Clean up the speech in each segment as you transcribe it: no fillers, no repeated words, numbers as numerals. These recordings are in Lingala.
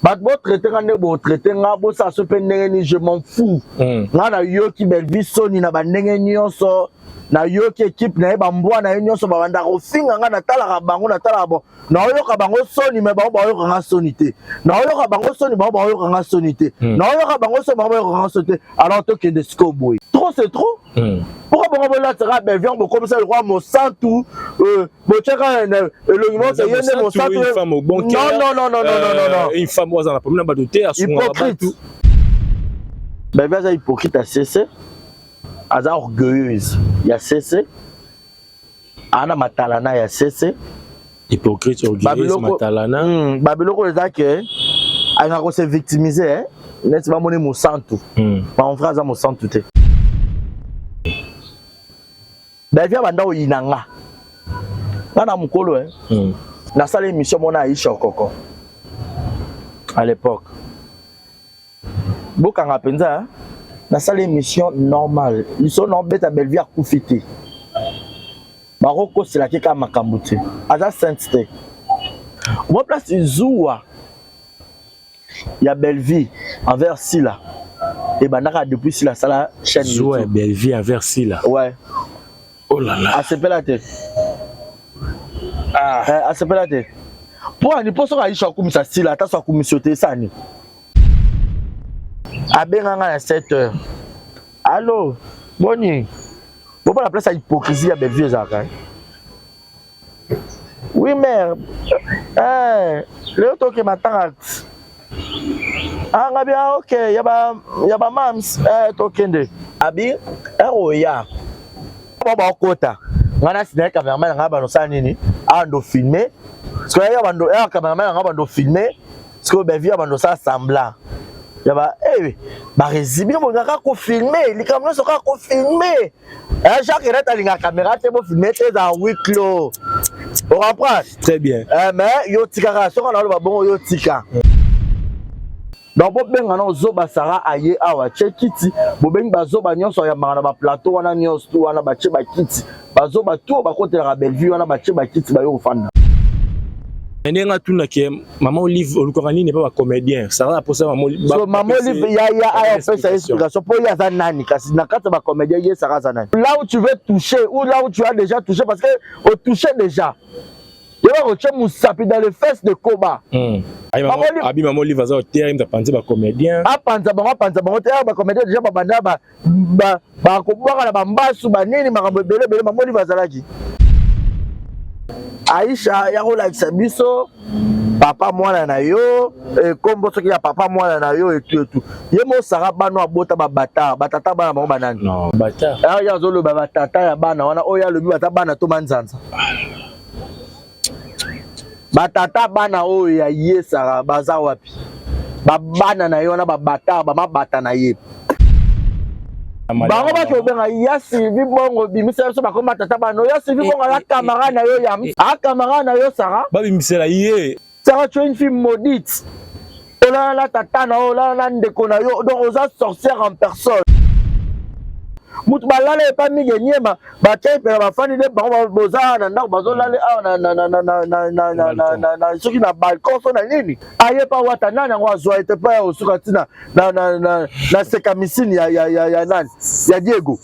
Bat bo traiter ngane bo traiter nga bo sa so pe ndenge ni je m'en fous. Nga na yo ki Belleville soni na ba ndenge nyonso na yo ki équipe na ba mbwa na nyonso ba banda ko finga nga na tala bango na tala bon. Na yo ka bango soni me ba yo ka nga soni te. Na yo ka bango soni ba yo ka nga soni te. Na yo ka bango soni ba yo ka nga soni te. Alors to que de scoboy. Trop c'est trop. Pourquoi bon là sera Belleville on comme ça le roi Monsanto bo cheka le numéro c'est yene Monsanto. Non. Une femme aux enfants na ba doté à son hypocrite. Belleville est hypocrite à cesser. Aza orgueilleuse. Il y a cessé. Ana matalana ya cessé. Hypocrite orgueilleuse matalana. Babyloko les a que anga ko se victimiser hein. N'est pas monnaie Monsanto. Mon frère za Monsanto te. Belleville banda o inanga. Bana mukolo hein. Na salle émission mona Aisha Koko. À l'époque. Bokanga penza hein. Na salle émission normale. Ils sont non bête à Belleville à Koufité. Maroko c'est la keka makambuti. Aza sainteté. On va place Zoua. Il y a Belleville envers Silla. Et banaka depuis Silla ça la chaîne Zoua Belleville envers Silla. Ouais. Oh là là. À se la tête. À se la tête. Pour un poste à Aisha Koumisa Silla, ta soit commissioté ça ni. A Benganga à 7h. Allô, Boni. Bon, pas la place à hypocrisie à Belleville, Zaka. Oui, mère. Le temps que m'attend. Ah, bien, ok. Y a pas mams. Tokende. Abi, Roya. Bon, quota. On a signé cameraman, on a balancé nini. Ah, on a filmé. Parce que y a un cameraman, on a filmé. Parce que Belleville a balancé semblant. Yaba ba résibi mo ngaka ko filmer li kamno so ka ko filmer Jacques Reta linga caméra te bo filmer te dans huis clos on comprend très bien mais yo tikaka so kana ba bon yo tika donc bo benga na zoba sara aye awa chekiti bo benga ba zoba nyonso ya mangana ba plateau wana nyonso wana ba che ba kiti ba zoba tout ba côté la Belleville wana ba che ba kiti ba yo fanda. Nenga tuna ke maman Olive Olukorani n'est pas un comédien. Ça va pour ça maman Olive. So maman Olive il y a fait sa explication pour y a ça nani kasi na kata ba comédien y ça ça nani. Là où tu veux toucher ou là où tu as déjà touché parce que au toucher déjà. Il va recher Moussapi dans les fesses de Koba. Abi maman Olive va au terrain de penser ba comédien. Ah panza ba terrain ba comédien déjà ba banda ba ko boka na ba mbasu ba nini makambo belé maman Olive azalaki. Aisha ya ko like biso papa mwana na yo kombo soki ya papa mwana na yo et tout ye mo sara bano abota ba batata bana bango banani non bata ya zolo ba batata ya bana wana oya lobi bata bana to manzanza batata bana oyo ya ye sara baza wapi ba bana na yo na ba bata ba mabata na ye bango ba ko benga ya Sylvie bongo bimisela so ba ko matata bano ya Sylvie bongo la camarade na yo ya a camarade na yo sara ba bimisela ye sara tu es une fille maudite ola la tata na ola la ndeko na yo donc aux sorcières en personne mutu balala e pa mi genyema ba kay pe ba fani de bango boza na ndako bazolala na soki na balcon so na nini aye pa wata nana ngo azwa ete pa osuka tina na seka misini ya nani ya Diego.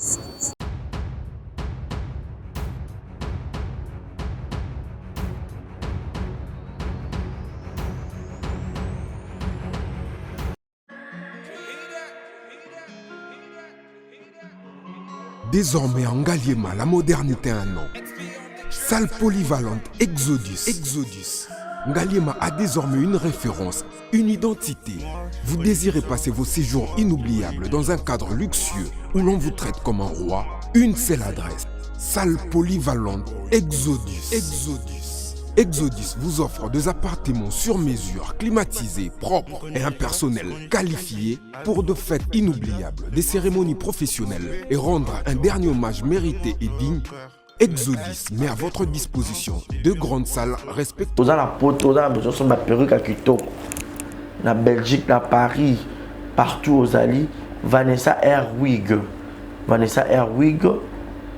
Désormais en Ngaliema, la modernité a un nom. Salle polyvalente Exodus. Ngaliema a désormais une référence, une identité. Vous désirez passer vos séjours inoubliables dans un cadre luxueux où l'on vous traite comme un roi? Une seule adresse. Salle polyvalente Exodus. Exodus vous offre des appartements sur mesure, climatisés, propres et un personnel qualifié pour de fêtes inoubliables, des cérémonies professionnelles et rendre un dernier hommage mérité et digne. Exodus met à votre disposition deux grandes salles respectueuses. Vous avez la pote, vous avez besoin de ma perruque à Kitoko. Na Belgique, na Paris, partout aux alliés. Vanessa Airwig.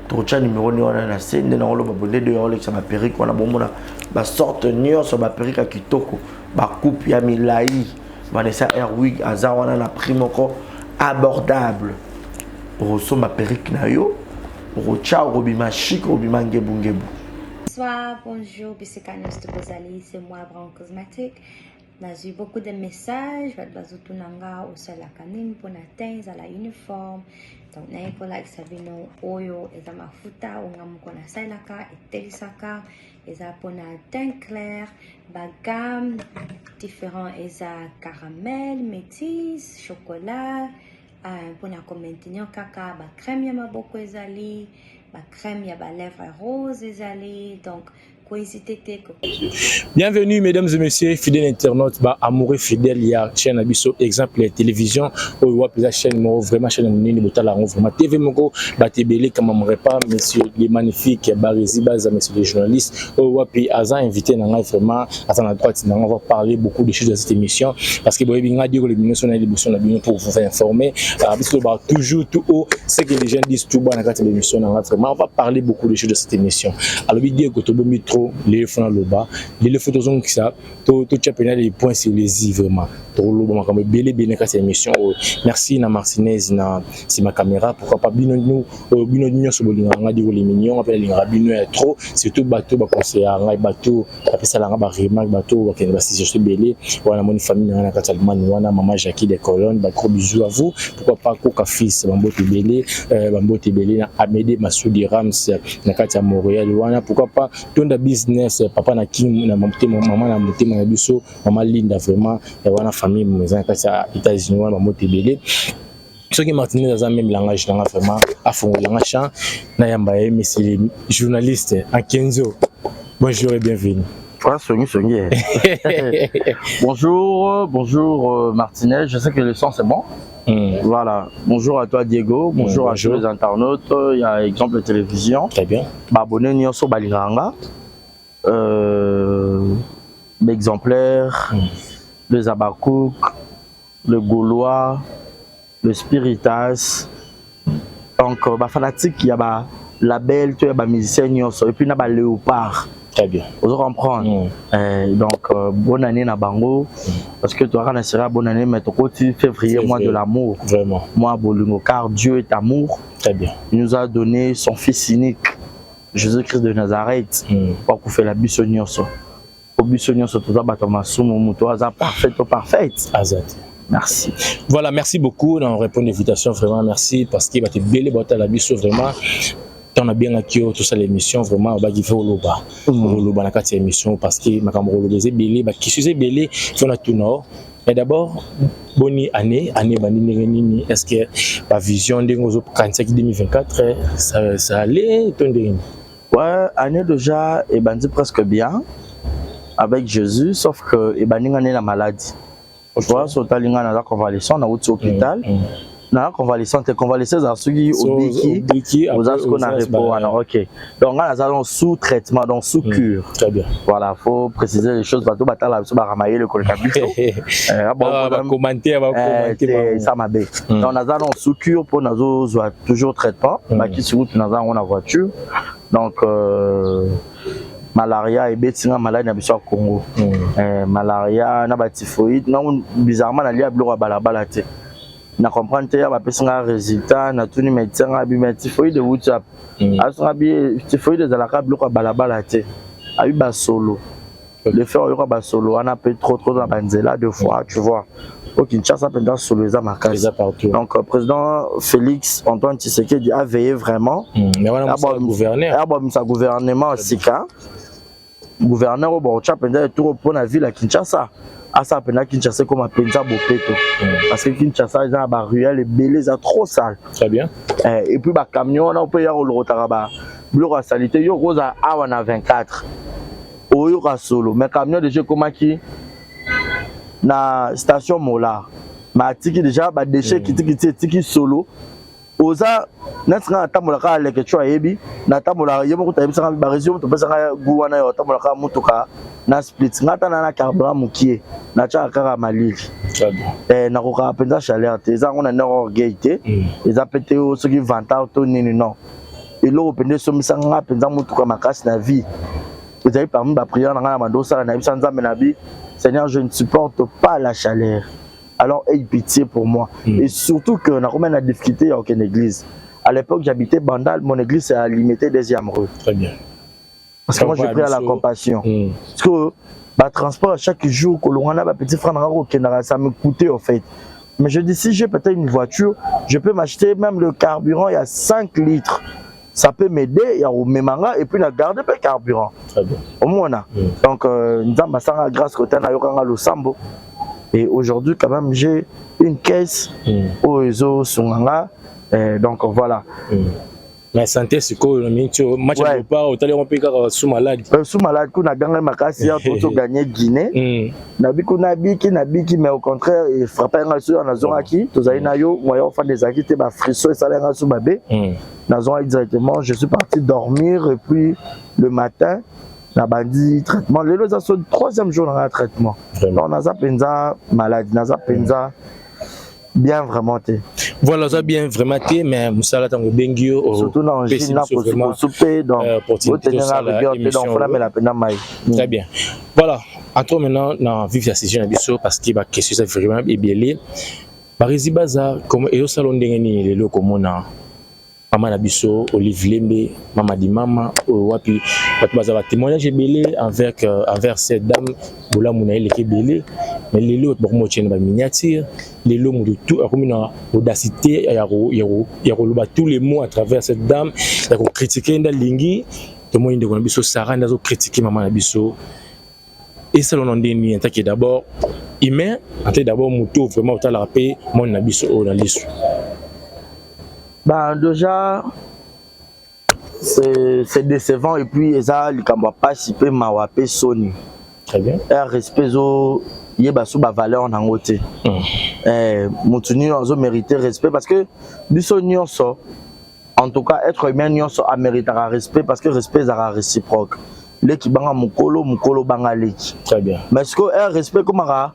Trocha numéro ni wana na scène na olo babonde de olo ça ma perruque wana bomona ba sorte nion sur ma perruque à Kitoko ba coupe ya milai Vanessa Airwig azawana na prix moko abordable. Rosso ma perruque na yo. Rocha robima chic robima ngebu ngebu. Bonsoir, bonjour, Bissekanos de Bozali, c'est moi, Brown Cosmétique. J'ai eu beaucoup de messages, je nanga au sol la canine pour atteindre à la uniforme. Donc, n'a pas like Sabino, Oyo, et à ma futa, ou n'a pas na sailaka, et telisaka, et à pour na teint clair, bagam, différents, et à caramel, métis, chocolat, pour na commenter kaka, ba crème yama beaucoup ezali, ba crème yaba lèvres rose ezali, donc, bienvenue mesdames et messieurs, fidèles internautes, amoureux fidèles, il y a chaîne Abisso, exemple télévision, ou la chaîne vraiment chaîne Mounini, vraiment TV Moko, Batébélé, comme on pas, messieurs les magnifiques, Barési, messieurs les journalistes, ou puis Aza invité, vraiment, à la droite, on va parler beaucoup de choses dans cette émission, parce que vous avez dit que les ministres sont l'émission pour vous informer, parce que toujours tout haut, ce que les gens disent tout bas dans cette émission, vraiment, on va parler beaucoup de choses dans cette émission. Alors, il dit que tout le trop les fonds le bas les photos sont qui ça tout championnat les points c'est les vraiment trop le bon comme belé bien cette émission. Merci na Martinez na c'est ma caméra pourquoi pas bino nous sur bolinga ngadi les mignons appelle les rabino trop surtout bateau ba conseiller ngai bateau après ça la ba remarque bateau ba ken ba si je suis belé voilà mon famille na Catalman wana maman Jackie des colonnes ba gros bisous à vous pourquoi pas Coca fils bambote belé na Amédée Massoudi Rams na Katia Montréal wana pourquoi pas tonda business papa na king na maman na motema na biso maman Linda vraiment ya wana famille maison à États-Unis wana mamote belé ceux qui Martinez dans un même langage dans vraiment à fond langage chant na yamba monsieur journaliste en Kenzo. Bonjour et bienvenue. Bonjour Martinez, je sais que le son c'est bon. Voilà, bonjour à toi Diego, bonjour à tous les internautes, il y a exemple de télévision. Très bien. Abonné Nyonso Baliranga, l'exemplaire, le Zabakouk, le Gaulois, le Spiritas. Donc, fanatique, il y a label, il y a musicien Nyonso, et puis il y a Léopard. Très bien. Vous comprendre. Donc, bonne année na Bango. Parce que tu as un bonne année, mais ton côté février, mois de l'amour. Vraiment. Moi, Bolingo, car Dieu est amour. Très bien. Il nous a donné son fils unique, Jésus-Christ de Nazareth, pour qu'on fait la buissonnière. Au buissonnière, tout ça, parfaite. Merci. Voilà, merci beaucoup. On répond à l'invitation, vraiment merci. Parce qu'il va te bêler, la buissonnière, vraiment. On a bien acquis tout ça l'émission vraiment on va dire au loba na kati émission parce que ma caméra les belé qui suit belé on a tout nord mais d'abord bonne année bani est-ce que la vision de nos 45 2024 ça allait ton dernier année déjà et bandi presque bien avec Jésus sauf que et bani ngane la maladie tu vois so talinga na convalescence na hôpital na convalescence à ceux qui obéki aux as qu'on a repos ok donc on a sous traitement donc sous cure. Très bien, voilà, faut préciser les choses bateau batala so ba ramayer le colcabito commenter ça m'a bé donc on a sous cure pour nazo toujours traitement ba qui sur route nazo on a voiture donc malaria et betinga maladie na biso Congo malaria na ba typhoïde non bizarrement na lia bloko balabala te na comprendre te ya ba pesinga résultat na tout ni médecin abi typhoïde de WhatsApp asonga bi typhoïde de la ka bloko balabala te abi ba solo le faire yo ba solo on a peu trop dans banzela deux fois tu vois au Kinshasa pendant solo za makasi donc président Félix Antoine Tshisekedi a veillé vraiment mais voilà sa gouvernement sika gouverneur au Borcha pendant tout pour la ville à Kinshasa à ça pendant Kinshasa comme penza bopeto parce que Kinshasa ils ont ba ruelle et belé ça trop sale. Très bien. Et puis ba camion on peut y avoir le rotaraba bureau à salité yo rosa awana 24 oyo ka solo mais camion déjà comme qui na station Mola ma tiki déjà ba déchet qui solo oza natsanga tamola ka leke chwa yebi na tamola yemo ko tabisa ba région to pesa guwana yo tamola ka mutuka na split ngata na carburant mukie na cha kaka malili na ko ka penza chaleur te za ngona na orgueil eza pété o soki vanta to nini non elo pende so misanga penza mutuka makasi na vie vous avez parmi ba prière na ngana mando sala na bisanza menabi Seigneur je ne supporte pas la chaleur alors aie pitié pour moi. Et surtout que on a combien de difficultés à aucune église. À l'époque, j'habitais Bandal, mon église s'est limitée des amoureux. Très bien. Parce que moi, j'ai pris à la compassion. Parce que le transport, chaque jour, que l'on a petit frère, ça me coûtait en fait. Mais je dis, si j'ai peut-être une voiture, je peux m'acheter même le carburant, il y a 5 litres. Ça peut m'aider, il y a au Memanga, et puis la garder le carburant. Très bien. Au moins, donc, nous avons grâce côté à le Sambo. Et aujourd'hui, quand même, j'ai une caisse au réseau Sunganga. Donc, voilà. Mais santé, c'est quoi? Moi, je ne pas au sous malade. Sous malade, qu'on a gagné ma casse, pour gagner Guinée. Nabiki, mais au contraire, il frappait un sur la zone qui, tous les nayo, moi, on fait des activités, ma frisson et ça l'air sous ma baie. La zone directement, je suis parti dormir, et puis le matin, la bandit traitement. Les autres, c'est le 3e jour dans le traitement. Donc, on a penza malade, on a penza bien vraiment. Voilà, ça bien vraiment, mais Moussala Tango Bengio, surtout dans le Chine, pour souper, donc, pour tenir la rigueur, très bien. Voilà, entre maintenant, dans vivre la saison parce qu'il va question ça vraiment bien. Barisi Baza, comme et au salon d'Engeni, les locaux mona, Maman Nabiso, Olive Lembe, Maman di Mama, Wapi, Baza va témoignage belé envers cette dame, Boula Mounaï qui belé, mais les lots, pour moi, tiennent ma miniature, les lots, tout, comme une audacité, il y a tous les mots à travers cette dame, il y a critiqué dans Lingi, tout le monde de Nabiso, Sarah, il a critiqué Maman Nabiso. Et ça, l'on dit, qui est d'abord humain, d'abord, Moutou, vraiment, autant la paix, mon Nabiso, dans l'issue. Ben déjà, c'est décevant et puis ça, il ne va pas si peu m'awaper Sony. Très bien. Un respect au yebasu ba valeur en angote. Moutuni on mérité respect parce que du sonnion so, en tout cas être humain nyon so a mérité respect parce que respect sera réciproque. Leki banga mukolo banga leki. Très bien. Mais est-ce que un respect comme ça?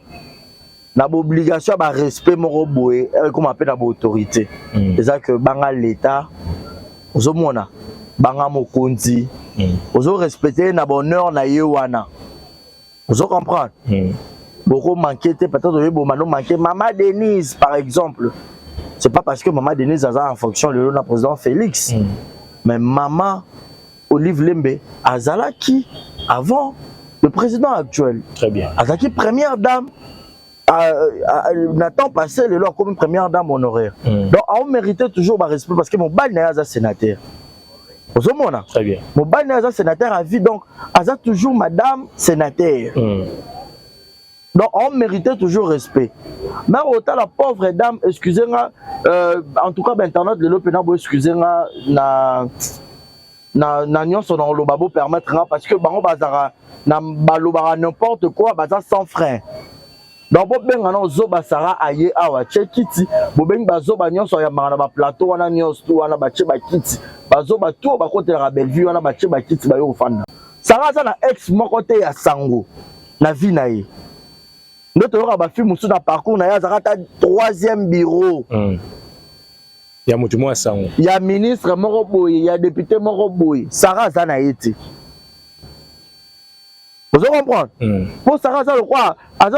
Na obligation à respect mon robot comme appelle na autorité. C'est ça que banga l'état ozomona banga mokonzi ozo respecter na bonheur na yewana. Ozo comprendre. Beaucoup manquer peut-être au manquer Maman Denise par exemple. C'est pas parce que Maman Denise a en fonction le président Félix. Mais Maman Olive Lembe azala qui avant le président actuel. Très bien. Azaki première dame. Nathan passé le leur comme une première dame honoraire. Donc on méritait toujours le respect parce que mon bal n'est pas sénateur. Très bien. Mon bal n'est pas sénateur à vie donc a toujours madame sénateur. Donc on méritait toujours respect. Mais autant la pauvre dame, excusez-moi, en tout cas internet le l'opéra excusez-moi na nyonso dans le babo permettre parce que bango bazara na balobara n'importe quoi baza sans frein. Donc bo benga na zoba sara aye awa chekiti bo benga bazoba nyonso ya mangana ba plateau wana nyonso wana ba che ba kiti bazoba tout ba côté la belle vue wana ba che ba kiti ba yo fanda sara za na ex moko te ya sango na vie na ye ndoto yo ba film musu na parcours na ya zakata 3e bureau ya mutu mo sango ya ministre moko boye ya député moko boye sara za na yete. Vous comprenez? Pour Sarah, ça le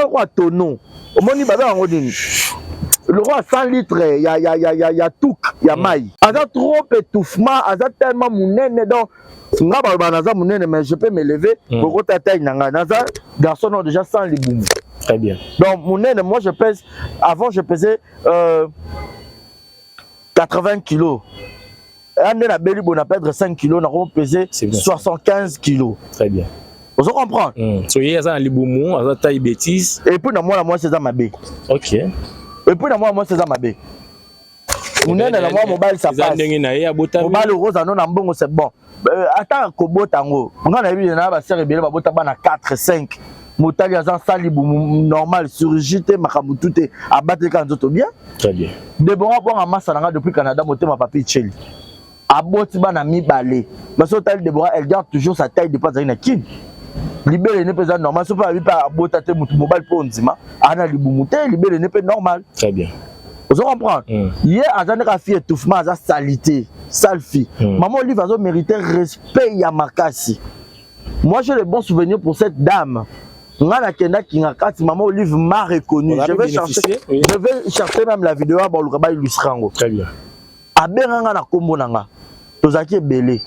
roi tonneau. Au moins, il va le roi 100 litres, il y a tout, il y a maille. Il y a trop étouffement, il y a tellement mounene. Donc, mais je peux me lever pour que tu aies garçon ont déjà 100 liboum. Très bien. Donc, mounene, moi je pèse, avant je pesais 80 kilos. Un la belle on a perdre 5 kilos, on a pesé 75 kilos. Très bien. Vous comprenez? So il y a ça liboumou, ça taille bêtise. Et puis moi c'est ça ma bé. OK. Et puis moi c'est ça ma bé. On est dans moi mobile ça passe. Mobile rose non na mbongo c'est bon. Attends ko botango. On a vu na ba sere bien ba bota bana 4 5. Motali azan saliboumou normal surgité makabutu te abattre quand tout bien. Très bien. Deborah bon en masse na depuis Canada motema papi Cheli. Aboti bana mi balé. Parce que Deborah elle garde toujours sa taille de pas na kid. Libéré n'est pas normal, sauf pas botate mobile pour nzima. Ana libumuté, libéré n'est pas normal. Très bien. Vous comprenez? Hier, Azana fille étouffement, Aza salité, sale fille. Maman lui va mériter respect Yamakasi. Moi j'ai le bon souvenir pour cette dame. Ngana kenda kinga kati Maman Olive m'a reconnu. Je vais chercher même la vidéo pour le rabat illustrer. Très bien. Abenga na kombo nanga. Tozaki belé.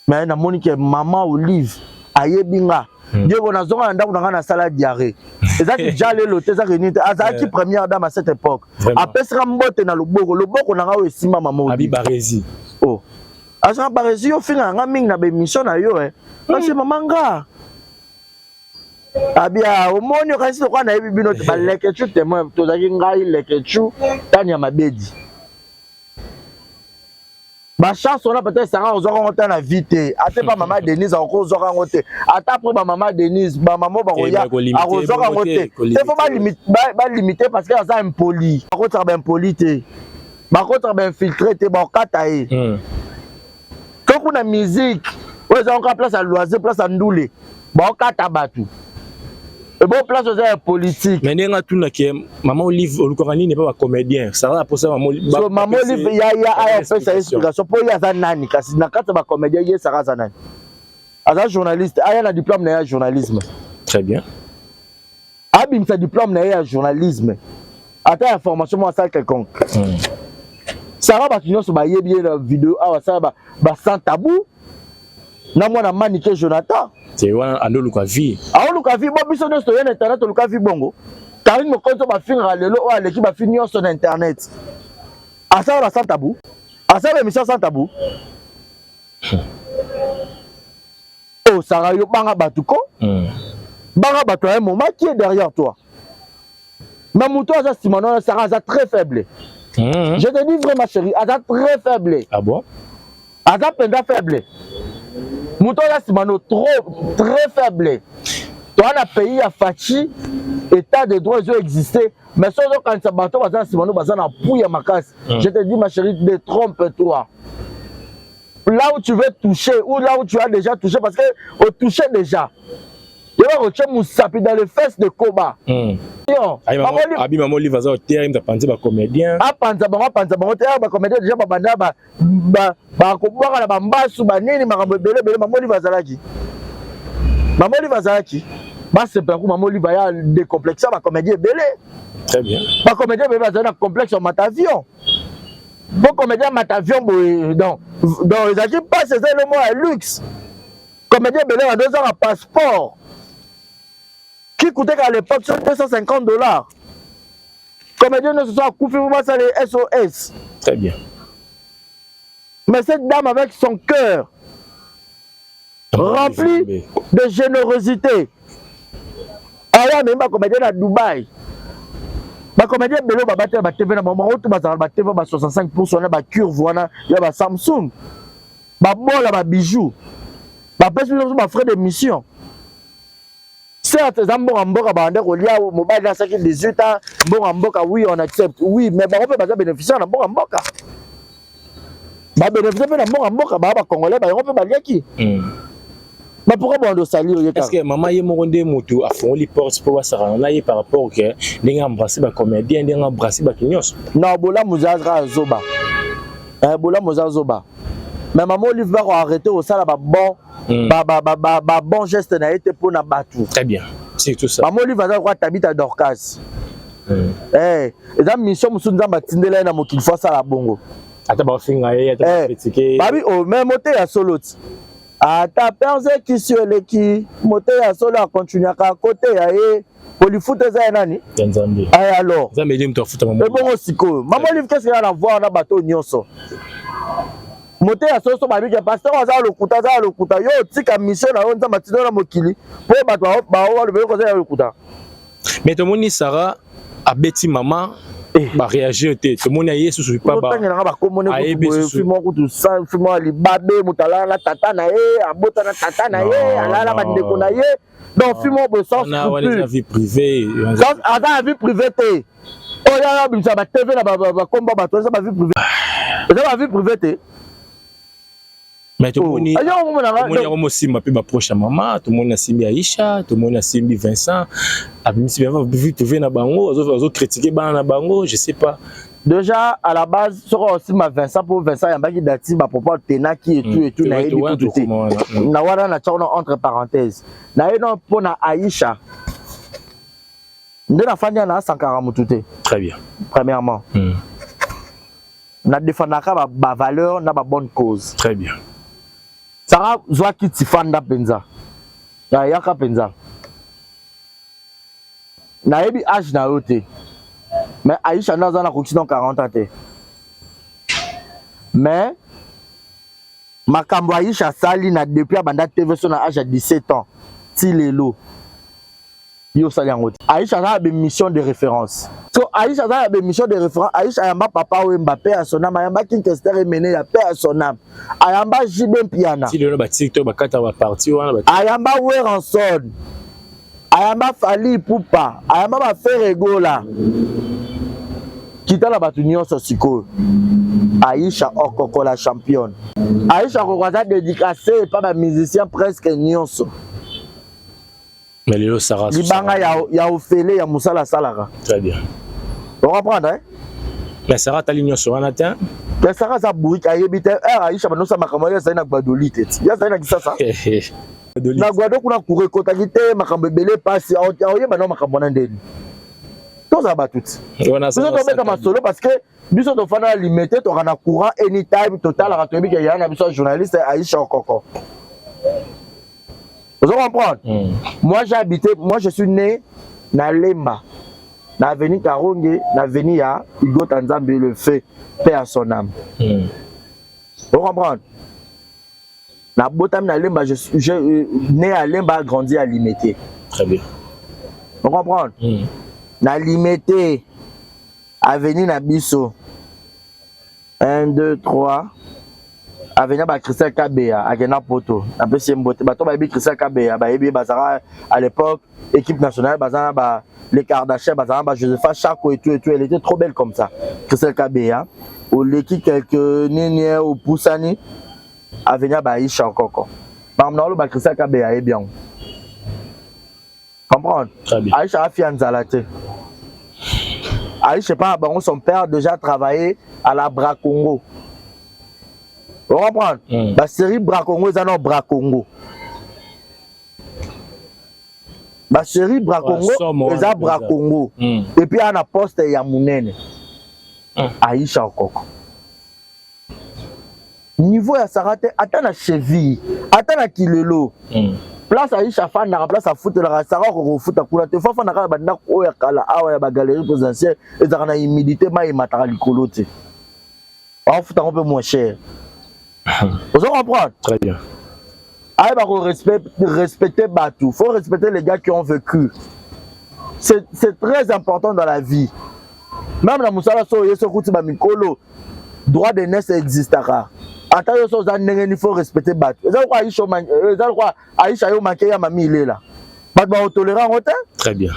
Mais na monique Maman Olive ayebinga. Dieu on a zonga ndako nanga na sala diarrhée. Ezaki jale lo teza renite azaki première dame à cette époque. Apesra mbote na loboko nanga o esima Maman Olive. Abi Barezi. Oh. Asa Barezi yo finga nga mingi na be mission na yo Parce que mamanga. Abia omoni okasi to kwa na yebi bino ba lekechu témoin tozaki ngai lekechu tani ya mabedi. Ba chance on a peut-être ça on zora ngota na vite. Ate pas maman Denise ako zora ngote. Ata pour ba maman Denise, ba maman ba roya ako zora ngote. Il faut pas limiter parce que ça impoli. Ba contre ba impolité. Ba contre ba infiltré te ba kata e. Quand on a musique, on a encore place à loisir, place à ndoulé. Ba kata batu. Et bon place aux politique. Mais n'est-ce pas Maman Olive Olukorani n'est pas un comédien. Ça va pour ça Maman Olive. So Maman Olive il y a fait sa explication pour y a ça nani kasi na kata ba comédien y ça raza nani. Asa journaliste, aya na diplôme na journalisme. Très bien. Abim sa diplôme na journalisme. Ata la formation moi ça quelconque. Ça va ba kinyo so ba yebi la vidéo awa ça ba sans tabou. Na mwana manique Jonathan. C'est un ando luka vie. Ah luka vie bo biso no so yen internet luka vie bongo. Karine mo konto ba finra lelo o aleki ba finio sur internet. Asa la sans tabou. Asa la mission sans tabou. Oh Sarah yo banga batuko. Banga batu un moment qui est derrière toi. Mais mon toi ça Simon Sarah ça très faible. Je te dis vraiment chérie, ça très faible. Ah bon? Ça penda faible. Mouton là Simano trop très faible. Toi la pays a fachi état de droit existé mais sans quand ça bateau bazan Simano bazan na pouya makas. Je te dis ma chérie détrompe-toi. Là où tu veux toucher ou là où tu as déjà touché parce que au toucher déjà. Il va retirer Moussapi dans les fesses de Koba. Abi Maman Olive va au terrain de penser ba comédien. Ah penser ba comédien déjà ba banda ba ko boka na ba mbasu ba nini makambo belé Maman Olive azalaki. Maman Olive azalaki. Ba c'est pas que Maman Olive ya décomplexer ba comédien belé. Très bien. Ba comédien belé bazana complexe en matavion. Bon comédien matavion donc ils a dit pas c'est le mot à luxe. Comédien belé a 2 ans à passeport. Qui coûtait à l'époque $250. Comédien ne se soit coupé pour ça les SOS. Très bien. Mais cette dame avec son cœur rempli de générosité. Alors même ma comédienne à Dubaï. Ma comédienne Belo va battre ma TV na maman tout ba TV ba 65% na ba cure voilà, il y a ba Samsung. Ba bola ba bijoux. Ba pèse ba frais de mission. Certes, Zamboramboka bande kolia mobile dans 18 ans, Mboramboka oui on accepte. Oui, mais on peut pas bénéficier de Mboramboka. Ba bénéficier de Mboramboka ba congolais ba on peut pas qui. Mais pourquoi on doit saluer est-ce que maman yé moronde moto a fond li porte pour ça on a par rapport que les embrasser ba comédien les embrasser ba kinyos. Non, bola muzazra zoba. Bola muzazoba. Mais maman Olive va arrêter au sala ba bon. Bon geste na été pour na batu. Très bien. C'est tout ça. Maman Olive va quoi t'habites à Dorcas. Et dans mission musunza batindela na mokili fois ça la bongo. Ata ba finga ata critiquer. Babi o même moté ya solo. Ata pense qui sur le qui moté ya solo a continuer à côté ya e polifoot za nani? Nzambe. Ay alors. Nzambe dit mto futa maman. Et bon siko. Maman Olive qu'est-ce qu'il y a à voir na bateau nyonso? Moté ya soso babi ke pasteur za lokuta yo tika mission na onza matino na mokili po bato ba o le ko za lokuta. Mais tout monde Sarah a beti maman ba réagir te tout monde yesu su pas ba. Ba komone ko fimo ko tu san fimo ali babe mutala la tata na ye abota na tata na ye alala ba ndeko na ye donc fimo bo sens on a vie privée. Donc ada vie privée te. O ya bimsa ba TV na ba komba ba to sa ba vie privée. Ça ba vie privée te. Mais tout le monde a simbi peu proche à maman, tout le monde a simbi Aïcha, tout le monde a simbi Vincent, a simbi vu trouver na bango, autres critiquer na bango, je sais pas. Déjà, à la base, sur aussi ma Vincent pour Vincent, il y a qui dati, ma propos tenaki et tout, na ebi tout. Na wala na tchao entre parenthèses. Na ebi pour na Aïcha. Ndena fanya na Sankara Mutute. Très bien. Premièrement. Na défendaka ba valeur na ba bonne cause. Très bien. Sara zwa ki tifanda penza. Na yaka penza. Na ebi âge na yote. Mais Aïcha n'a pas 40 ans. Mais ma cambo Aïcha sali na depuis abanda TV sur na âge de 17 ans. Ti lelo. Yo sali angote. Aïcha a une mission de référence. So Aïcha a une mission de référence. Aïcha yamba papa ou Mbappé à son âme, yamba Kinkester mené la paix à son âme. Ayamba Jibem Piana. Ti lelo ba TikTok ba kata ba parti wana ba. Ayamba Weranson. Ayamba Fali Poupa. Ayamba ba Ferregola. Kita la batunio sosiko. Aïcha Okoko la championne. Aïcha Okoko a dédicacé par un musicien presque nyonso. Mais Léo Sarah. Libanga ya Ofele ya Moussala Salara. Très bien. On comprend hein? Mais Sarah ta ligne sur un atteint. Mais Sarah sa bourrique ayebite Aïcha banosa makambo ya saina Guadolite. Ya saina kisasa. Na Guado kuna kure kota kite makambo belé passe aoye bano makambo na ndeni. Tous abatut. On a ça. Solo parce que biso to fana limité to kana courant anytime total la ratobi que yana biso journaliste Aïcha Okoko. Vous comprenez? Moi j'ai habité, moi je suis né na Lemba. Na avenue Karonge, na avenue ya Igo Tanzambe le fait paix à son âme. Vous comprenez? Na botam na Lemba, je né à Lemba, grandi à Limité. Très bien. Vous comprenez? Na Limité, avenue Nabiso, 1, 2, 3, avenue ba Christian Kabea, Agena Poto, na PC Mbote, bato ba ebi Christian Kabea, ba ebi Bazara à l'époque, équipe nationale, Bazara ba les Kardashian, Bazara ba Josepha Chako et tout, elle était trop belle comme ça. Christian Kabea, ou l'équipe quelques Nénier ou Poussani, avenue ba Aïcha Okoko. Par exemple, ba Christian Kabea est bien. Comprendre? Aïcha a fait un zalate. Aïcha, pas, son père déjà travaillé à la Bra-Congo. Vous comprenez? La série Bra-Congo, c'est un Bra-Congo. La série Bra-Congo, c'est un Bra-Congo. Et puis, il y a un poste Yamounene. Aïcha Okoko. Niveau ya Sarate, attends la cheville, attends la kilelo. Place Aïcha fan na place à foot la Sarah ko foot akula te fa na ka banda ko ya kala awa ya ba galerie présidentielle et ça na humidité ma matara likolo te. On foot un peu moins cher. Vous comprenez? Très bien. Aïe ba respecter Batou, faut respecter les gars qui ont vécu. C'est très important dans la vie. Même la Moussala so yeso kuti ba mikolo droit de naissance existera. Attends, il faut respecter Batou. Aïcha yo manqué ya mami il est là. Batou va tolérer en très bien.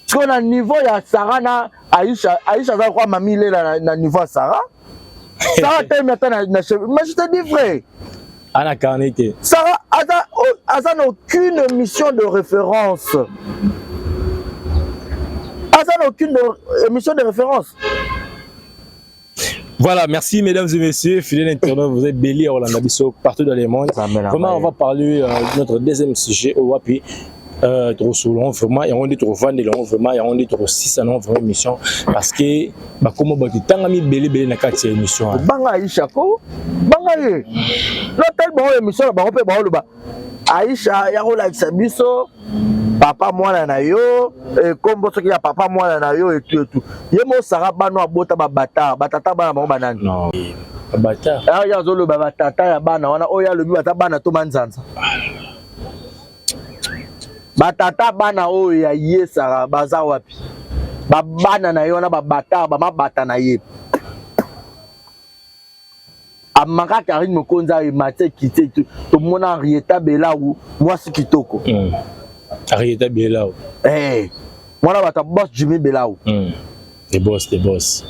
Parce qu'on a niveau ya Sarah na Aïcha ça quoi mami il est là na niveau Sarah. Sarah t'aime maintenant na cheveux. Mais je te dis vrai. Anna Carnité. Sarah a aucune mission de référence. Elle n'a aucune mission de référence. Voilà, merci mesdames et messieurs, fidèles internautes, vous êtes bélis à Rolanda Bisso partout dans le monde. Vraiment, on va parler de notre deuxième sujet au Wapi. Trop souvent, vraiment, et on dit trop vendre, vraiment, et on dit trop 6 ans, vraiment, émission. Parce que, bah, comment bah, tu t'as mis béli, n'a qu'à tirer émission. Banga Aïcha, ko? Banga ye. L'hôtel, bon, émission, bah, on peut, bah, le bas. Aïcha, y'a roule avec sa bisso. Papa moi na yo et comme ce qu'il y a papa moi na yo et tout. Yemo Sarah bano abota ba bata batata bana mo banani. Non. Bata. Ah ya zolo ba batata ya bana wana oya lobi bata bana to manzanza. Batata bana oya ye Sarah baza wapi. Ba bana na yo na ba bata ba mabata na ye. Amaka Karine Mokonza et Maté quitté tout mon Henrietta Bella ou moi ce kitoko. Henrietta Bella. Eh, moi là bata boss Jimmy Bella ou. Des boss.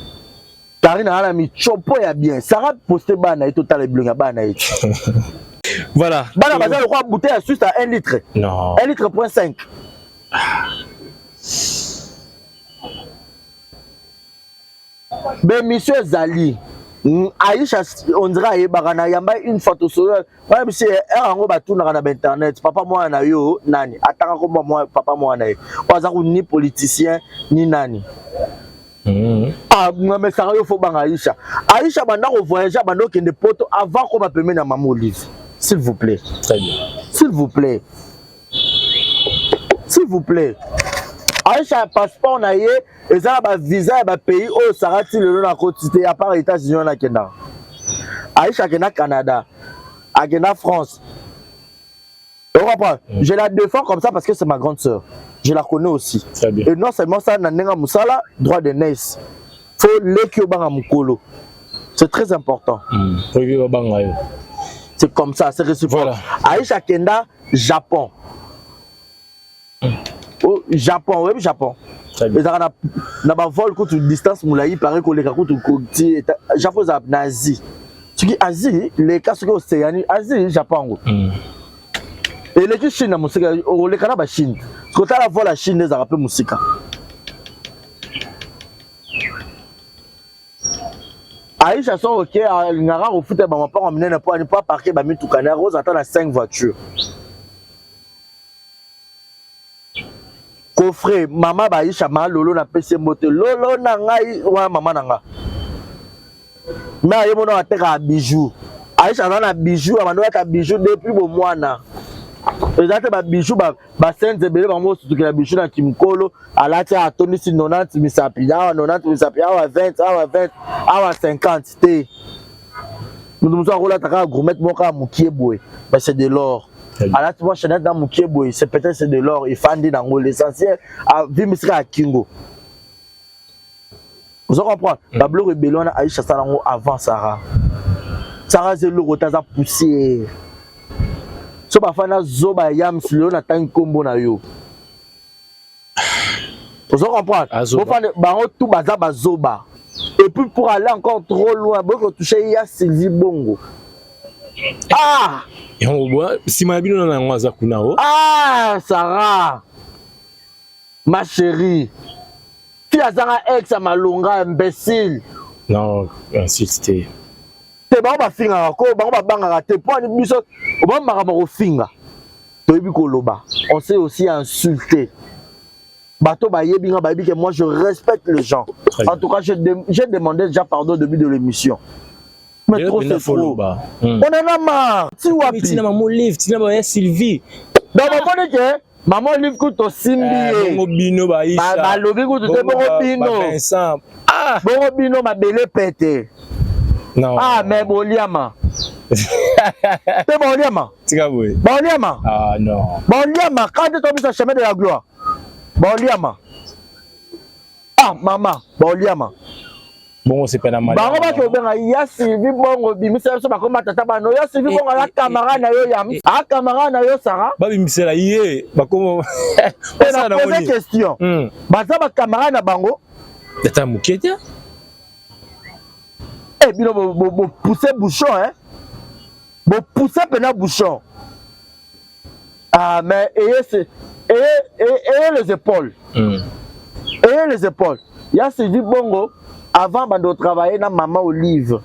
Karine a mis chopo ya bien. Sarah posté bana et total blanc bana et. Voilà. Bana baza le roi bouteille à juste à 1 litre. Non. 1 litre point 5. Ben monsieur Zali Aïcha on dirait Barana Yamba une photo sur ouais monsieur erango batuna na internet papa moi na yo nani ataka ko moi papa moi na yo oza ko ni politicien ni nani ah mais ça yo faut banga Aïcha Aïcha banda ko voyager banda ko kende poto avant ko ba permettre na maman Olive s'il vous plaît très bien s'il vous plaît s'il vous plaît Aïcha passeport na ye et ça ba visa ba pays au sarati le na quotité à part États-Unis na Kenya Aïcha kena Canada à Kenya France tu comprends je la défends comme ça parce que c'est ma grande sœur je la connais aussi très bien et non seulement ça na nenga musala droit de naissance faut leki obanga mukolo c'est très important c'est comme ça c'est réciproque voilà. Aïcha kenda Japon au Japon, oui, Japon. Et ça na ba vol contre distance moulaï paraît que les cas contre côté Japon ça Asie. Ce qui Asie, les cas sur Océanie, Asie, Japon. Et les qui Chine na musique, au les cas ba Chine. Quand tu la vol la Chine les arabes musique. Aïcha sont OK, ngara au foot ba pas emmener na pas parquer ba mitu kana rose attend la 5 voitures. Coffret maman Aïcha ma lolo na PC moto lolo na ngai wa maman na nga na ye mona ateka bijou Aïcha na bijou amando ka bijou depuis bo mwana ezate ba bijou ba senze bele ba mo sutukela bijou na kimkolo alati atoni si 90 misapi ya 90 misapi ya 20 ya 20 ya 50 te nous nous avons là ta gourmet moka mukie boy mais c'est de l'or. Alors tu vois Chanel dans Mukebo, c'est peut-être c'est de l'or, il fandi dans l'essentiel à vivre à Kingo. Vous comprenez? La bleu rébellion a Aïcha Salango avant Sarah. Sarah c'est le rotaza poussière. So ba fana zoba yam silo na tan kombo na yo. Vous comprenez? Vous fana ba tout baza bazoba. Et puis pour aller encore trop loin, beaucoup toucher ya Sylvie Bongo. Ah! Ah, Sarah, ma chérie, tu as un ex à Malonga, imbécile. Non, insiste. T'es bon, ma fille, t'es pas une mission. On s'est aussi insulté. Bateau que moi je respecte les gens. En tout cas, j'ai demandé déjà pardon au début de l'émission. Mais trop c'est trop. On en a marre. Tu vois puis. Tu maman Olive, tu n'as Sylvie. Donc maman dit que maman Olive coûte au Simbi. Bongo bino ba Aïcha. Ba lobi coûte te bongo bino. Ah. Bongo bino ma belle pété. Non. Ah mais boliama. C'est boliama. Tika boy. Boliama. Ah non. Boliama quand tu tombes sur le chemin de la gloire. Boliama. Ah maman, boliama. Bon, c'est pas normal. Bah, on va que ben ya Sylvie Bongo bimisa so ba ko matata bano ya Sylvie Bongo la camarade na yo yam. Ah camarade na yo Sarah. Ba bimisa la yé, ba ko ça na poser question. Ba za ba camarade na bango. Tata Mukete. Eh bino bo pousser bouchon hein. Bo pousser pena bouchon. Ah mais et les épaules. Et les épaules. Ya Sylvie Bongo avant de travailler dans Maman Olive.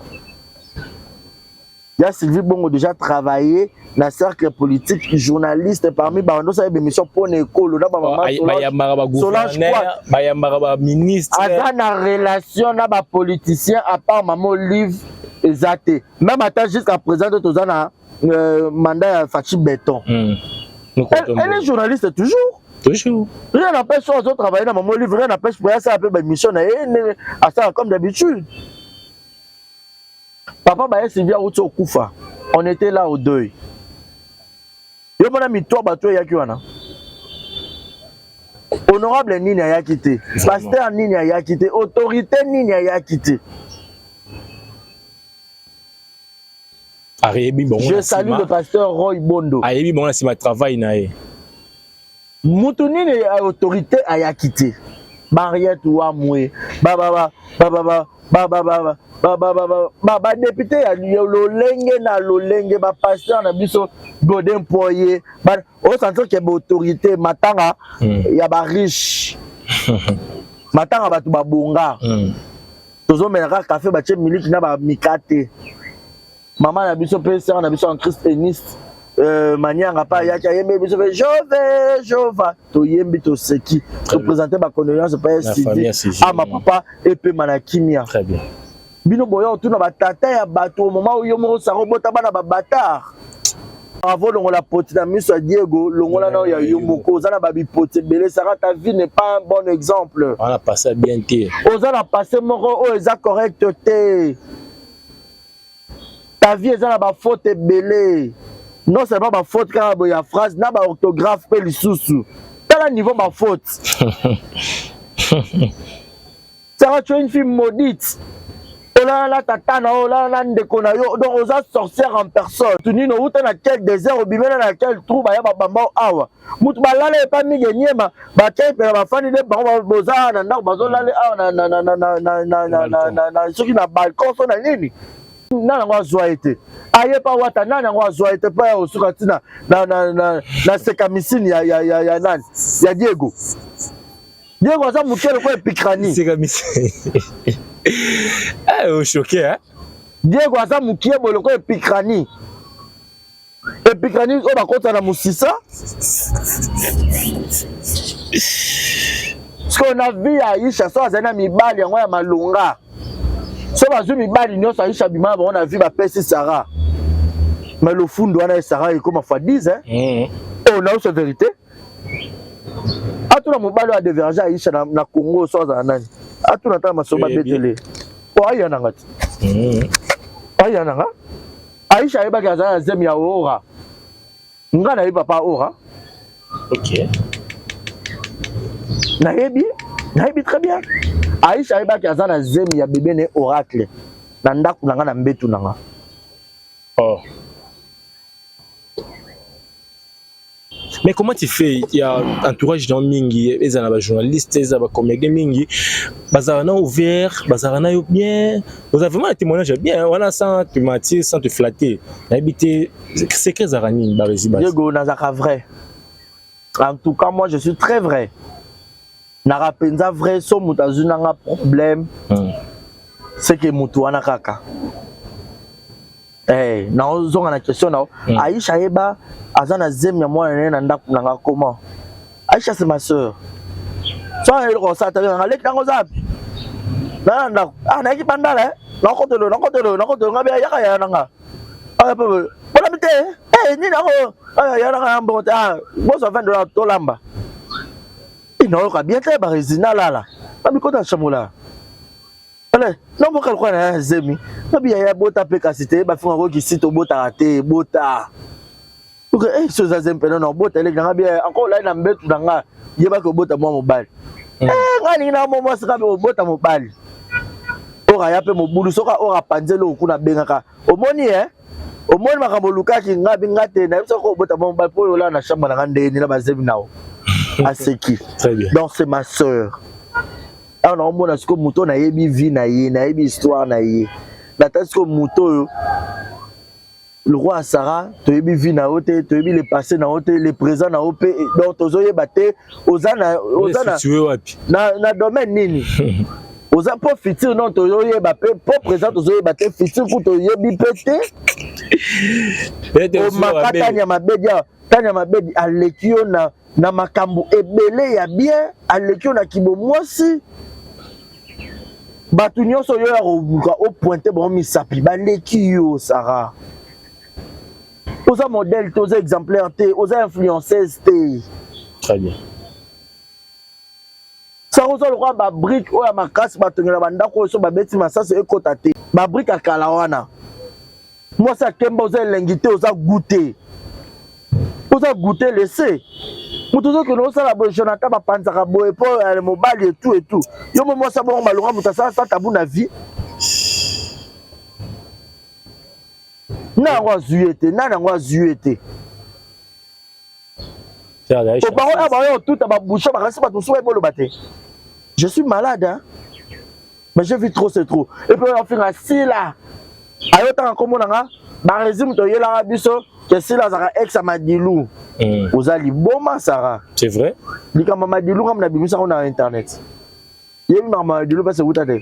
Il y a Sylvie Bongo déjà travaillé dans le cercle politique, journaliste parmi les émissions pour l'école. Solange ministre. Il y a une relation avec les politiciens à part Maman Olive et Zate. Même jusqu'à présent, tu as un mandat Fachi Béton. Elle est journaliste toujours. Toujours. Rien n'empêche aux autres travailler dans Maman Olive, rien n'empêche pour ça un peu de mission à ça comme d'habitude. Papa Baye Sylvia Outo Koufa, on était là au deuil. Yo mona mito bato ya kiwana. Honorable Nini a quitté, pasteur Nini a quitté, autorité Nini a quitté. Je salue le pasteur Roy Bondo. Ayebi bon c'est ma travail nae. Moutouni ne autorité a quitté. Barrière ou amoué. Ba député ya lolenge na lolenge ba pasteur na biso Godin Poyer. Ba au sentir que autorité matanga ya ba riche. Matanga ba tu ba bonga. tozo menaka café bache miliki na ba mikate maman na biso pe sœur na biso en Christ eniste manianga pa yaki ayembe biso pe jova to yembi to seki to présenter ba condoléances pa SID à ma papa et pe manakimia. Très bien. Bino boyo tuna ba tata ya bato au moment où yo mo sa robota bana ba bâtard. Avant longola poti na miso Diego longola na ya yo moko za na ba bipoti belé Sarah, ta vie n'est pas un bon exemple. On a passé bien té. Ozana passé moko o eza correct té. Ta vie eza na ba faute belé. Non seulement ma faute quand il y a phrase, na ba orthographe pe lisusu. T'as le niveau ma faute. Sarah, tu es une fille maudite. Ola la tata na ola la ndeko na yo donc oza sorcière en personne. Tu ni no uta na quel désert au bimena na quel trou ba ya ba bamba awa. Mutu ba lala e pa mige niema ba kai pe ba fani de ba boza na ndako bazo lala awa na soki na balcon so na nini. Na ngwa zwa ete. Aye pa wata nana ngwa zwa ete pa ya osuka tina na seka misini ya nani ya Diego. Diego aza mukele kwa epikrani. Seka misini. Ah, au choqué hein. Diego aza mukie boloko epikrani. Epikrani o bakota na musisa. Parce qu'on a vu Aïcha so azana mibali yango ya malonga. So bazu mibali nyonso Aïcha bima on a vu ba pesi Sarah. Mais le fond doit Sarah comme fois 10 hein. On a cette vérité. Atuna mobali a divergé Aïcha na Congo so azana nani. Atuna ta masoba betele. O aya nangati. Aya nanga. Aïcha eba kazana zemi ya ora. Ngana iba pa ora. OK. Naebi très bien. Aïcha eba kazana zemi ya bébé ne oracle. Na ndaku nanga na mbetu nanga. Oh. Mais comment tu fais? Il y a un entourage dans Mingi, ils ont des journalistes, ils ont des comédiens Mingi. Bazarana ouvert, Bazarana bien. Vous avez vraiment un témoignage bien, voilà, sans te mentir, sans te flatter. Habiter, c'est que Zarani, Barisi Bas. Diego Nazaka vrai. En tout cas, moi je suis très vrai. Narapenza vrai, so mutazuna nga problème. C'est que mutuana kaka. Eh, na ozonga na question na Aïcha eba azana zem ya mwana na ndaku nanga comment. Aïcha c'est ma sœur. So elle rosa ta nga lek nango zapi. Na ndaku na ki pandala nakotelo ngabe ya nanga. Ah pe bona mite ni nango ya nanga mbo ta bo so $20 to lamba. Ino ka bien te ba resina lala. Ba bikota chamula. Allez, non mo kalko na zemi. Babi ya bota pe kasite ba funga ko kisito bota raté bota. OK, so za zempe non bota le nga bien encore là na mbetu nga yeba ko bota mo mobile. Ngani na mo mo sika be bota mobile. Ora ya pe mobulu soka ora panzelo okuna bengaka. Omoni omoni makambo lukaki ngabi ngate na biso ko bota mo mobile po yo la na chamba na ndeni na bazemi nao. Aseki. Très bien. Donc c'est ma sœur. Ah non, on a ce que mouton na yebi vie na ye, na yebi histoire na ye. La tête que mouton le roi Sarah, tu yebi vie na ote, tu yebi le passé na ote, le présent na ope, donc tozo yebate, ozana na domaine nini. Oza pour futur non tozo yebate, pour présent tozo yebate, futur pour to yebi pété. O makata nya mabedia, tanya mabedi alekio na makambo ebele ya bien, alekio na kibo mwasi. Batu nyonso yo ya kobuka o pointer bon misapi baleki yo Sarah. Oza modèle, oza exemplaire te, oza influenceuse te. Très bien. Ça oza le roi ba brique o ya makasi batongela bandako so ba beti masasa ekota te. Ba brique akala wana. Moi ça kemba oza lengité oza goûter. Oza goûter laisser. Mutuzo que nous la Jonathan ba panzaka boye po le mobile et tout. Yo mo ça bon malonga mutasa ça tabou na vie. Na ngwa zuete, na ngwa zuete. Au parole aba yo tout aba boucher ba kasi ba tout so ebolo baté. Je suis malade hein. Mais j'ai vu trop c'est trop. Et puis on fait assis là. Ayota comme nanga ba régime to yela biso que si la zara ex amadilou. Ozali boma Sarah. C'est vrai? Lika mama dilou comme na bimisa on a internet. Yemi mama dilou parce que vous t'avez.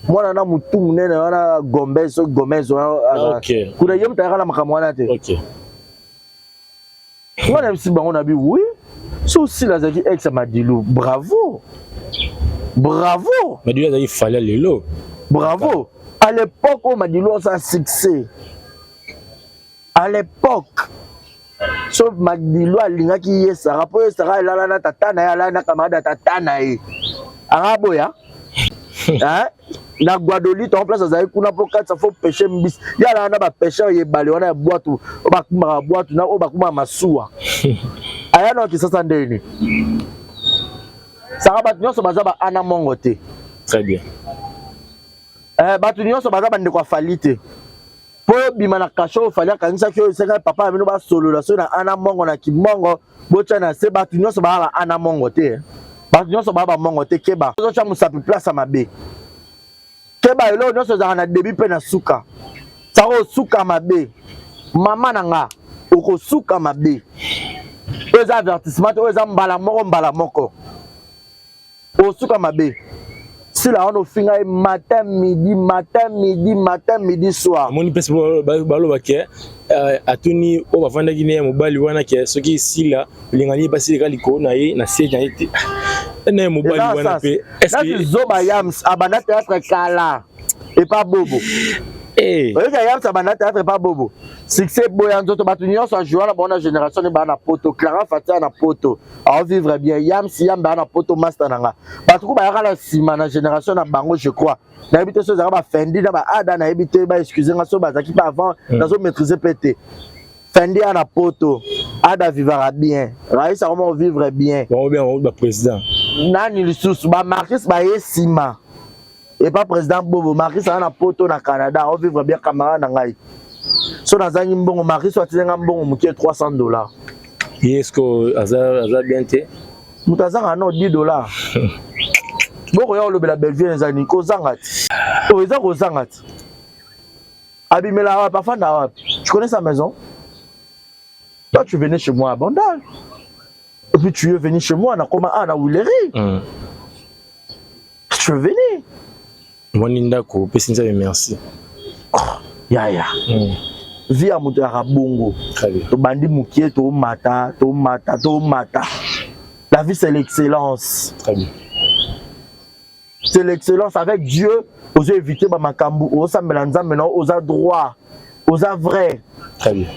Mwana na mutu munene wana Gomez OK. Kuna yem tayaka na makamwana te. OK. Mwana bisi bango na bi oui. So aussi la zaki ex Madilu. Bravo. Bravo. Madilu azaki fallait lelo. Bravo. À l'époque où Madilu a un succès. À l'époque. So Madilu alinga ki yesa rapport sera la na tata na ya la na kamada tata na e. Araboya. Hein? Na Guadeloupe en place azali kuna pour quatre ça faut pêcher mbis. Ya la na ba pêcher ye bale wana boîte o ba kuma boîte na o ba kuma masuwa. Aya no ki sasa ndeni. Sara bat nyonso baza ba ana mongote. Très bien. Batu nyonso baza ba ndeko falite. Po bima na kasho fali kanisa ki o senga papa amino ba solo la so na ana mongo na kimongo bocha na se batu nyonso ba ana mongote. Batu nyonso ba mongote keba. So cha musapi place mabe. Keba elo nyonso za na début pe na suka. Saro suka mabe. Mama nanga oko suka mabe. Oza avertissement oza mbala moko. O suka mabe. Si la on finga matin midi soir. Moni pese balo baké atuni o bafanda Guinée mobali wana ke soki sila lingani basi kaliko na ye na siège été. Na mobali wana pe est-ce zoba yams abana théâtre kala et pas bobo. Eh. Oyo yams abana théâtre pas bobo. Succès boya nzoto batu nyonso jouer la bonne génération ni ba na poto Clara Fatia na poto à vivre bien yams yamba na poto master nanga batu ko ba yaka la sima na génération na bango je crois na habité so za ba fendi na ba ada na habité ba excuser nga so ba zaki pas avant na so maîtriser pété fendi na poto ada vivra bien Raïssa comment vivre bien bon ba président nani lisusu ba Marcus ba yesima et pas président Bobo Marcus na poto na Canada on vivre bien camarade na ngai. So nazangi mbongo Marie soit tenga mbongo mukie $300. Est-ce que azar bien té mutazanga no $10. Boko ya lobela Belleville ezani ko zangati. O eza ko zangati. Abimela wa parfois na wapi. Tu connais sa maison? Toi tu venais chez moi à Bandal. Et puis tu es venu chez moi na koma na Willery. Tu es venu. Moninda ko pesinza merci. Yaya. Vie à moto ya bongo. To bandi mukie to mata. La vie c'est l'excellence. Très bien. C'est l'excellence avec Dieu. Oser éviter ba makambu, osa melanza maintenant, osa droit, osa vrai. Très bien.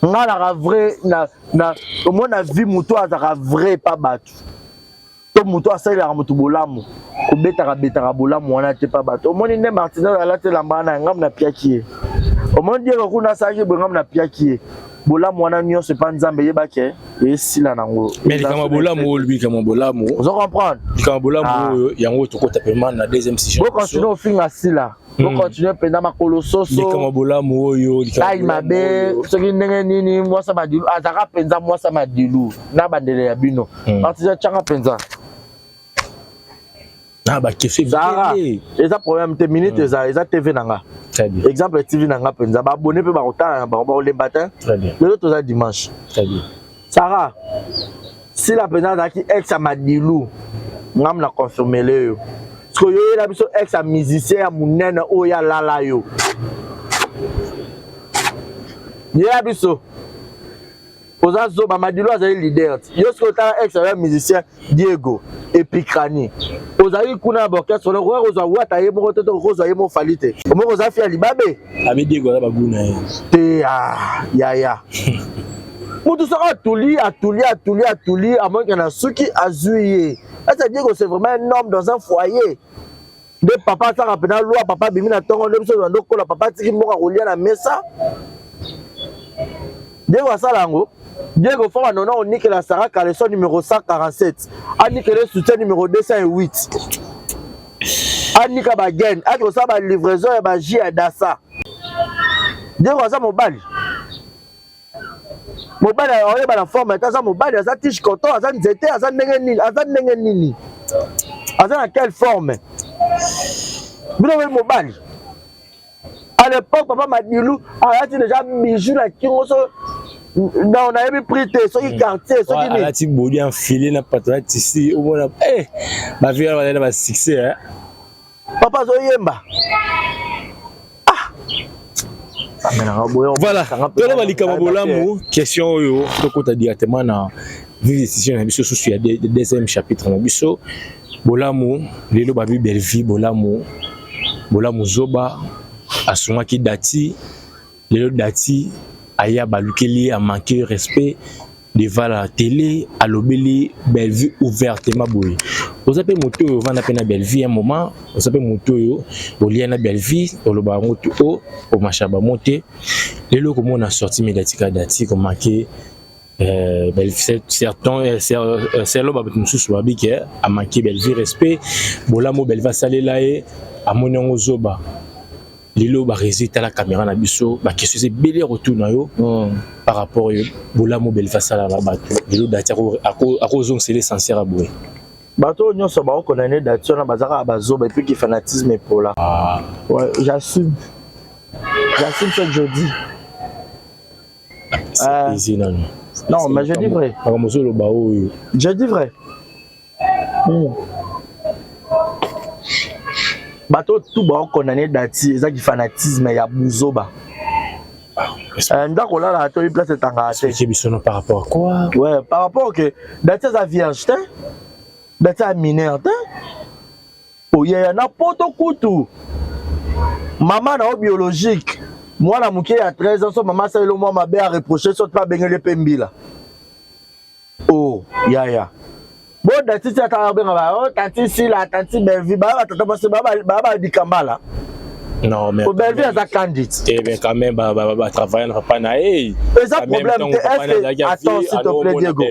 Nga la vrai na au moins na vie moto azaka vrai pas battu. To moto asala moto bolamu. Ko betaka bolamu wana te pas battu. Au moins ne Martinel ala te lambana ngam na piaki. Au moins dire ko na sage ngam na piaki. Bolamu wana nyo se pas nzambe yebake et sila nango. Mais kama bolamu lui kama bolamu. Vous comprendre? Kama bolamu yango to kota paiement na deuxième session. Bon continuer au fin asila. Bon continuer penda makolo soso. Kama bolamu oyo ai mabe soki ndenge nini mwasa madilu azaka penza mwasa madilu na bandele ya bino. Partiza changa penza. Ah bah kefe vite. Eza problème te minute eza TV nanga. Très bien. Exemple TV nanga penza ba abonné pe ba kotana ba le matin. Très bien. Le autre ça dimanche. Très bien. Sarah, si la penza zaki ex madilu ngam na confirmer le yo. Parce que yo la biso ex musicien ya munene o ya lala yo. Ya biso. Oza zo ba madilu azali leader. Yo ce que ta ex ya musicien Diego Epicrani. Ozali kuna orchestre le roi oza wata ye moko toto oza ye mo falite. Omo oza fi alibabe. Abi Diego za baguna ye. Te ya. Mutu sera atuli à moins qu'il y en a ceux qui azuye. C'est-à-dire que c'est vraiment un homme dans un foyer. De papa ça rappelle la loi papa bimina tongo de biso ndoko la papa tiki moko kolia na mesa. Diego Salango Diego Fama non on nique la Sarah Caleson numéro 147. A nique le soutien numéro 208. A nique bagen, a ko sa ba livraison et ba ji adasa. Diego ça mobile. Mobile on est ba la forme ça mobile ça tige coton ça nzete ça ndenge nini. Asa dans quelle forme? Vous avez le mobile. À l'époque, papa Madilu a déjà bijou la kingoso. On a même pris ce quartier, ce qui est. Tu body enfilé na patron ici au moins. Ma vie elle va succès hein. papa zoyemba voilà tolo balikama bolamu question oyo tokota directement na vive décision na biso susu ya deuxième chapitre na biso bolamu lelo babi belle vie bolamu zoba asungaki dati lelo dati aya balukeli a manquer respect devant la télé à l'obéli belle vie ouvertement boy vous appelez moto vanda pena belle vie un moment vous appelez moto yo oliana belle vie oloba moto au machaba monter les locaux on a sorti médiatique dati comme marqué belle certains c'est là ba mususu ba bike a manqué belle vie respect bolamo belle va saler là et a monongo zoba lilo ba résultat la caméra na biso ba question c'est belé retour na yo par rapport yo bolamo belle va saler là bato lilo dati ako zong c'est l'essentiel à boué bato nyonso ba ko na ne dati na bazaka bazoba et puis qui fanatisme pour là ouais j'assume ce que je dis c'est easy non non mais je dis vrai je dis vrai bato tout ba condamné dati ça qui fanatisme ya buzoba ndako là la to place tanga te c'est biso par rapport à quoi ouais par rapport que dati sa vierge te dati a mineur te oye na poto kutu maman na biologique moi na muke ya 13 ans so maman sa le moi mabe a reprocher so pas bengele pembila oh ya bon dati ti ata benga ba oh tati si la tati belvi ba tata parce ba dikambala non mais belvi as a candidate eh ben quand même ba travailler na papa na c'est ça problème est-ce attends s'il te plaît Diego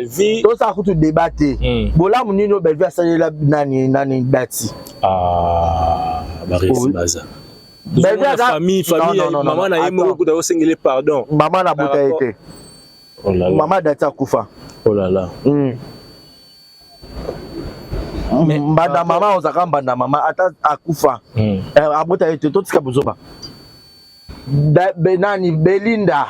to ça ko tu débattre bola munino belvi asalela nani dati ba resi baza famille maman na yemo ko da sengele pardon maman na buta été oh là là maman dati akufa oh là là mbanda mama ozaka mbanda mama ata akufa abota ete totika buzoba benani Belinda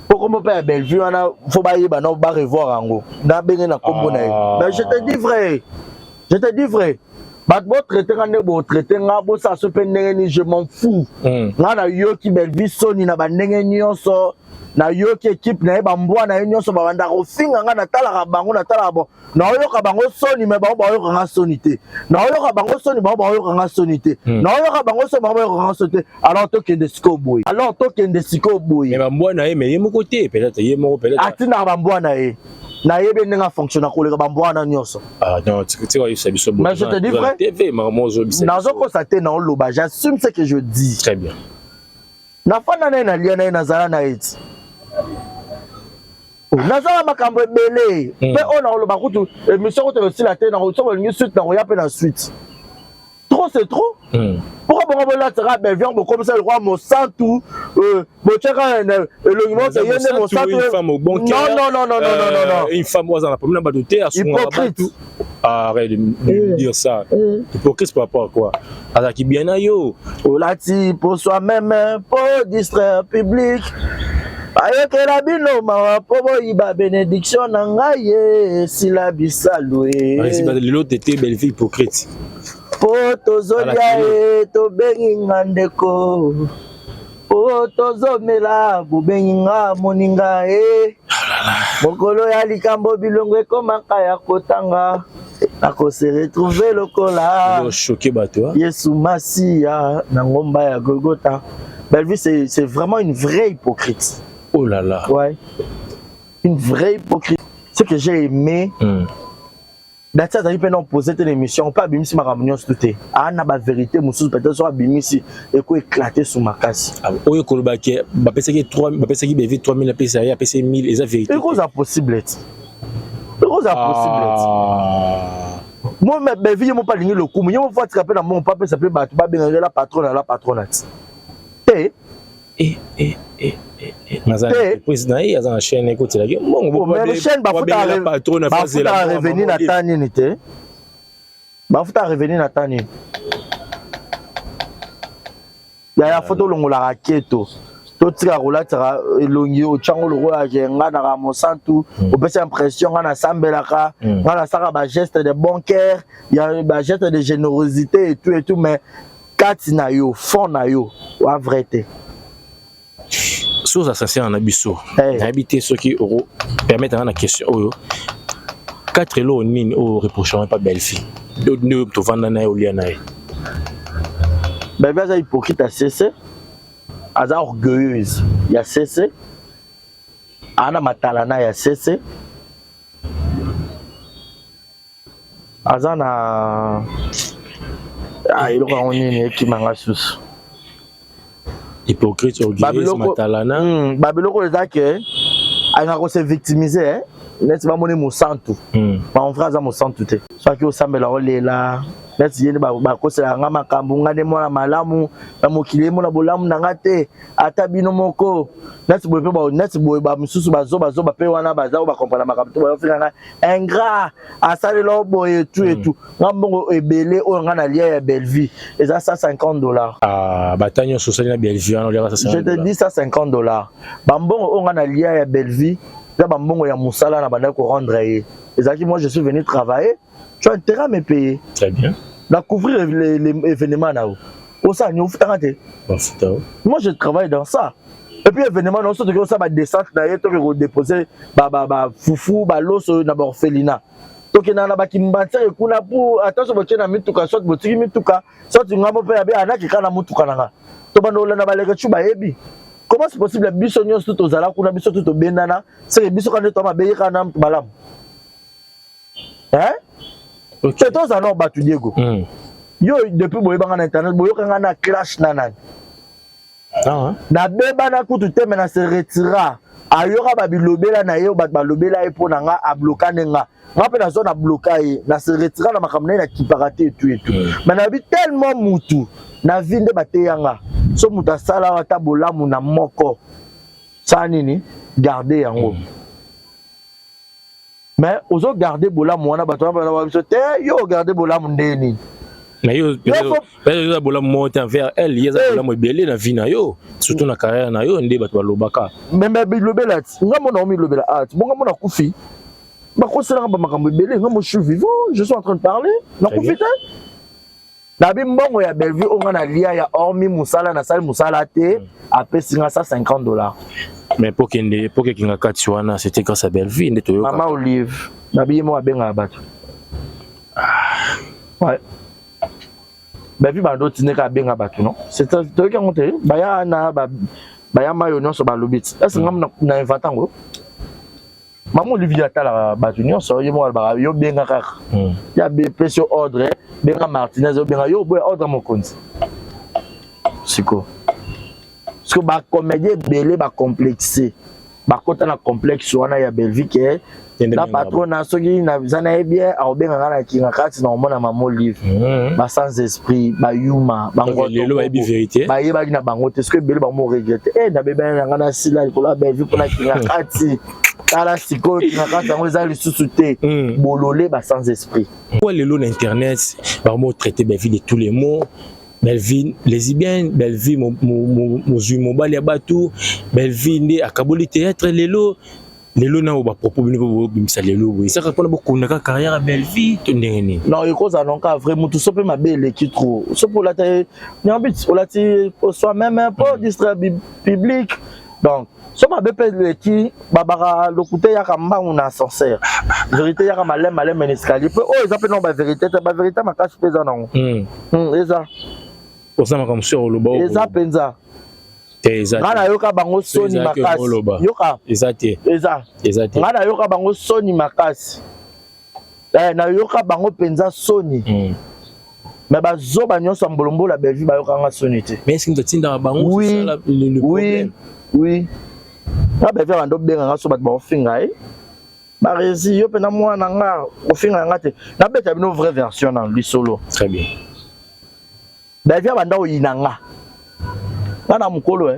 poko mo pa Bellevue wana fo ba yeba na ba revoir yango na benge na kombo na ye mais je te dis vrai bat bo traiter ngane bo traiter nga bo sa so pendenge ni je m'en fous nga na yo ki Bellevue soni na bandenge nyonso na yo ki équipe na ba mbwa na nyonso ba banda ko finga nga na tala bango na tala bon na oyoka bango soni me ba oyoka nga soni te na oyoka bango soni ba oyoka nga soni te na oyoka bango soni ba oyoka nga soni te alors to kende siko boy mais ba mbwa na ye mais ye moko te peut-être ye moko peut-être atina ba mbwa na ye na ye be nga fonctionner ko le ba mbwa na nyonso non tu vois ça biso mais je te dis vrai TV maman zo bisa na zo ko sa te na oloba j'assume ce que je dis très bien na fana na lia na zala na eti nazala makambo ebele pe ona oloba kutu émission ko te aussi la tête na ko so ni suite na ko ya pe na suite trop c'est trop pourquoi bon là sera ben viens comme ça le roi mo santu bo cheka le numéro c'est yene mo santu non une femme oza na problème ba doter à son hypocrite arrête de dire ça hypocrite par rapport à quoi ala ki bien na yo olati pour soi-même pour distraire public ayokela bino mawa po boyiba bénédiction na ngai sila bisalue lelo tete Bellevue hypocrite po tozolia tobengi nga ndeko po tozomela bobengi nga moninga mokolo ya likambo bilongo ekomaka ya kotanga nakose retrouver lokola choqué bato Yesu Masia na ngomba ya Golgotha. Bellevue c'est vraiment une vraie hypocrite. Oh là là. Ouais. Une vraie hypocrite. Ce que j'ai aimé. D'ailleurs, ça dépend de poser une émission. Pas bimisi ma réunion tout. Ah na ba vérité mususu peut-être soit bimisi et ko éclater sous ma casse. Oyo koloba ke ba pesa ki 3 ba pesa ki BV 3000 pesa ya pesa 1000 et ça vérité. C'est quoi possible? Moi mais Bellevue mo pas lingi le coup. Moi faut attraper na mon papa s'appelle ba ba benga la patronate. président il y a une chaîne écoute la bon mais chaîne ba futa revenir na tani nité ba futa revenir na tani ya photo longola raketo totika rolatera elongi ochango loko ya jenga na mosantu opesa impression nga na sambelaka nga na saka ba geste de bon cœur ya ba geste de générosité et tout mais kati na yo fond na yo wa vrai te soza sincère na biso habité ceux qui permettent na question oyo 4 lots nini au reprochant pas belle fille de to vanda na olia na belle fille hypocrite à cesser aza orgueilleuse ya cesser ana matalana ya cesser aza na iloko yango nini ekimanga susu hypocrite orgueilleuse matalana babiloko eza ke alingaka kose victimiser neti bamoni mosantu mon frère aza mosantu te soki osambela olela neti yeni bakosela nga makambo nga nde mwana malamu na mokili emona bolamu na nga te ata bino moko neti boye mpe neti boye bamisusu bazoba mpe wana baza bakomprana makambo te bayofinga nga ingrat asalela boye etu nga mbongo ebele oyo nga na lia ya Bellevue eza $150 bata nyonso osali na Bellevue wana oliaka $150 je te dis $150 bambongo oyo nga na lia ya Bellevue eza bambongo ya mosala na bandaki korendre ye ezalaki moi je suis venu travailler tu as intérêt à me payer. Très bien. À couvrir les événements là. Au ça, nous moi je travaille dans ça. Et puis événement non seulement ça va descendre d'ailleurs tu peux déposer foufou l'os na orphelinat. Donc il y a qui m'battre kuna pour attention botie na mituka soit botiki mituka soit ngamo pe abi ana ki kana mutuka nanga. To bando la na baleka chuba yebi. Comment c'est possible biso nyonso tout ozala kuna biso tout obendana c'est biso quand to mabeyi kana balam. Hein? C'est toi ça non batu Diego. Yo depuis boye banga na internet boye kanga na clash nanan. Ah na beba na kutu te mena se retira. Ayora ba bilobela na yo ba lobela e pona nga a bloquer nga. Nga pe na zone a bloquer na se retira na makamna na kiparate et tout. Mais na bi tellement mutu na vinde bate yanga. So muta sala wata bolamu na moko. Ça nini garder yango. Mais aux autres garder bolamu wana bato ba biso te yo garder bolamu ndeni. Mais yo peut-être bola monter envers elle yeza bola mo belé na vie na yo surtout na carrière na yo ndé bato balobaka même bilobela nga mona omi lobela art bonga mona kufi ba kosela ba makambo belé nga mo je suis vivant je suis en train de parler na kufi te na bi mbongo ya Bellevue onga na lia ya hormi musala na sali musala te apesi nga $150 mais pour que kinga kati wana c'était grâce à Bellevue ndé to yo Mama Olive na bi mo abenga bato ouais Bellevue bando tineka benga bato non c'est toi qui a monté baya na baya mayo nyonso ba lobit est-ce ngam na inventango Mama Olive atala bato nyonso yemo ba yo benga kaka ya be pression ordre benga Martinez benga yo boy ordre mokonzi siko parce que ba comédie belé ba complexé ba kota na complexe wana ya Bellevue ke la patronne soki na bizana bien a obenga ngana kinga kati na omona Mama Olive ba sans esprit ba yuma ba ngoto lelo ba bi vérité ba yeba na bango te ce que belé ba mo regretter na bebe ngana sila ko la Bellevue pona kinga kati kala siko kinga kati ngo za lisusu te bololé ba sans esprit pour lelo na internet ba mo traiter Bellevue de tous les mots Bellevue lesbienne Bellevue mo bali ya batu Bellevue ndé akaboli théâtre lelo na ba propos bino bimisa lelo boy ça kapona bokunda ka carrière à Bellevue to ndengeni non iko za non ka vrai mutu sope mabele ki trop so pour la te nyambit o la ti soit même pour distraire public donc so ma bepele ki babara lokuté ya kambangu na ascenseur vérité ya malem escalier pe oh ça peut non ba vérité ma cache pesa non eza osama comme sur le bas eza penza ngana yoka bango soni makasi yoka ezate ngana yoka bango soni makasi na yoka bango penza soni mais bazoba nyonso mbolombola Bellevue bayoka nga soni te mais est-ce que tinda bango c'est ça le problème oui na Bellevue bando benga nga so bat ba ofinga ba rési yo pe na mwana nga ofinga nga te na beta bino vraie version na lisolo très bien Bellevue bando yinanga Nana mukolo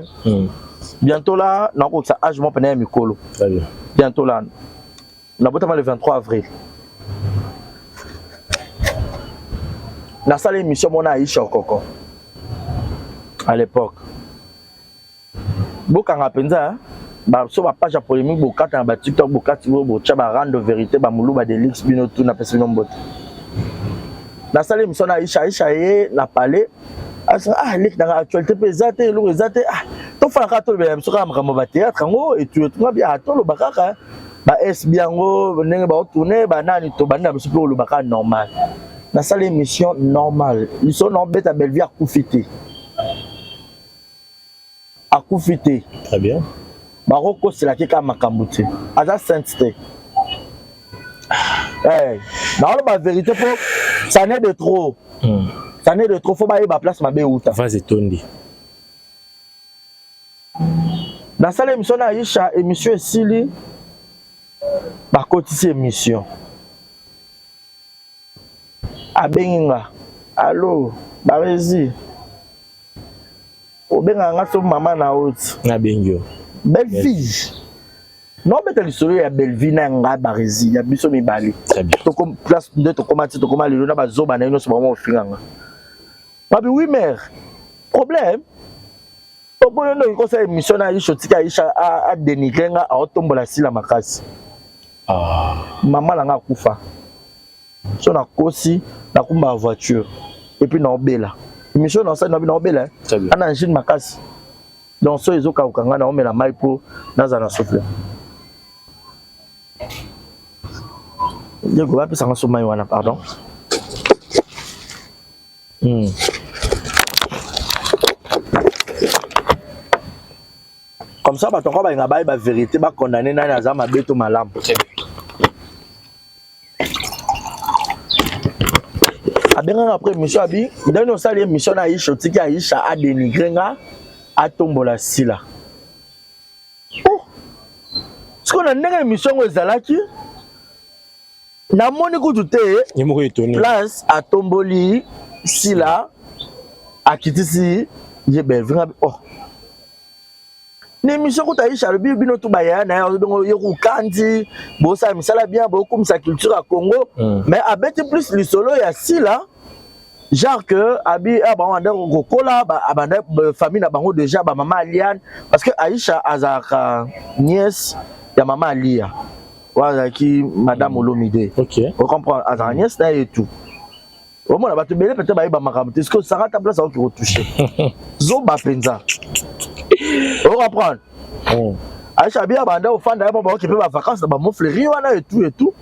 bientôt là na ko sa âge mon pena mikolo très bien bientôt là na botama le 23 avril na salle émission mona Aïcha Koko à l'époque bokanga penza ba so ba page polémique bokata na ba TikTok bokati bo cha ba rendre vérité ba mulu ba delix bino tout na pesi nombote na sala émission na Aisha ye na parler lek na actualité pesate lo rezate to fa ka to be émission ka makambo ba théâtre ngo et tout bien to lo bakaka ba es biango ndenge ba tourner ba nani to banda biso lo baka normal na sala émission normal ils sont non bête à belle vie à Koufité très bien Maroko c'est la keka makambuti aza sainteté dans la vérité pour ça n'est de trop ça n'est de trop faut ba place ma be uta vas-y tondi dans ça l'émission na Aisha émission Sili ba kotisi émission abenga allo barezi obenga ngaso mama na oti na bengyo belle vie non mais t'as l'histoire ya belle vie na nga barezi ya biso mibali très bien to comme place de to comment lelo na bazoba na ino so vraiment ofinganga babi oui mère problème to boyo ndo ikosa émission na Aisha tika Aisha a dénigrer nga a otombola sila makasi maman la nga kufa so na kosi na kumba voiture et puis na obela émission na ça na obela ana engine makasi donc so ezoka ukanga na omela mai po naza na souffle Diego va pesa ngaso mai wana pardon comme ça ba toko ba nga ba vérité ba condamner na za mabeto malamu abenga après mission abi ndani osali mission na Aisha tiki Aisha a dénigrer nga atombola sila siko na ndenge mission ngo ezalaki na moni kutu te yemoko etoni place atomboli sila akitisi ye belvinga ni mission kuta Aisha lobi bino to baya na yo yeku kandi bo sa misala bien bo comme sa culture à Congo mais abeti plus lisolo ya sila genre que abi abanda kokola abanda famille na bango déjà ba maman Aliane parce que Aisha azaka nièce ya maman Alia wala ki madame Olomide OK on comprend azaka nièce na et tout au moins ba te belé peut-être ba makambo est-ce que ça rate place à qui retoucher zo ba penza on comprend Aisha bien abanda au fanda ba qui peut ba vacances ba moflerie wana et tout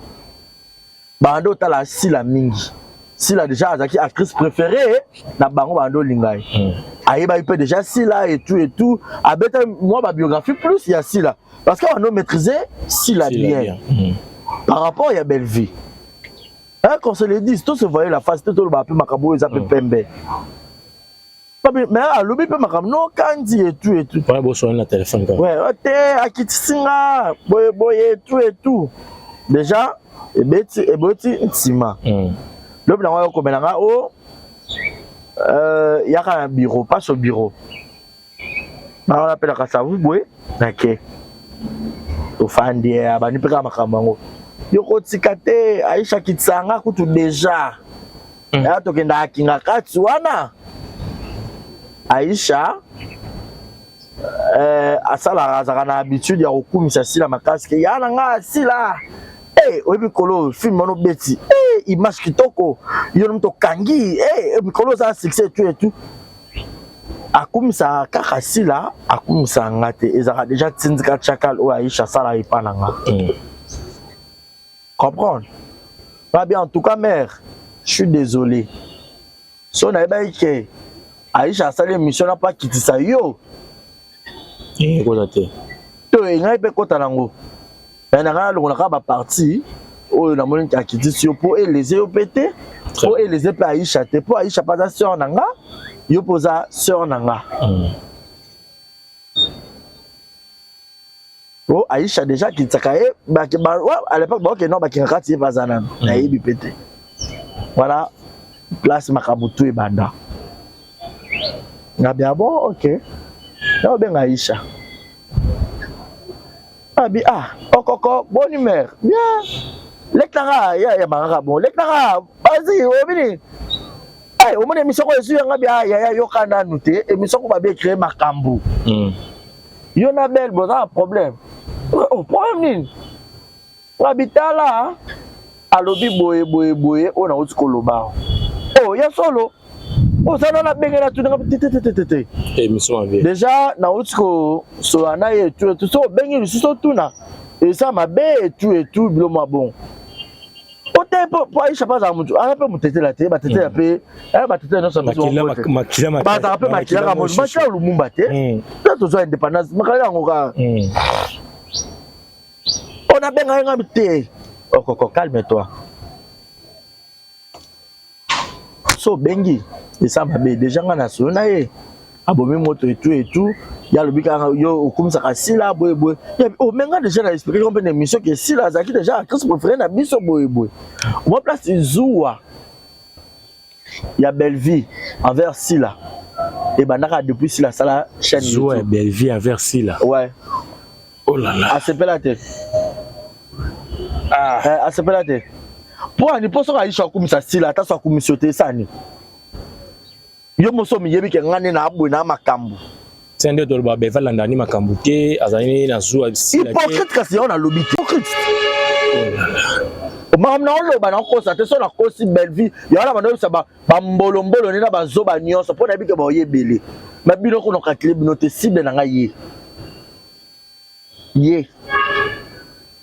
banda otala sila mingi Sila déjà azaki actrice préférée na bango bando lingai ayeba il peut déjà Sila et tout abeta moi ma biographie plus il y a Sila parce qu'on a maîtrisé Sila bien par rapport à belle vie quand se le dit tout se voyait la face tout le ba peu makabo ils appellent pembe mais à l'obi peu makabo non kandi et tout ouais bo sonner la téléphone quoi ouais te akitisinga boye et tout déjà ebeti ntima le plan on comme là oh il y a un bureau pas au bureau on appelle ça vous boy OK au fandi abani peka makambango yo kotikate Aisha kitsanga kutu déjà ya tokenda kinga kati wana Aisha asala azana habitude ya kokumisa sila makasi ke yana nga sila oyebi kolo film mono beti image kitoko yo mto kangi mikolo za succès tout akumisa kaka sila akumisa ngate ezaka déjà tindika chakal o Aisha sala ipananga comprendre pas bien en tout cas mère je suis désolé so na eba ke Aisha sala émission na pas kitisa yo ko te to ngai pe kota nango na longo na ba parti o na moni ka kitisi yo po eleze yo pété po eleze pe Aisha te po Aisha pas sœur nanga yo posa sœur nanga oh Aisha déjà qui tsakaye ba à l'époque ba OK non ba ki ngati bazana na yebi pété voilà place makabutu e banda na bien bon OK na ben Aisha abi okoko bonne humeur bien lectara ya baraka bon lectara vas-y obini o mone émission ko esu nga bia ya yo kana nute émission ko ba be créer makambo Yo na belle bon ça problème. Oh problème nini? Ngabitala alobi boye ona uti koloba. Oh ya solo. Oh ça na bengela tu ngabitete. Émission avec. Déjà na uti ko so ana ye tout so bengi so tuna. Et ça m'a bé et tout bilo ma bon. Ote po Aisha pas za mutu. Ara pe mutete la te ba tete la pe. Ba tete no so makila ba za pe makila ka mo. Ba cha lumumba te. Ça to so indépendance. Makala ngoka. On a bien ngabité. Oh calme-toi. So bengi et ça m'a bé déjà ngana so na ye. Abomi moto et tout. Ya le bika yo comme ça sila boy. Oh menga déjà na expliquer comme une émission que sila zaki déjà qu'est-ce que préféré na biso boy. Moi place Zoua. Il y a belle vie envers sila. Et banaka depuis sila ça la chaîne Zoua belle vie envers sila. Ouais. Oh là là. A se la tête. Ah, a se la tête. Pour ni poso ka isha comme ça sila ta so comme sote ça ni. Yo moso mi yebi ke ngane na abwe na makambu. Tende to ba beva landani makambu te azani na Zoua sila. Hypocrite kasi on a lobby. Hypocrite. Mam na oloba na ko sa te so na ko si belle vie. Ya na bando sa ba mbolo ni na ba zo ba nyonso po na bi ke ba oyebele. Ma bino ko no ka clip no te cible na nga ye. Ye.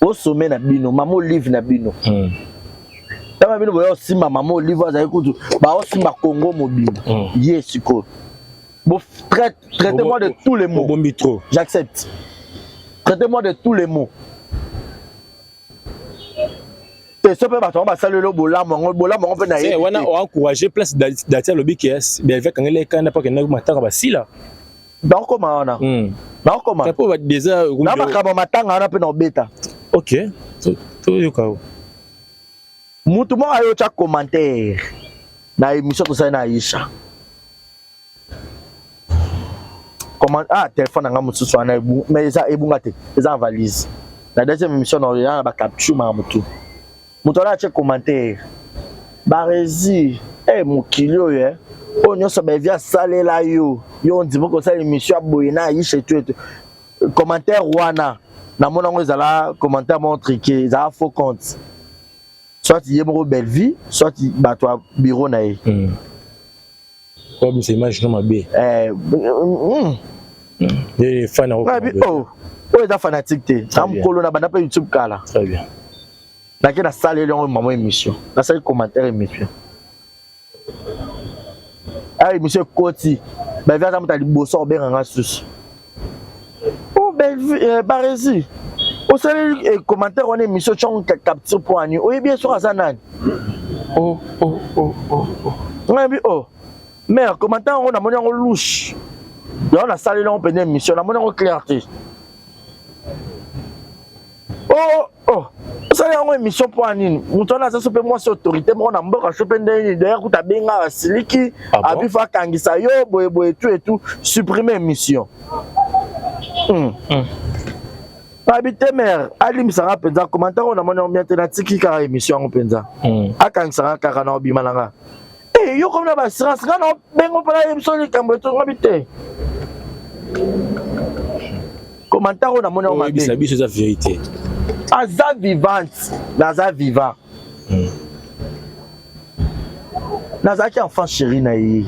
O sommet na bino, maman livre na bino. Tama bino boyo simba maman livre za ekutu, ba o simba Congo mobile. Ye siko. Bon traitez-moi de tous les mots. J'accepte. Traitez-moi de tous les mots. Te sope ba tomba saluer le bola mongo pe na ye. C'est wana o encourager place d'atia lobby KS, bien avec ngele kana pa kana matanga ba sila. Donc comment on a? Donc comment? Ça peut déjà na makaba matanga na pe na obeta. OK. To yokao. Mutu mo ayo cha commentaire na émission to ça na Aisha. Comment téléphone nga mutu so na ebu mais ça ebunga te. Ça valise. La deuxième émission na ya ba capture ma mutu. Mutu na cha commentaire. Barezi mokilio ye. O nyoso ba via salela yo. Yo on dit ko ça émission boye na Aisha tout. Commentaire wana. Na mon ango ezala commentaire montre que ça faux compte. Soit il y a une belle vie, soit il bat toi bureau na ye. Comme c'est image non mabé. Les fans est fanatique te. Am kolo na bana pa YouTube kala. Très bien. Na ke na salle le maman émission. Na salle commentaire émission. Monsieur Koti. Ba via ta liboso obenganga susu. Barezi. Au salut et commentaire on est mission chon capture pour ani. Oui bien sûr Azanan. Mais commentaire on a mon en louche. Là on a salé là on peut mission, on a mon en clarté. Ça on émission pour ani. Mouton na ça se peut moi c'est autorité moi on a mboka choper derrière ku ta benga siliki abifa kangisa yo boye tout supprimer émission. Habité mère, Alim Sara Penza, commentaire on a mon maintenant tiki car émission en Penza. Akang Sara Karana Bimalanga. Eh, yo comme la assurance, quand on bengo pour la émission de Camboto habité. Commentaire on a mon nom. C'est la vérité. Aza vivante, Naza vivant. Naza qui enfant chéri naïe.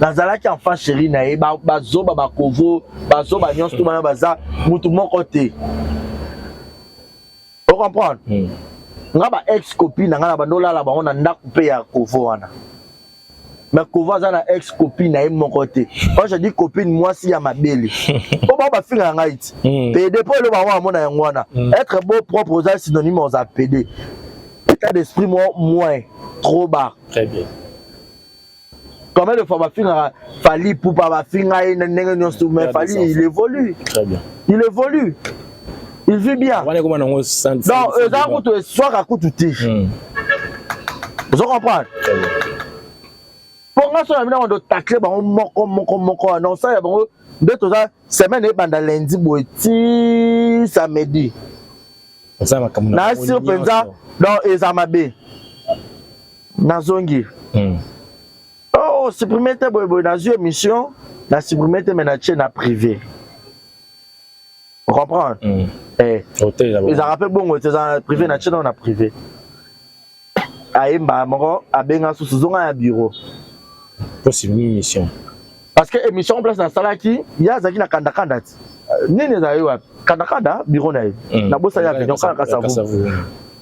Nazalaki enfant chéri na ye bazo bakovo bazo nyonso to bana baza mutu moko te. Tu comprends? Nga ba ex copine nga na bandola la bango na ndako pe ya kovo wana. Mais kovo za na ex copine na ye moko te. Quand je dis copine moi si ya mabele. Po ba finga nga iti. PD po le ba mona yango wana. Être beau propre za synonyme aux PD. État d'esprit moins trop bas. Très bien. Comment le fois Fali pour pas finir mais Fali il évolue. Très bien. Il évolue. Il vit bien. Non, soit à coup tout. Vous comprenez? Pour moi, on doit tacler moko non ça bon de tout ça semaine et pendant lundi boiti samedi. Ça ma comme na sur penza dans ezamabe. Nazongi. oh supprimer te boy dans une émission na supprimer te mais na chaîne privé on comprend ils a rappelé bon c'est en privé na chaîne on a privé aimba moko abenga suzonga ya bureau possible émission parce que émission en place na salaki ya zaki na kanda nini za yo kanda bureau na na bossa ya réunion kala kasavu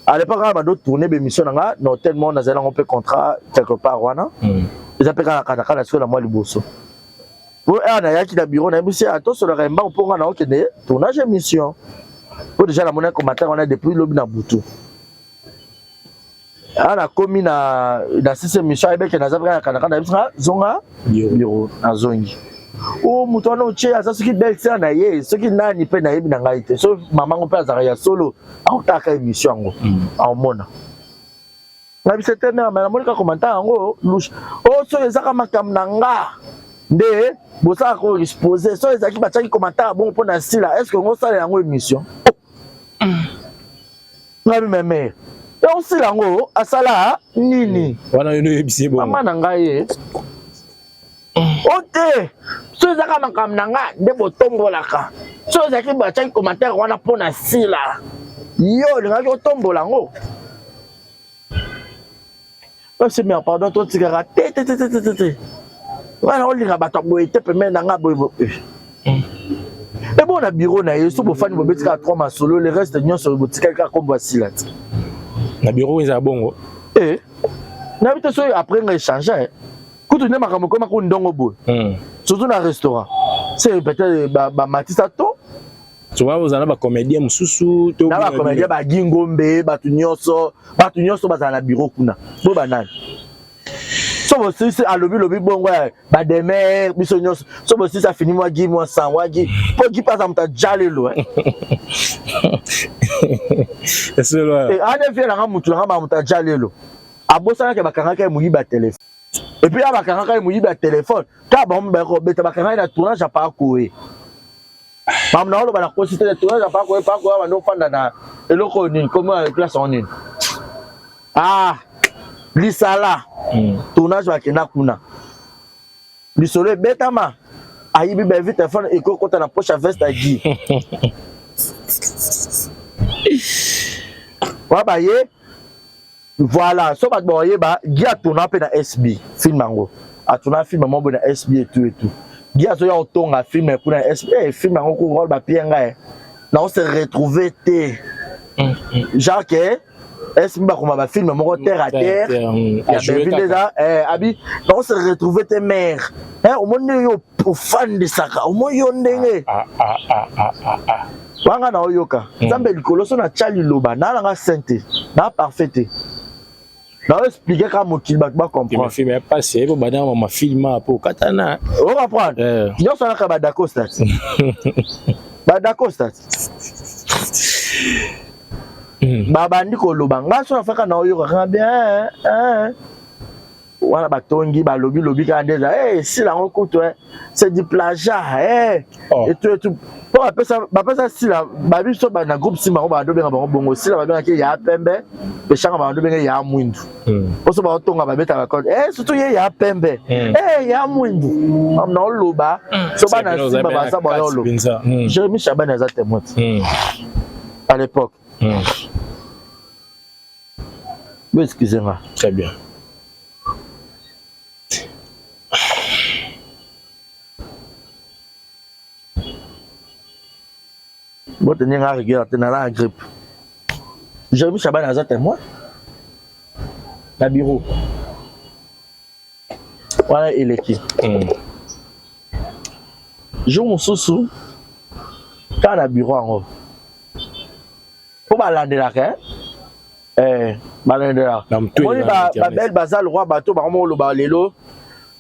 à l'époque on a tourner l'émission nga non tellement na zela on peut contrat quelque part wana ils appellent kanda sur la moi liboso pour na ya ki na bureau na bisi ato sur le remba on ponga na okende tournage émission pour déjà la monnaie commentaire on a depuis lobi na butu ana komi na sisi mission ayebeke na zabra kanda bisinga zonga bureau na zongi o muto na uche asa soki bel sana na ye soki nani pe na yebi na ngai te so mama ngo pe azara ya solo akutaka émission ngo amona na bisete na monika commentaire ngo louche o so ezaka makam na nga nde bosa ko exposer so ezaki bataki commentaire bon pour na style est-ce que ngo sala yango émission ngabi meme on sila ngo asala nini wana yo yebisi bon mama na ngai ote so ezaka makam na nga nde botombolaka so ezaki bataki commentaire wana pona sila yo lingaki otombola ngo c'est bien pardon to tigara te wana olinga bato boye te pemene na nga boye et bon na bureau na yeso bofani bobetika 3 masolo le reste nyonso botika ka kombo sila na bureau eza bongo na bito so après nga échanger kutu ne makambo koma ko ndongo boy surtout na restaurant c'est peut-être ba matisa to tu vois vous en ba comédien mususu to ba comédien ba gingombe ba tunyonso ba na bureau kuna bo banane so bo si a lobby bongo ba demain biso nyonso so bo si ça finit moi gi moi sans moi gi po gi pas amta jalelo c'est là et ane vie na mutu na amta jalelo abosana ke bakanga ke muyiba téléphone et puis bakanga ke muyiba téléphone ta ba mba ko beta bakanga na tournage pas koé mam na lo ba na ko cité tournage pas koé ba no fanda na eloko ni comment classe en une lisala tournage bakena kuna lisolo betama ayibi ba vite téléphone et ko kota na poche veste agi wa ba ye voilà so ba boye ba gia tourna pe na SB film ango a tourna film mo bo na SB et tout gia so ya otonga film pour na SB film ango ko rôle ba pienga na on se retrouver te genre que SB ba kuma ba film mo terre à terre ya ben déjà abi na on se retrouver te mère au monde yo fan de saka au monde yo ndenge wanga na oyoka nzambe likolo so na chali loba na nga sainte na parfaite na expliquer comment mokili ba comprendre mais film pas c'est pour bana ma film pour katana on comprendre yo so na ka ba d'accord stat ba d'accord stat baba ndiko loba nga so na faka na oyoka nga bien wana batongi ba lobi ka ndeza si la ngokuto c'est du plagiat et tout pour appeler ça si la babi so ba na groupe simba ba do benga bongo si la ba benga ke ya pembe be changa ba do benga ya mwindu oso ba otonga ba beta ba code surtout ye ya pembe ya mwindu na loba so ba na simba ba sa ba lo Jérémy Chaban za témoin à l'époque mais excusez-moi très bien bon tenir à rigueur tenir la grippe Jérémy Chaban a témoin la bureau voilà il est qui jour mon sousou quand la bureau en haut pour balander la balander la on ba belle bazar le roi bateau ba mo lo ba lelo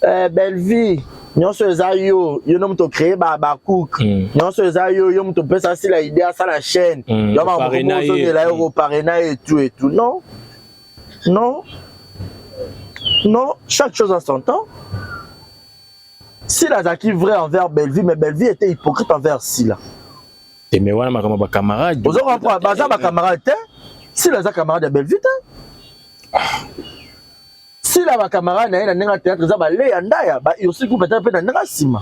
belle vie nyonso ezayo yo no mto créer ba cook nyonso ezayo yo mto pesa si la idée ça la chaîne yo ma mo de la euro parrainage et tout non chaque chose en son temps si la zaki vrai envers Belleville mais Belleville était hypocrite envers Sila et mais voilà ma camarade vous comprendre baza ba camarade si la za camarade de Belleville si la camarade na ndenge théâtre za ba le andaya ba aussi coup peut-être pe na ndenge sima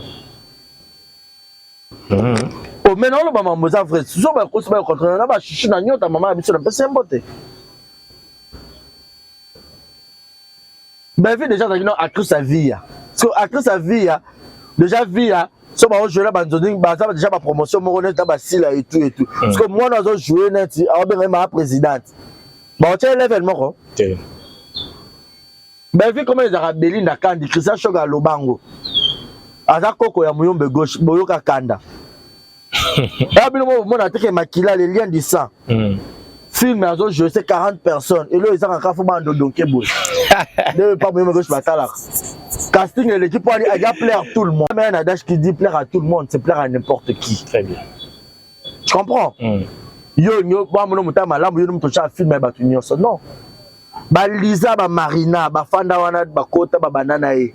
o maintenant le maman moza vrai so ba ko ba contrôler na ba chichi na nyota maman biso na pesa mbote ben vu déjà dans actrice sa vie parce que actrice sa vie déjà vie so ba jouer la banzoni ba ça déjà ba promotion mo connaître ba sila et tout parce que moi dans jouer net a ben ma présidente ba on tient l'événement quoi ben vu comment les arabes Belinda Kandi Christian Shoga Lobango aza koko ya muyombe gauche boyoka kanda ah bino mo na teke makila les liens du sang film azo jouer c'est 40 personnes et là ils ont encore faut bando donké boy ne pas muyombe gauche batala casting et l'équipe a déjà plaire tout le monde mais un adage qui dit plaire à tout le monde c'est plaire à n'importe qui. Très bien, tu comprends. Yo ba mono mutama lambo yo muto cha film ba tunyoso non ba Lisa ba Marina ba fanda wana ba kota ba banana e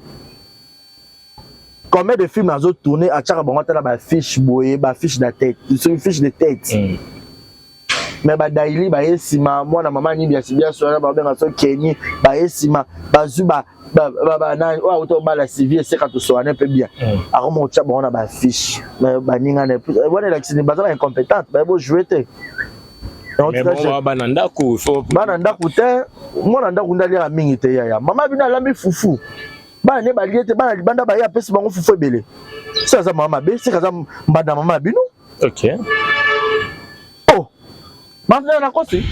combien de films azo tourner à chaka bango tala ba fiche boye ba fiche de tête sur une fiche de tête mais ba daily ba esima moi na maman ni bien so na ba benga so Kenny ba esima ba zuba ba na wa auto ba la civil c'est quand to so un peu bien a comment cha bon na ba fiche ba ninga ne voilà la c'est ba incompétente ba bo jouer te mais bon bananda ko faut bananda ko te moi nanda ko ndali ya mingi te ya mama bina lambi fufu ba ne ba liete ba libanda ba ya pesi bango fufu ebele ça za mama be c'est kaza mbanda mama bino OK oh maintenant na kosi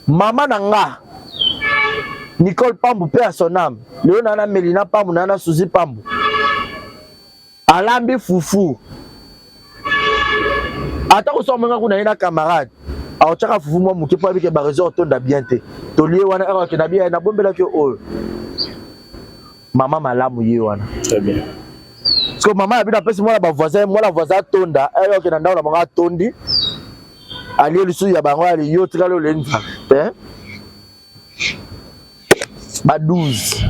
mama nanga Nicole Pambu pe à son âme Léonana Melina Pambu nana Suzy Pambu alambi fufu ata ko so menga kuna ina camarade a otaka fufu mo muke pa bike ba réseau tonda bien te to lié wana aka ke na bien na bombela ke o mama malamu ye wana. Très bien parce que maman abina pesi moi la voisin tonda ayo ke na ndaula manga tondi ali lusu ya bango ali yo tika lo lenza hein ba 12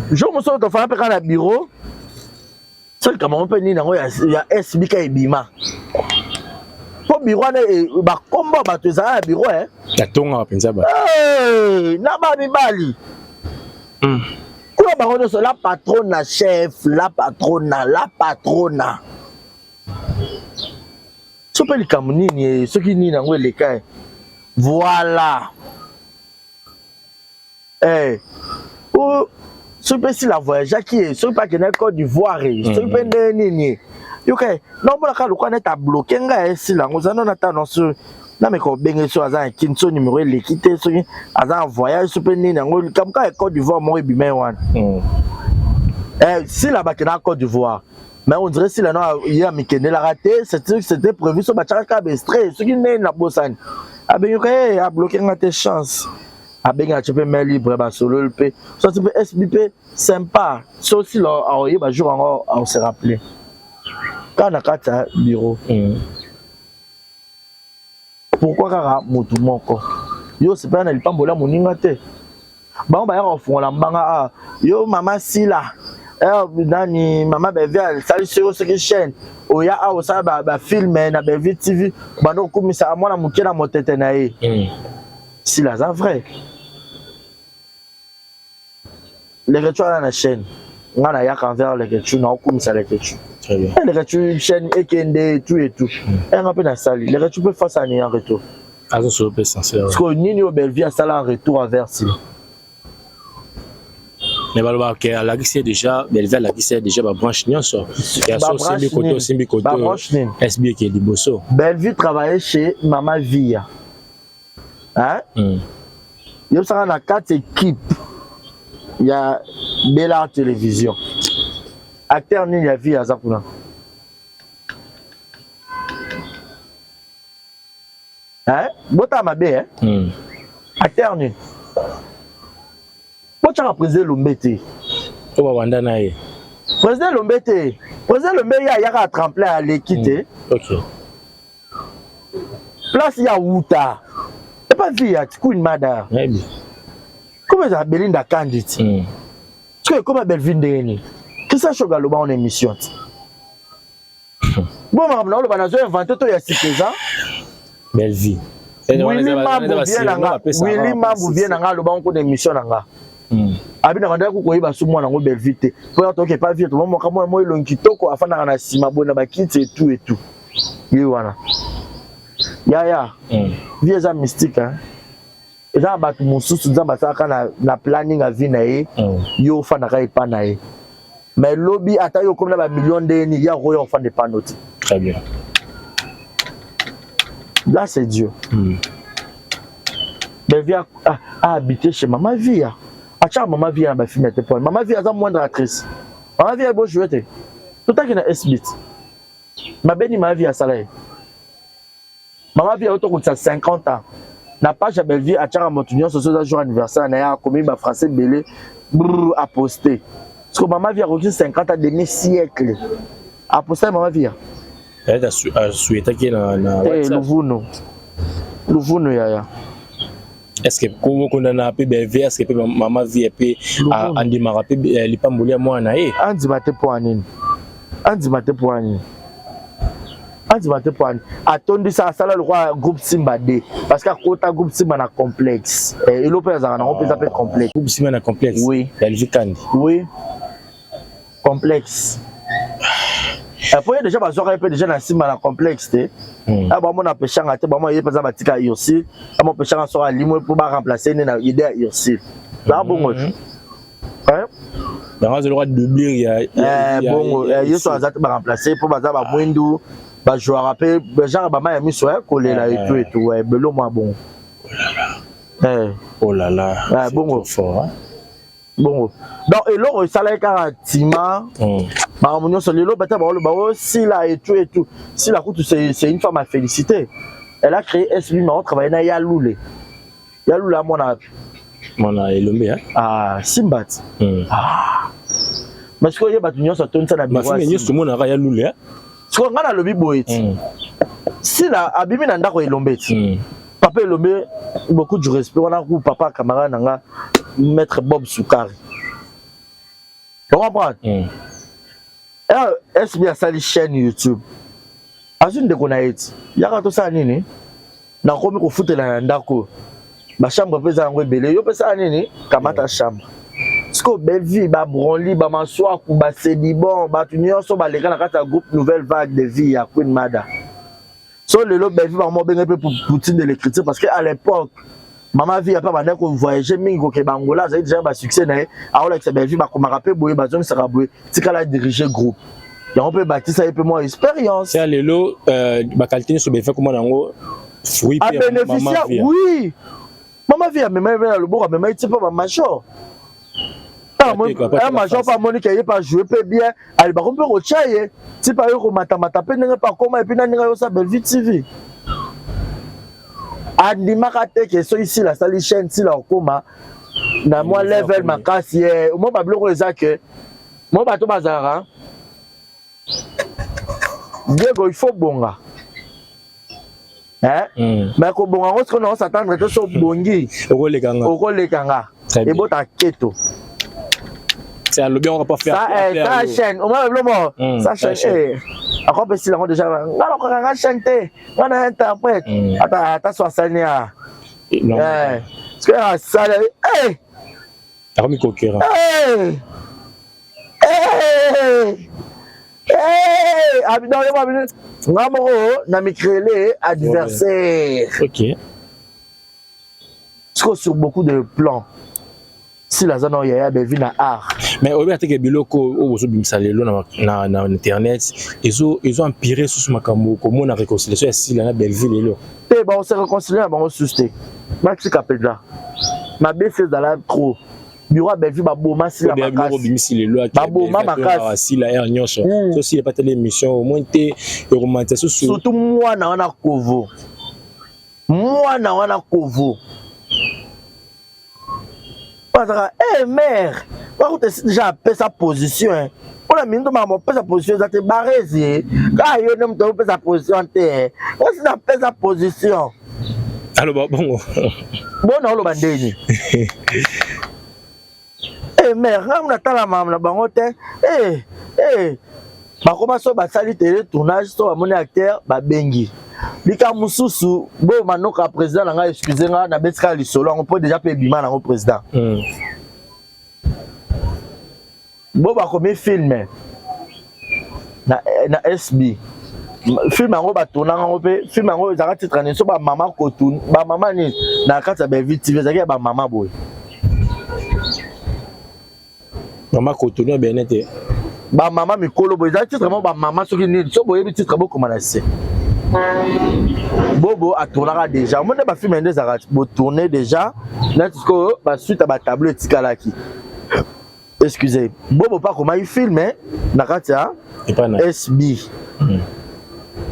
je me sens to fa pe kana bureau seul comme pe ni nango ya SBK ebima po bureau na ba kombo ba to za bureau hein ya tonga penza ba na ba bibali quoi ba ngono so la patronne chef la patronne so pe likamuni ni so ki ni nango eleka voilà oh ce petit la voyage qui est ce pas que na Côte d'Ivoire ce pas nini OK non bon ka lokwa net a bloqué nga esi la ngozana na ta non ce na me ko benga so aza kinso numéro l'équité so aza voyage ce pas nini ngo comme ka Côte d'Ivoire mo ebimé wan si la ba que na Côte d'Ivoire mais on dirait si la non hier mikene la raté c'était prévu so ba chaka be stress ce qui n'est na bosane a ben OK a bloqué nga tes chances a benga tu peux mettre libre ba solo le p so tu peux SBP sympa so aussi là a ba jour encore on se rappeler quand na kata bureau pourquoi kaka mutu moko yo c'est pas na lipambola moninga te ba ba ya ofungola mbanga yo mama sila nani mama bevia sali sur ce chaîne oya a osa ba film na Bevia TV bando kumisa mwana mukena motete na ye sila za vrai les retours à la chaîne on a ya envers les retours na comme ça les retours très bien les retours chaîne ekende tout et tout et on peut na salle les retours peut faire ça en retour azo so pe sincère parce que nini au Belleville ça en retour envers si mais baloba ke ala qui c'est déjà Belleville la qui c'est déjà ba branche nyonso ya so simbi koto SB qui est liboso Belleville travaillait chez Mama Via hein yo ça na 4 équipes. Il y a Bella Télévision. Acteur ni ya vie à Zapuna. Hein? Bota mabe hein? Acteur ni. Bota président Lombete. Oba wanda na ye. Président Lombete. Président Lombete ya ka tremplin à l'équité. OK. Place ya Wuta. C'est pas vie à Tikoun Mada. Ouais bien. Comment ça Belinda Kandi tu sais comment Belleville ndeni que ça choga loba en émission bon on a inventé to ya cité ça Belleville Willy Mambo vient nanga loba on émission nanga. Abina kanda ko koyiba su mwana ngo Belvite. Pour toi que pas vite, moi kama moi longi toko afana na sima bona ba kiti et tout. Ye wana. Ya. Vie za mystique hein. Eza ba tu mususu nzamba saka na planning a vie na ye. Yo fana ka epa na ye. Mais lobby ata yo comme na ba million d'eni ya royo fan de panoti. Très bien. Là c'est Dieu. Belvia a habité chez Maman Via. A Maman Via ba filmé te point. Maman Via za moindre actrice. Maman Via beau jouer te. Tout à qui na S-bit. Ma beni Maman Via salaire. Maman Via autour de 50 ans. Na page à Belvia a tchara motunyon ce jour anniversaire na ya commis ba français belé a posté. Parce que Maman Via a 50 ans demi siècle. A posté Maman Via. Elle a souhaité qu'il y ait Louvuno yaya. Est-ce que comment on a appelé BV, est-ce que Maman Via peut Andi Marape Lipamboulia moi nae Andi mate poanine. Atondi ça le roi groupe Simba D parce qu'à côté groupe Simba na complexe. Et l'opéra ça na on peut s'appeler complexe. Groupe Simba na complexe. Oui. Belvikandi. Oui. Complexe. Après déjà bazoka pe déjà na Simba na complexe te. Ah ba mon apesha ngate ba mo yé pesa batika Ursil. Ah mo pesha so alimo pour ba remplacer na idée Ursil. Ça bon moi. Hein? Dans le roi de doubler il y a bon il so azat ba remplacer pour baza ba mwindu ba joueur rappel genre ba ma mi so coller là et tout ouais belo moi bon. Oh là là. Bon fort hein. Bon donc et l'autre ça là karatima bah on sur le bata ba si là et tout si la route c'est une femme à féliciter. Elle a créé SB mais on travaille na Yaloulé mon a Elombe hein ah Simbat parce que y a batunyo ça tourne ça na ma fille tout le monde a Yaloulé hein ce qu'on a le biboit si là abimi na ndako Elombe papa Elombe beaucoup de respect on a papa camarade nanga maître Bob Soukari. Tu comprends? Est-ce bien ça les chaînes YouTube? Azune de konaït. Yaka to ça nini? Na komi ko foute la ndako. Ba chambre pesa ngwe belé. Yo pesa nini? Kamata chambre. Sko belle vie ba bronli ba maswa ku ba sedi bon ba tunyo so ba leka na kata groupe nouvelle vague de vie ya Queen Mada. So le lo belle vie ba mo benga pe pour poutine de l'écriture parce que à l'époque Maman Via pas pendant qu'on voyageait mingo ke Bangola ça déjà ba succès na a ola que belle vie ba ko marape boye ba zone sera boye tikala diriger groupe et on peut bâtir ça et peu moins expérience c'est lelo ba qualité so be fait comment nango fruit a bénéficier oui Maman Via même le bon même il pas major un major pas Monique il pas jouer peu bien elle ba ko peut rechaye si pas yo ko mata pe n'enga pas comment et puis n'enga yo ça belle vie TV Andi makate que so ici la salle chaîne si la koma na moi level makasi moi ba bloko ezake moi ba to bazara Diego il faut bonga hein mais ko bonga on se connaît s'attendre que so bongi oko lekanga et bota keto c'est le bien on va pas faire ça chaîne au moins le ça chaîne encore parce qu'ils ont déjà ngalo kanga chanter on a interprète ata soixania parce que ça eh armi coquera abidon ngamo na micrélé adversaire OK sur beaucoup de plans si la zone yaya bevi na art mais au biate ke biloko o so bimisa lelo na internet ils ont empiré sous makambo comme na réconciliation si la Belleville lelo te ba on se réconcilier ba on susté maxi capella ma baisse dans la trop bureau Belleville ba boma si la makasi bimisi lelo ba boma makasi si la air nyonso so si pas telle émission au moins te romantisation surtout moi na wana kovo eh mère, pourquoi tu as déjà fait sa position? On a mis sa position, ça te barré. Quand il y a fait sa position, on a fait sa position. Alors, bon. Bon, on a bandé. Eh mère, on a tant la maman, la bangote. Bah comment ça, bah salut télé tournage, ça va mon acteur, bah bengi. Lika mususu bo manoka président nga excusez nga na betika lisolo on peut déjà payer bima na président. Bo ba comme film na SB. Film ngo ba tourna ngo pe film ngo za ka titre ne so ba mama kotun ba mama ni na kata ba vite za ba mama boy. Mama kotun be nete. Ba mama mikolo boy za titre mo ba mama soki ni so boy bi titre bo comment na c'est. Bobo a tourné déjà. Moi, je film des arrêts. Bo tourner déjà. N'importe quoi. Suite à ma tableau tikalaki. Excusez. Bobo pas comment il filme. Nakatia. SB.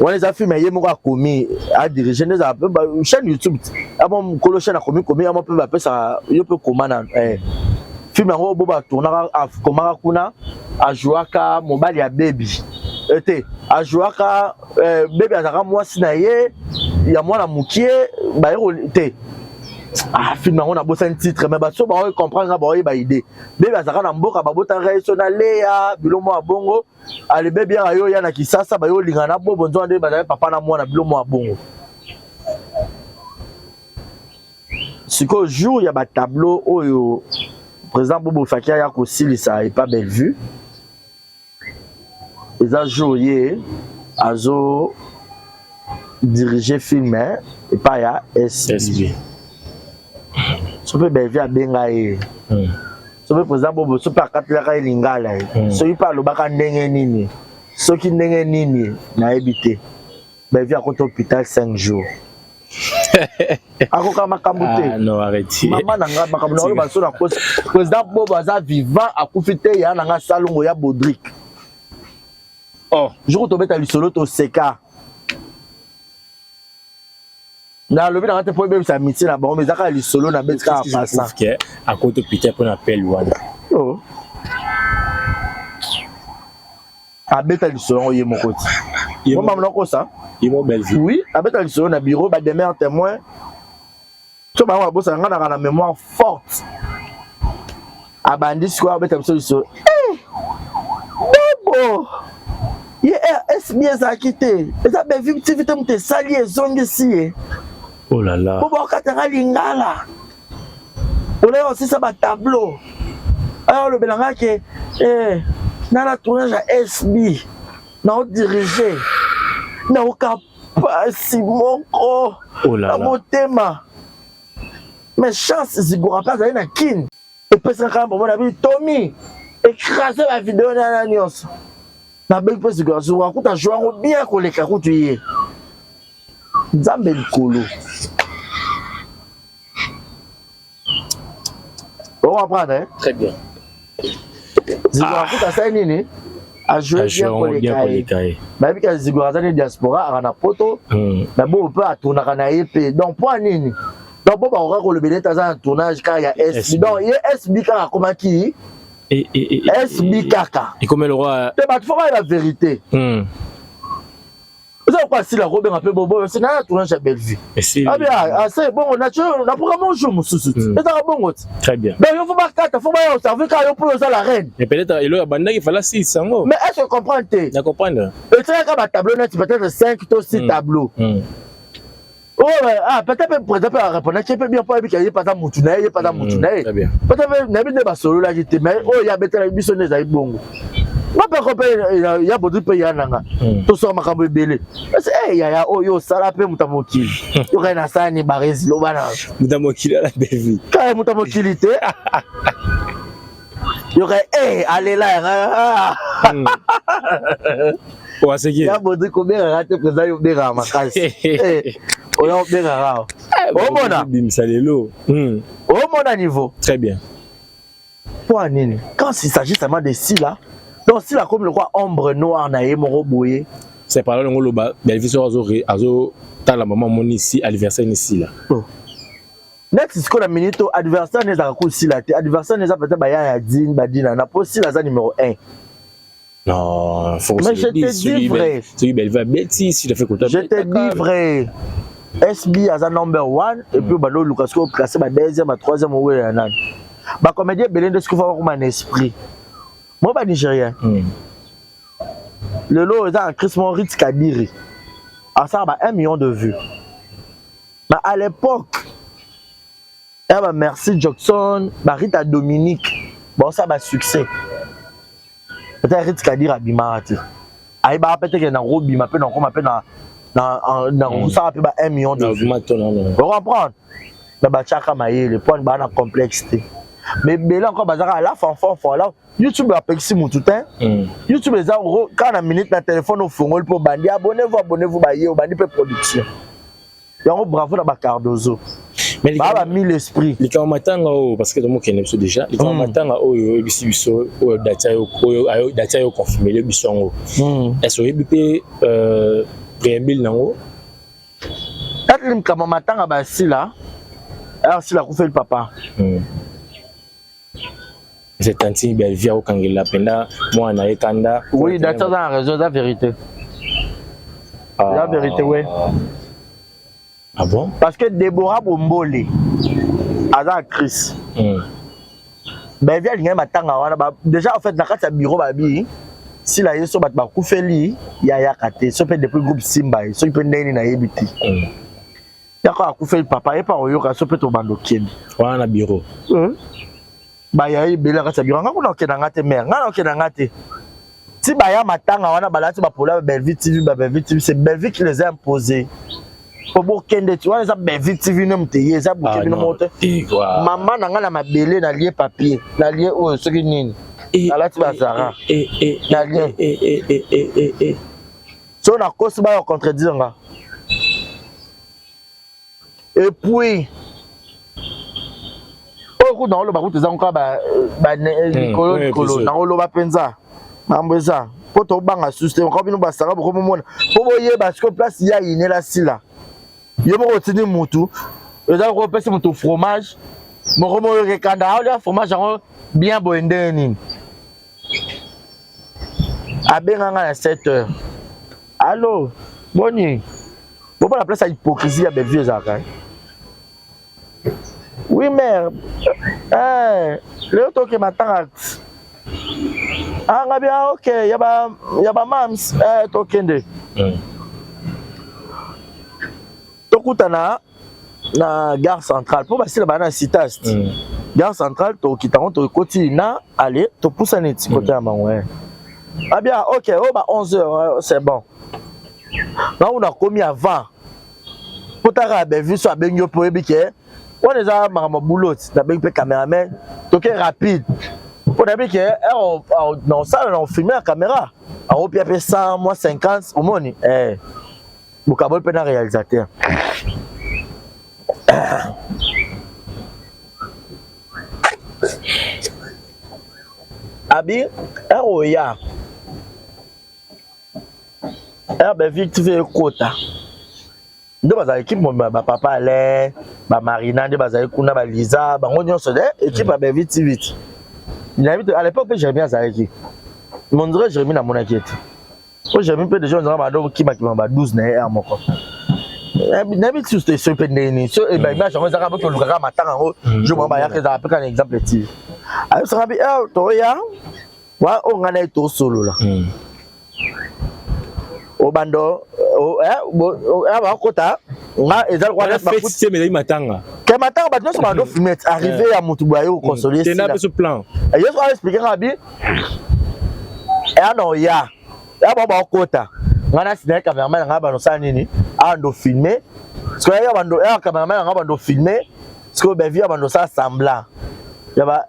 On les a filmé. Il y a commis à diriger des chaîne YouTube. Avant que le chaîne a commis, on peut appeler ça. Il peut commander. Film en Bobo a tourné à comment kuna a joué à mobile ya baby. Ete a joué à bébé azaka mwasi na ye ya mwana mukie ba te film on a bossé un titre mais ba so ba comprendre ba ba idée bébé azaka na mboka ba bota réaction na Léa bilomo abongo ale bébé ayo ya na kisasa ba yo linga na bobo nzo ande ba papa na mwana bilomo abongo siko jour ya ba tableau oyo président Bobo Fakia ya ko silisa et pas belle vue. Ils ont joué à diriger film et pas ya SB. So peut bien via bengaye. So peut président Bobo so pas katla lingala. So il parle ba ndenge nini. So ki ndenge nini na habité. Ben via contre hôpital 5 jours. Ako kama kambote. Non arrêtez. Maman nanga makambo na ba so na cause président Bobo aza vivant akufite ya nanga salongo ya Bodrick. Oh, je retrouve ta lisolo to seka. Na lobi na te problème ça miti na bon mais zaka lisolo na betka passa. À côté Peter pour appel wana. Oh. Abeta lisolo ye mokoti. Bon maman ko ça. Yemo belle vie. Oui, abeta lisolo na bureau ba demain en témoin. To ba wa bossa nga na mémoire forte. Abandi quoi abeta lisolo. Bobo. Ye SB a quitté. Ça be victivité mte sali ezongi si. Oh là là. Bobo katanga lingala. Ola aussi ça ba tableau. Alors le belanga que na la tournage à SB. Na diriger. Na okapasi moko. Oh là là. Motema. Mais chance zigora pas na kin. Et peut-être quand bon na bi Tommy écraser la vidéo na nyonso. Na bel pose que je raconte à jouer bien ko leka ko tuye nzambe likolo on va prendre très bien je raconte à ça nini à jouer bien ko leka ba bika zigora za ni diaspora ana poto na bo peut à tourner kana épée donc point nini donc bo ba ko le beleta za tournage car il y a SB donc il y a SB car comment qui SB Kaka. Et comme le roi. Il faut voir la vérité. Vous savez quoi si la robe est un peu bobo, c'est un tournage à Bellevue. Ah bien, c'est bon, on a programme un jour, mon sous-sous. C'est un bon mot. Très bien. Mais il faut pas qu'il faut pas observer quand il peut la reine. Mais peut-être il a abandonné, il fallait 6 ans. Mais est-ce que vous comprenez? Je comprends. Et tu as comme un tableau net, peut-être 5 ou 6 tableaux. Oh, peut-être pour exemple répondre tu peux bien pas qu'il y ait pas d'amoutunaï pas d'amoutunaï peut-être n'habite pas solo là qui te mais oh il y a peut-être une mission des bongo moi pas compris il y a beaucoup de pays nanga tout ça makambo belé parce que il y a oh yo sala pe mutamokili yo kana sani barezi lo bana mutamokili la belle vie quand mutamokili te yo allez là oh c'est qui il y a beaucoup de combien raté président yo bera makasi on a bien rare. Au mon niveau. Très bien. Pour nini? Quand il s'agit seulement de si là, donc si là comme le roi ombre noire na yemoro boye. C'est par là le loba, Bellevue azo ta la maman mon ici anniversaire ici là. Net ce qu'on a minute adversaire n'est pas si là, adversaire n'est pas peut-être ba ya din badina na po si là za numéro 1. Non, faut mais je te dis vrai. C'est Bellevue à Betty si le fait je te dis vrai. SB as a number 1 et puis balo Lucas ko placer ba deuxième ba troisième ou ya nan. Ba comédien belé de ce qu'il faut comme un esprit. Moi ba nigérien. Le lot est en Chris Moritz Kadiri. ça a 1 million de vues. Mais à l'époque, merci Jackson, Rita Dominique, bon ça va succès. Peut-être Rita Kadir Abimati. Aïe bah peut-être que dans Robi m'appelle dans ça va 1 million de vues. Vous comprenez? Mais chaka maïe le point de complexité. Mais là encore bazar la fanfan là YouTube a pexi mon tout hein. YouTube les a quand on a minute na téléphone au fongol pour bandi abonnez-vous bailler au bandi production. Yango bravo na ba Cardozo. Mais ba mis l'esprit. Les kamatanga parce que tout le monde connaît déjà. Les kamatanga bisi biso data yo confirmer le bisongo. Est-ce que bipé préambule nango? Tatlim kamatanga ba si là. Alors si la fait le papa. C'est Tantine Belvia au Kangela Penda, moi na Ekanda. Oui, d'accord, dans la raison, la vérité. La vérité, oui. Ah bon? Parce que Déborah Bombole, Aza Chris. Belvia, il y a un déjà, en fait, dans le bureau, si la yeso bat bakufeli, il y a kate, so peut depuis groupe Simba, so peut neni na yebiti. D'accord, akufeli papa, et par oyoka, so peut to bando kien. Ouais, na bureau. Ba ya ibela ka sabira ngako na okena ngate mer ngana okena ngate ti ba ya matanga wana balati ba pola Belvie TV c'est Belvie qui les a imposés pour bokende tu vois ça Belvie TV ne mteye ça bokebi no moto maman na ngana mabele na lié papier na lié o soki nini alati bazara na lié so na kosi ba contredire nga et puis dans le baroute encore Nicolo dans le bapenza mamboza poto banga susté encore bino basara boko mona po boye parce que place ya iné la sila yo mo tini mutu eza ko pese mutu fromage mo ko mo rekanda le fromage bien boende nini abenga na 7h allô boni bon la place à hypocrisie à Belvie zaka. Oui, mais le autre qui m'attend. Ah, bien, ok, il y a pas mams, tokende. Tokutana na gare centrale pour passer là-bas na citas. Gare centrale, to kitango to koti na aller, to pousse net côté à Mangoué. Ah bien, ok, oh bah 11h, c'est bon. Là on a commis avant. Pour ta vu sur benyo pour ebike. On est à ma boulot, d'abord un caméraman, donc rapide. Pour d'abord que dans ça on filme la caméra. À au pire 100 moi 50 au monde. Bokabol peut un réalisateur. Abi, Roya. Belvie tu fais quota. De base équipe mon papa allait ba Marina de base kuna ba Lisa ba ngonyo so de équipe ba vite vite. Il a à l'époque j'ai bien ça équipe. Mon dirait j'ai mis na mon inquiète. Oh j'ai mis peu de gens ba do qui ba 12 na air moko. N'habite sur ce pendeni so e ba image on za ka ba ko luka matanga ngo je mo ba ya ke za pe kan exemple ti. Ayo ça bi to ya wa o ngana to solo la. Obando ba kota nga ezal kwa ba fête mais matanga ke matanga ba no so ba do filmer arrivé à mutu boyo consolider c'est na ce plan et je vais expliquer rabi et non ya ba kota nga na ciné cameraman nga ba no sa nini ando filmer parce que ya bando ya cameraman nga bando filmer parce que ba via bando sa semblant ya ba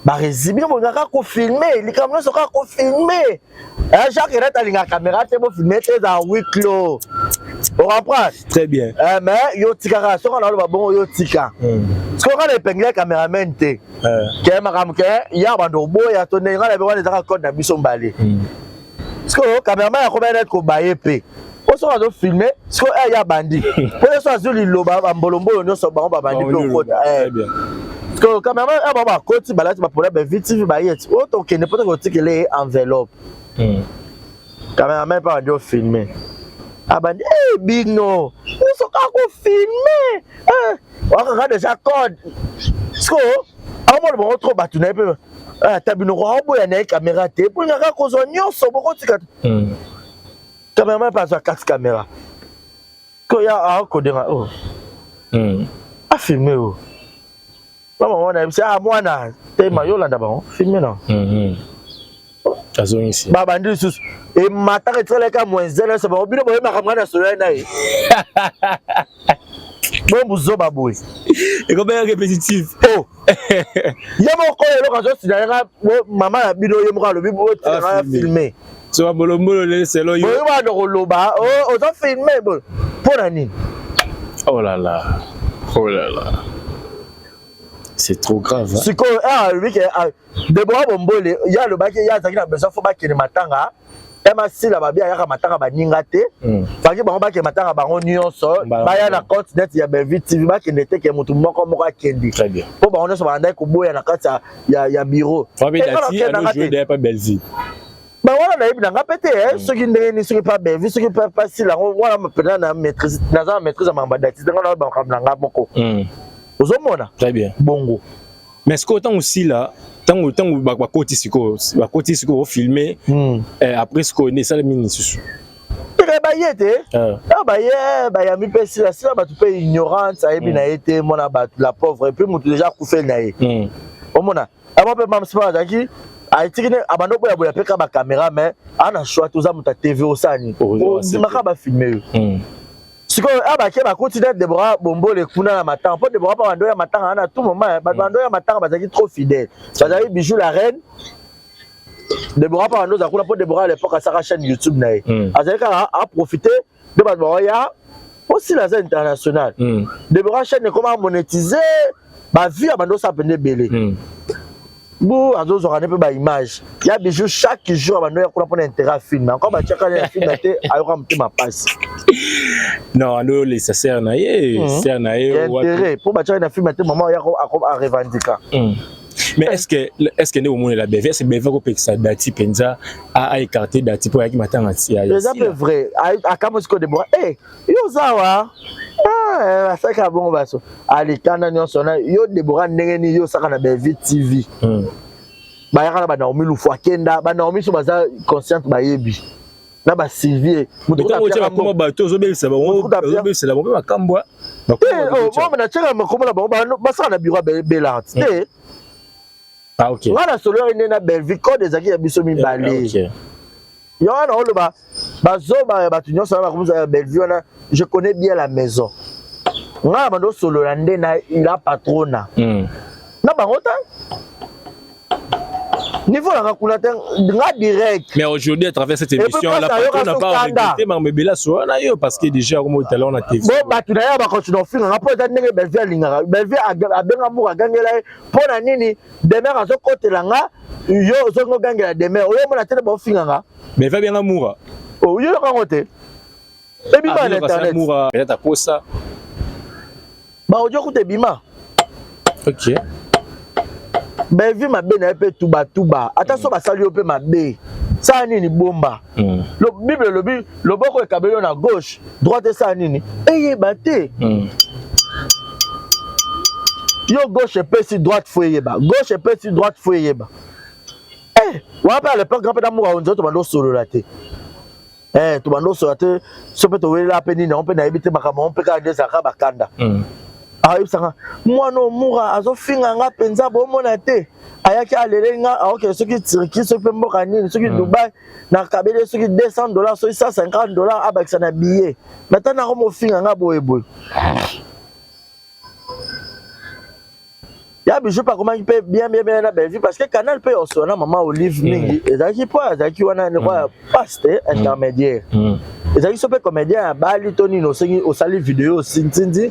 ba résibi mo nga ko filmer li cameraman so ka ko filmer. Jacques Rett a la caméra, tu peux filmer en huis clos. On comprend? Très bien. Mais yo tika so kana lo bon yo tika. Parce qu'on a épinglé cameraman té. Ke makam ke ya bando boya to ne ngala be wana za code na biso mbali. Parce que cameraman a combien d'être ko baye pe. On so do filmer, parce que ya bandi. Pour so azuli loba mbolombo no so ba bandi pe o code. Très bien. Parce que cameraman a ba koti balati ba problème vite ba yet. O to ke ne peut que tikele enveloppe. Cameraman pas de filmer. Ah ben big no. Nous sommes pas filmer. On regarde déjà code. Parce que on va trop battu na peu. Tabino robo ya na caméra té pour nga ko zonyo so boko tika. Cameraman pas sur 4 caméras. Siko ya kodera oh. A filmé oh. Maman on a dit ah moi na te mayola d'abord filmé non. Ici. Baba ndi sus et matin retrele ka moins 0 c'est bon bino boye makamwa na solo na ye. Bon buzo baboy. Et combien répétitif. Oh. Yamo ko yelo ka so sinanga maman na bino yemo ka lobi bo tira filmé. Tu vas bolomolo le selo yo. Boye ba do loba oh on filmé bon. Pour nani. Oh là là. Oh là là. C'est trop grave. C'est quoi lui qui Deborah Bombole, il y a le bac il y a ça besoin faut pas qu'il matanga. Et ma si la babia ya matanga ba ningate. Faki ba ba ke matanga ba nyonso, ba ya na compte net ya Belvi TV ba ki nete ke mutu moko moko kendi. Très bien. Po ba on so ba ndai ko boya na kata ya bureau. Fabi dati a joué derrière pas Belvi. Ba wana na ibi nga pété ce qui ndenge ce qui pas Belvi, ce qui pas si la wana me pena na maîtrise na maîtrise ma dati nga ba kamna nga moko. Ozomona. Très bien. Bongo. Mais ce qu'autant aussi là, tant bakoti siko filmer après ce qu'on est ça le ministre. Ba yete. Ba ya mi pesi la sila ba tu pe ignorance a ebi na été mona ba la pauvre et puis mutu déjà koufel na ye. Omona. Aba pe mam spa daki a etikine abando ko ya boya pe ka ba caméra mais ana choix to za muta TV osani. O dimaka ba filmer. Siko abake ba continue Deborah Bombole kuna na matanga po Deborah pa bando ya matanga na tout moment ba bando ya matanga bazaki trop fidèle bazaki bijou la reine Deborah pa bando za kuna po Deborah à l'époque à sa chaîne YouTube na azaki a profiter de ba ya aussi la scène internationale Deborah chaîne comment monétiser ba vie bando ça pende belé Bon, à d'autres on a pas image. Il y a bijou chaque jour bando ya kuna pour intérêt film encore ba chaka le film était ayo ma passe. Non, alors les ça sert na ye, sert na ye intérêt pour ba chaka na film était maman ya a revendiquer. Mais est-ce que nous au monde la BV c'est BV ko pekisa dati penza a écarté dati pour yaki matanga ti ya. C'est vrai. A kamosko de bois. Yo zawa. Ah, ça ka bon baso. Ali kana nyonso na yo Deborah ndenge ni yo saka na BV TV. Ba ya kana ba Naomi Lufu akenda, ba Naomi so baza consciente ba yebi. Na ba Sylvie, mutu ta pia ko ba to zo belisa ba zo la ba kambwa. Moi na tshaka makomo la ba saka na bureau Belant. Ah OK. Voilà solo ine na Belvi code ezaki ya biso mi balé. OK. Yo na olo ba zo ba tunyo so ba komza Belvi ona je connais bien la maison. Nga ba do solo la nde na ila patrona. Na ba ngota niveau la raconter nga direct. Mais aujourd'hui à travers cette émission la patronne n'a pas regretté mais bela so na yo parce que déjà comme tout à l'heure on a TV. Bon ba tu na ya ba continue finga nga po za ndenge Belvi alinga. Belvi abenga mu agangela pona nini demain azo kotela nga yo zo ngangela demain oyo mona tele ba finga nga. Mais va bien amour. Oh yo ka ngote. Et bima na internet. Peut-être à cause ça. Ba ojo ku te bima. OK. Belvi mabe na pe tuba attention ba sali pe mabe ça nini bomba le bible le boko ekabelo na gauche droite ça nini eye baté yo gauche pe si droite fo yeba gauche pe si droite fo yeba wa pa le pe grand pe d'amour on to bando solo la te to bando solo te so pe to wela pe nini on pe na ebite makama on pe ka ndeza ka bakanda ayusanga mwana mura azofinga nga penza bomona te ayaki alelenga aoke soki Turquie soki pe mboka nini soki Dubai na kabele soki $200 soki $150 abakisa na billet maintenant na mo finga nga boye ya bijou pas comment il peut bien na Belgique parce que Canal peut aussi na maman Olive mingi ezaki pas ezaki wana ne quoi paste intermédiaire ezaki so pe comédien bali toni no sengi osali vidéo sintindi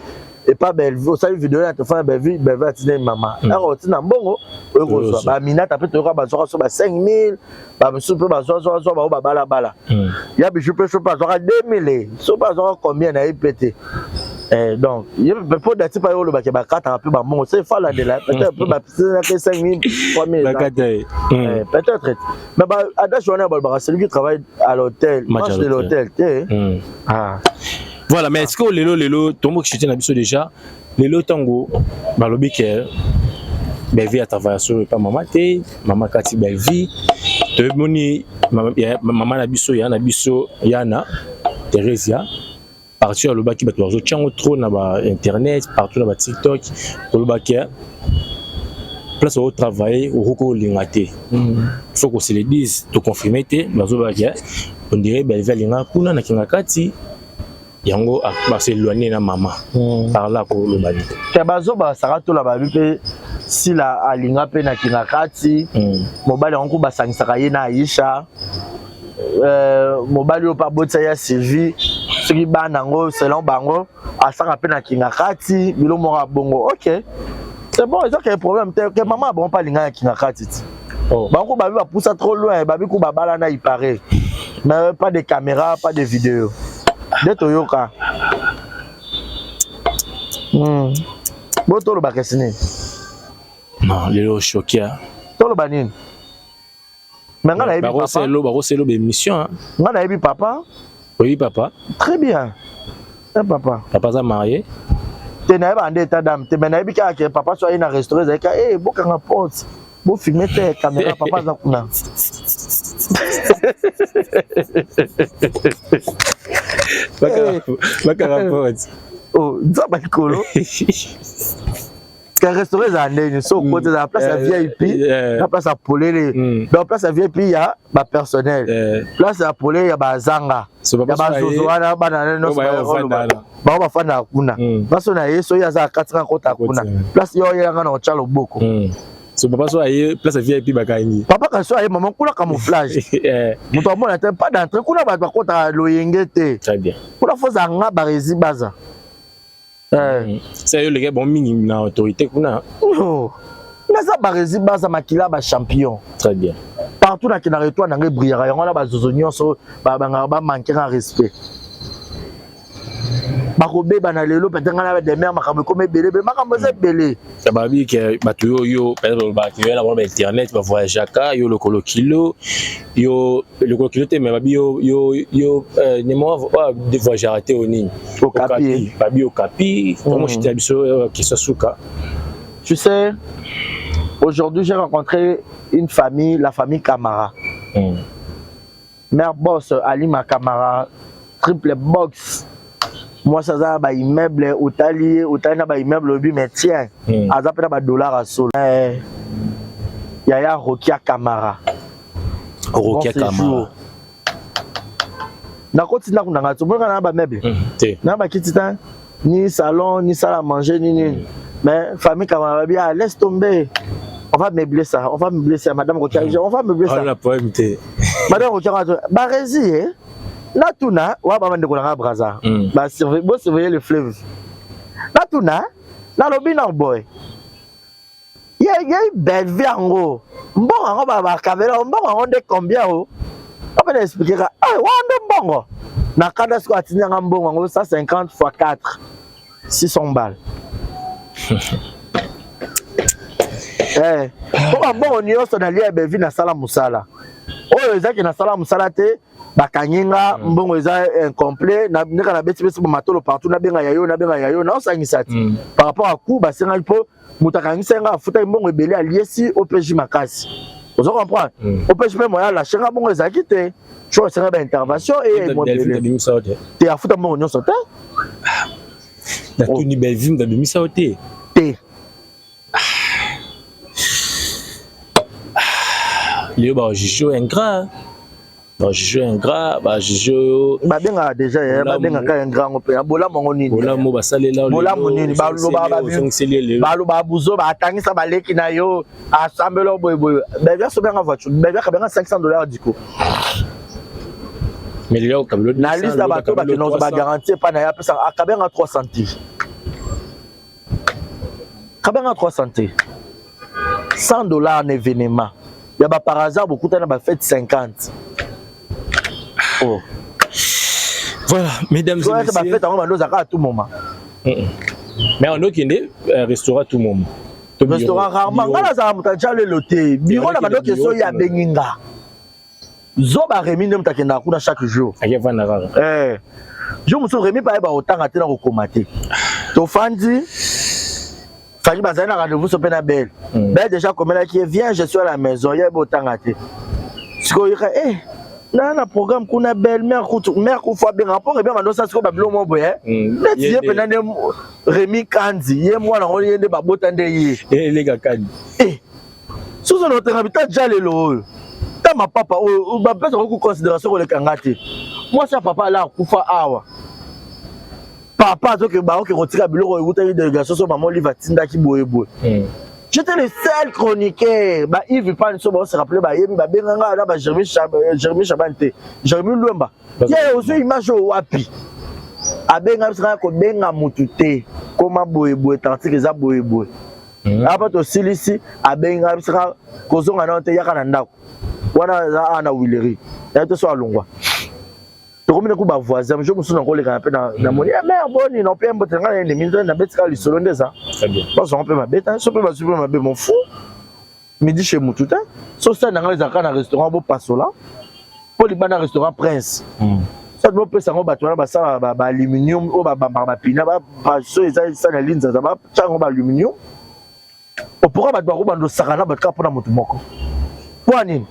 et pas Belvi osali vidéo na te fa Belvi atine maman alors tina mbongo oyo ba minata pe to ba so ba 5000 ba msu pe ba so ba bala ya bijou pe so pas so 2000 so pas so combien na ipete donc il peut d'être pas le bac ba 4 un peu ba mbongo c'est fa la de là peut-être peu ba 5000 3000 peut-être mais ba ada journée ba celui qui travaille à l'hôtel marche de l'hôtel voilà mais est-ce que lelo tombo qui na biso déjà lelo tango balobi ke Belvi à travers sur pas maman té maman Kati Belvi te moni maman na biso yana Theresia partout le baki bato bazo tchango trop na ba internet partout na ba TikTok le baki place où travailler au roko lingate faut qu'on se le dise to confirmer te bazo baki on dirait belle linga kuna na kingakati yango ba se éloigner na maman par là ko le bani ke bazo ba sarato la ba bipe si la alinga pe na kingakati mobali yango ba sangisaka ye na Aisha mobali yo pa botsa ya Sylvie soki bana ngo selon bango asaka pe na kingakati bilo moko bongo OK c'est bon ils ont quel problème que maman bon pas linga ya kingakati bango ba ba poussa trop loin ba bi ko ba bala na il paraît mais pas de caméra pas de vidéo de Toyoka botolo ba kesine non lelo choqué tolo banine mais nga na yebi papa ba selo be mission nga na yebi papa oui papa très bien papa ça marié te na yeba ande état d'âme te mais na yebi ka ke papa soit in a restaurant za ka boka nga porte bo filmer te caméra papa za kuna baka rapport oh nzaba ikolo qu'un restaurant à Ndeni, so côté de la place à VIP, la place à Polé, dans la place à VIP il y a ba personnel, place à Polé il y a ba zanga, il y a ba zozoana, banane no ba ba fana kuna, parce na yeso ya za 4 kota kuna, place yo ya ngana o chalo boko. So papa so aye place à VIP bakangi. Papa ka so aye maman kula camouflage. Muto amona te pas d'entrée kuna ba kota loyengete. Très bien. Kula fo zanga ba rezi baza. C'est le gars bon minimum na autorité kuna. Oh. Naza barezi baza makila ba champion. Très bien. Partout na kinare toi na ngai brillera yango na ba zozo nyonso ba ba manquer en respect. Ba ko beba na lelo peut-être ngana de mer makambo comme belé makambo ze belé. Ça va bien que bato yo peut-être ba ki la ba internet ba voyager ka yo le kolo kilo yo le kolo kilo te mais ba yo ni moi de voyager arrêté au nini au capi ba bio capi comment j'étais habitué qui souka. Tu sais aujourd'hui j'ai rencontré une famille, la famille Camara. Mère boss Alima Camara, triple box. Moi ça za ba immeuble Otali na ba immeuble obi mais tiens aza pena ba dollar à sol. Yaya Rokia Camara. Rokia Camara. Na koti na kunanga to bonga na ba meuble. Na ba kitita ni salon ni salle à manger ni mais famille Camara bien laisse tomber. On va meubler ça, madame Rokia, on va meubler ça. On a poème té. Madame Rokia ba rési Natuna, wa ba ndeko na braza. Ba surveiller le fleuve. Natuna, na lobi na boy. Ye belle vie ango. Mbongo ba caméra, mbongo de combien o? On va expliquer wa ndo mbongo. Na kada sko atinya mbongo 150 x 4. 600 balles. Pour mbongo nyonso na lia bevi na sala musala. Oyo ezaki na sala musala te. Bakanyinga mbongo eza incomplet na ndeka na beti beti matolo partout na benga yayo na osangisa ti par rapport à coup ba senga po mutakangisa nga afuta mbongo ebele aliesi OPJ makasi ozo comprendre OPJ pe moya la chenga mbongo ezaki te cho senga ba intervention et mo bele te afuta mbongo nyonso te na tuni belvim da bimisa ote te Léo ba jijo ingrat ba jijo ingrat ba jijo ba benga déjà ba benga ka ingrat ngo pe bola mongo nini bola mo ba salela bola monini ba lo ba buzo ba atangisa ba leki na yo assemble boy ba via so benga voiture ba via ka benga $500 diko mais Léo kabelo na liste ba to ba kino ba garantie pa na ya pesa akabenga 3 centimes kabenga 3 centimes $100 en événement. Il y a par hasard beaucoup de gens qui fait 50. Oh. Voilà, mesdames et messieurs. Ça fait à tout moment. Mais on a qui restaurant à tout moment. Restaurant rarement. Quand ça a déjà le loté. Bureau là maintenant que so ya benginga. Zoba remi nem takenda kuna chaque jour. Je me suis remis par autant à tenir au comaté. Tofandi Fali bazana rendez-vous sur Penabel. Ben déjà comme là qui vient, je suis à la maison, il y a beau temps à te. na programme kuna belle-mère mère kufa bien rapport et bien mando ça c'est comme bilo mobo hein netiye penande Rémi Kandi ye mwana ngo yende babota nde ye les gars Kandi sous notre habitat jalelo ta ma papa o ba pesa ko considération ko le kangate moi ça papa là kufa awa papa to ke ba o ke rotika biloko e uta délégation so maman li va tinda ki boye boye. J'étais le seul chroniqueur. Bah, Yves Panso, on se rappelait, bah, Yves, bah, Benanga, là, bah, Jérémy Chabante, Jérémy Luemba. Il y a aussi une image au Wapi. A Benga, c'est un Benga Moutouté. Comment boye boye, tanti que ça boye boye. Après, aussi, ici, à Benga, c'est un Kozon, un anté, Yakananda. Wana, Ana Willery. Il y a tout ça à Longwa. Comme il y a des voisins, je me souviens encore les gars, dans mon mère, bon, ils n'ont pas un bon terrain, ils n'ont pas de solo de ça. Très bien. Parce qu'on peut ma bête, je peux ma bête, mon fou. Midi chez moi tout le temps. Sauf ça, dans les accords, dans le restaurant, bon, pas là. Pour les bancs, dans le restaurant Prince. Ça doit peut s'en battre, ça, aluminium, ou pina, ça, la ligne, ça va, ça, aluminium. On pourra battre, on va sarana, battre, pour la moto, moko. Poignée.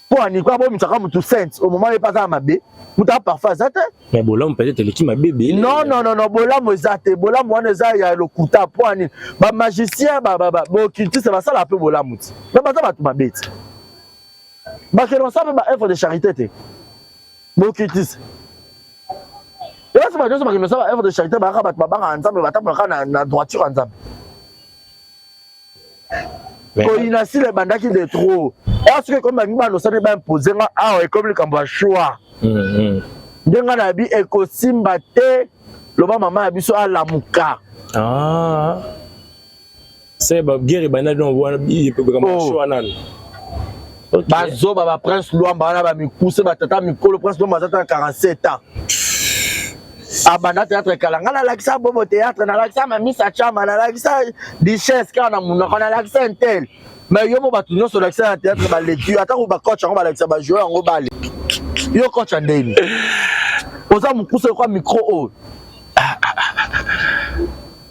Pour un quoi bon mutaka mutu sense au moment où pas à ma bé muta parfois zate mais bola peut-être le qui ma bébé non bola mo zate bola mo na za ya le kuta pour un ba magicien ba bo kilti c'est pas ça la peu bola muti mais pas ça ba tu ma bête ba que non ça ba œuvre de charité te bo kilti et là c'est pas juste que me ça œuvre de charité ba ba ba ensemble ba ta na droiture ensemble ko inasi le bandaki de trop. Est-ce que comme Mangba nous savons pas imposer ah et comme le Kamba choix. Ndenga na bi ekosimba te loba mama biso ala muka. Ah. C'est ba guerre bana don wana bi pe Kamba choix nan. Bazo ba prince Luamba na ba mikuse ba tata mikolo prince Luamba za 47 ans. Abana théâtre kalanga na lakisa bobo théâtre na lakisa mami sa chama na lakisa duchesse kana munoko na lakisa intel. Mais yo mo batunyo so lakisa na théâtre ba lecture ata ko ba coach ngo ba lakisa ba joueur ngo bale. Yo coach andeni. Oza mukuse kwa micro o.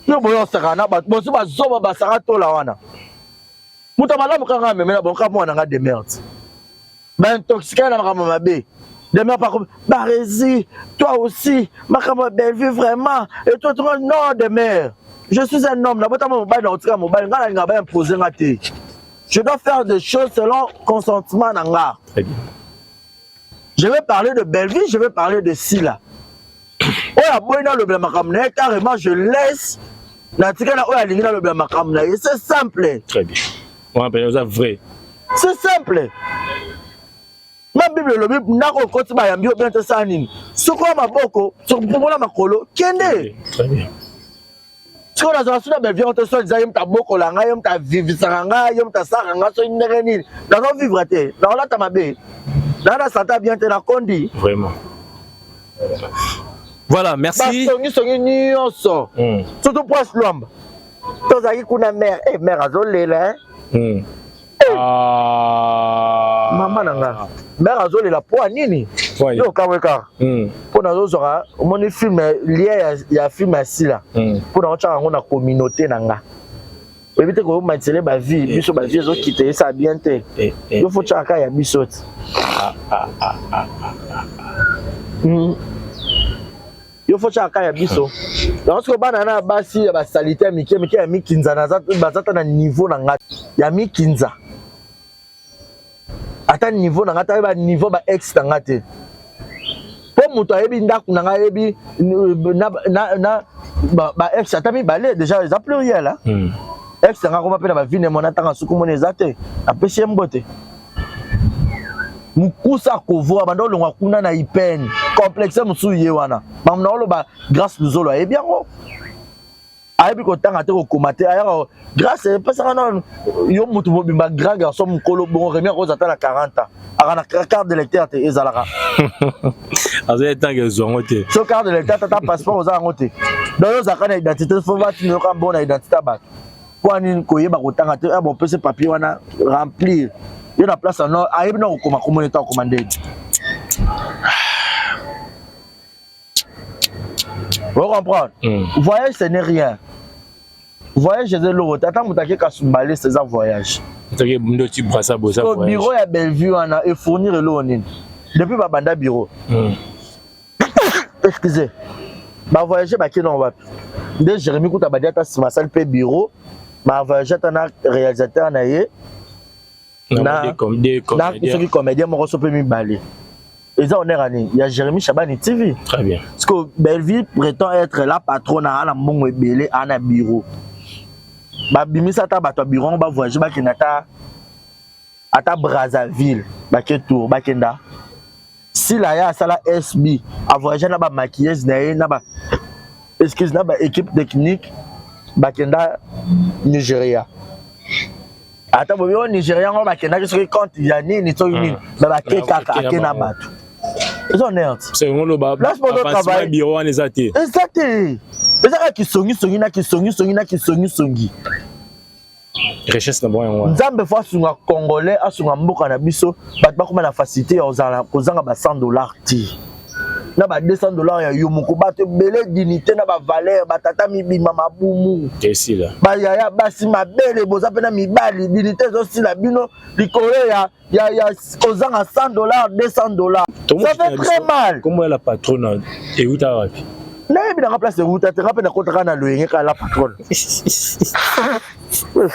Yo boyo sakana ba boso ba zoba ba saka to la wana. Muta malamu kanga memela bonka mwana nga de merde. Ba intoxiqué na makama mabe. Demain, par contre, Barésie, toi aussi, ma belle vie vraiment. Et toi, non, demain. Je suis un homme. Je dois faire des choses selon consentement. Je vais parler de belle vie, je vais parler de Sila. Carrément, je laisse. C'est simple. Très bien. On va appeler ça vrai. C'est simple. Ma Bible le Bible nako koti ba yambi obente sanini soko maboko soko bola makolo kende très bien soko na zo suna be vient te so dizayem ta boko la ngayem ta vivisa ngayem ta saka ngaso ndereni na no vivre te na ola ta mabe na santa bien te na kondi vraiment voilà merci songi nyonso surtout poisse Luamba tozaki kuna mère mère azolela maman nanga mère azoli la po nini yo kaweka po nazo zoka omoni film lié ya film asila po na otcha ngo na communauté nanga ebite ko matele ba vie biso ba vie zo quitter ça bien te yo faut chaka ya biso yo faut chaka ya biso donc ko bana na basi ya ba salite mike ya mikinza na bazata na niveau na ngati ya mikinza ata niveau na ngata ba niveau ba ex na ngate po muto ayebi ndaku na ngayebi na ba ex ata mi balé déjà ils a pluriel là ex nga ko ba ba vine mona tanga suku mona ezate apesi mbote mukusa kovoa bando longwa kuna na ipeni complexe musu ye wana mamna olo ba grâce luzolo ayebi yango ayebi ko tanga te ko komate ayako grâce parce que non yo mutu bimba grand garçon mukolo bon Rémi ko zata na 40 ans akana carte d'électeur te ezalaka azé tanga zongo te so carte d'électeur ta passeport oza ngote donc yo zakana identité faut va tu ka bonne identité ba kwa nini ko yeba ko tanga te bon pese papier wana remplir yo na place non ayebi na ko communauté ko commander. Vous comprenez? Voyage, ce n'est rien. Voyage, c'est de l'eau. T'attends, vous t'as qu'à c'est un voyage. Tu as tu brassa bossa le bureau à Bellevue et fournir le onine. Depuis ma banda bureau. Excusez. Ma voyager ba kino wapi. Dès Jérémy Kouta Badiata si ma salle pe bureau, ma voyager tana réalisateur na yé. Na ceux qui comédien mo reço pe mi balé. Et ça on est rani, il y a Jérémy Chabani TV. Très bien. Parce que Belleville prétend être la patronne à la mbongo ebele à na bureau. Ba bimisa ta bato bureau on ba voyager ba kinata ata Brazzaville, ba ke tour ba kenda. Si la ya sala SB a voyager na ba maquilleuse na ba excuse na ba équipe technique ba kenda Nigeria. Ata bo yo Nigeria on ba kenda ke compte ya nini to nini ba ke kaka akena bato. Ils sont nerds. C'est un le bas. Place pour le travail. Bureau en exacté. Exacté. Ezaka ki songi na ki songi. Richesse na bon. Nzambe fois sunga congolais asunga mboka na biso bat ba kuma na facilité ozanga ba $100 ti. Na ba $200 ya yo moko ba te belé dignité na ba valeur ba tata mibima mabumu. Qu'est-ce là? Ba ya basi mabele boza pena mibali dignité zo sila bino likole ya ozanga $100 $200. Ça fait très mal. Comment est la patronne et où t'as wapi? Nayebi na place route te rappelle na kotaka na loyenge ka la patronne. Est-ce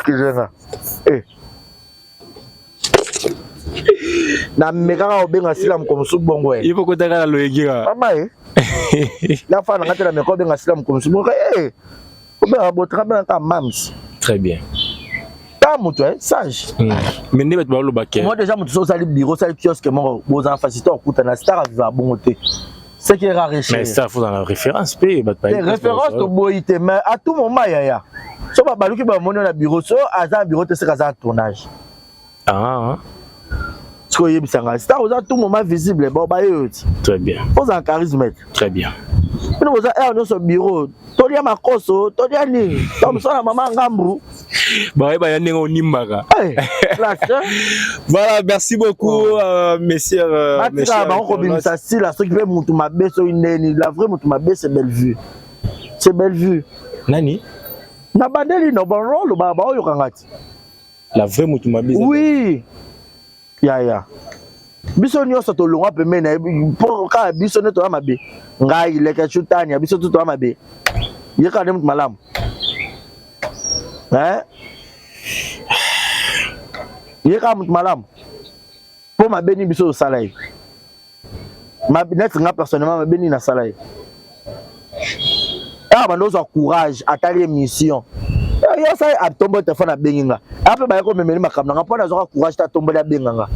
que j'ai ça? Na mekaka obenga silam comme sou bongo il faut kotaka na loyenge ka. Mama la fa na ngata na meko obenga silam comme sou bongo obenga botra ben ka mams. Très bien. Ta mutu sage. Mais ne ba lo baké. Moi déjà mutu so sali bureau sali kiosque mo bozan facilité okuta na star va bongo te. C'est qui est rare. Mais ça, faut dans la référence. Les références de Boïté, mais à tout moment, il y a. Si on va monter dans le bureau, si on a un bureau, c'est un tournage. Ah. C'est à tout moment visible. Très bien. Faut un charisme. Très bien. Nous avons un bureau. Tolia Makoso, Tolia Ni. Comme ça, la maman Gambou. Voilà, merci beaucoup, messieurs. La vraie c'est Bellevue. C'est Bellevue. Nani? Na bandeli no bon rôle baba oyo kangati. La vraie Mutumabe. Oui. Ya. Biso nyonso to longa peme na pour ka biso ne to mabe. Ngai leka chutani biso to mabe. Yeka dem malamu. Yeka malamu. Pour mabe ni biso salai. Mabe net nga personnellement mabe ni na salai. Ah bando so courage atali mission. Yo sai atombo téléphone abenginga. Après ba ko memeli makamna nga pona zo courage ta tombo la benganga.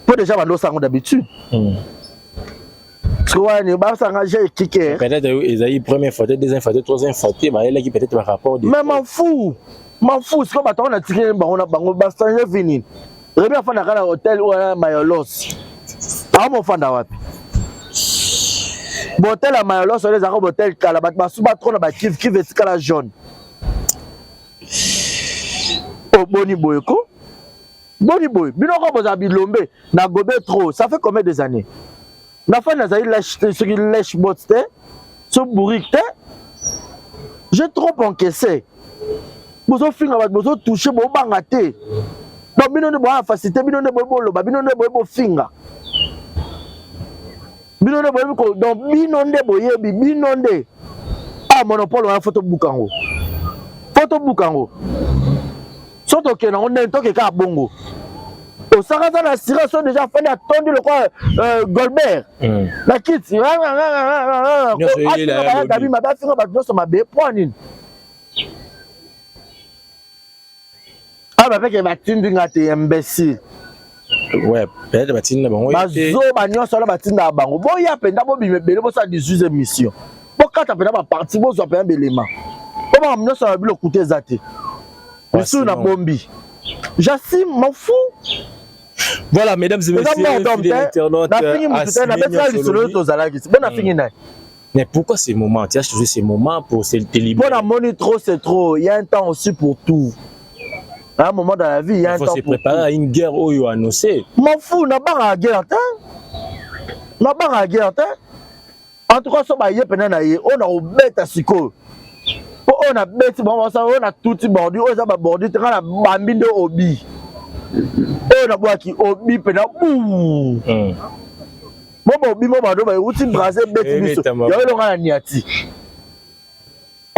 Pour déjà bando sango d'habitude. Soit ba sanga j'ai kické. Peut-être Esaïe première fois, deuxième fois, troisième fois, ba elle qui peut-être va rapport de. Mais m'en fous. Ce que ba on a tiré bango ba changer fini. Rebe fa na kana hôtel ou Mayolos. Ah mon fanda wapi. Botel à Mayolos sur les arabes hôtel Kalabat Masuba trop na ba kiff escala jaune. Oh Boni Boyko. Boni Boy, bino ko boza bilombe na gobe trop, ça fait combien des années? Na fa na zaï lèche ce qui lèche botte, ce bourrique. J'ai trop encaissé. Bozo finga ba bozo toucher bo bangaté. Donc bino ne bo facilité, bino ne bo lo, bino ne bo finga. Bino ne bo ko donc bino nde boyebi bino nde. Ah monopole wa photo bukango. Photo bukango. Soto ke na on est toke ka bongo. Au Sarasa la Syrah sont déjà fait attendre le quoi Golbert. La kit. Ah bah que batine ngate imbécile. Ouais, peut-être batine bon. Bazo banyo solo batine na bango. Bo ya penda bo bimebele bo sa 18e mission. Bo kata penda ba parti bo so penda belema. Bo ba mno so bilo coûter zate. Biso na bombi. Jassim m'en fous. Voilà, mesdames et messieurs, mais pourquoi ces moments? Tu as choisi ces moments pour se libérer. Bon, la monnaie trop, c'est trop. Il y a un temps aussi pour tout. À un moment dans la vie, il y a un temps pour tout. Il faut se préparer à une guerre où il y a annoncé. M'en fous, n'a pas à guerre. N'a pas à guerre. En tout cas, ça va y est, on a oublie ta psycho. on a bête bon ça on a tout bordure on a ba bordure te kana bambi de obi on a boa ki obi pe na bou mo obi mo ba do ba uti brase bête biso yo lo ngana niati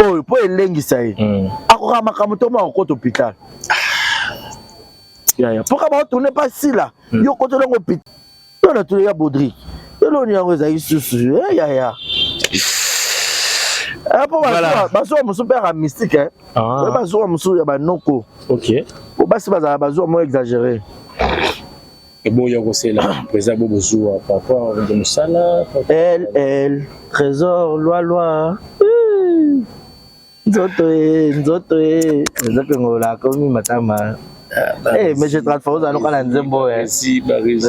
oh po elengisa ye akoka makambo to ma ko hôpital ya pourquoi ba tourner pas si là yo ko to longo hôpital on a tout ya Baudry yo lo ni yango za isusu ya voilà. Bazo musu père mystique hein. Bazo musu ya banoko. OK. Pour basi bazo mo exagéré. Et bon yoko c'est là, président Bobozoua papa de musala. Elle trésor loi. Nzoto ngola komi matama. Mais je transforme dans le nzembo. Merci Baris.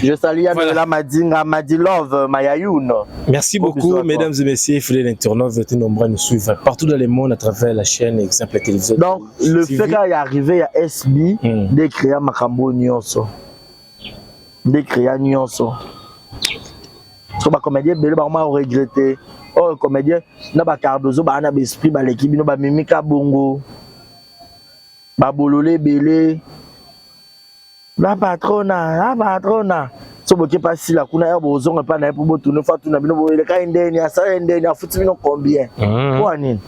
Je salue Anela Madi Love Mayayuno. Merci beaucoup, mesdames et messieurs, fidèles internautes, vous êtes nombreux à nous suivre partout dans le monde à travers la chaîne Exemple Télévision. Donc, le fait qu'il y arrivé à SB, de créer Makambo Nyonso. De créer Nyonso. Parce que les comédiens, ils ont regretté. Oh, les comédiens, ils ont Cardozo, ils ont esprit, l'équipe, ils ont Mimika Bongo. Babolole Belé. La patrona. So boke pas si la kuna ya bozonga pa na pour botourner fa tuna bino bo le ka ndeni asa ndeni afuti bino combien pour nini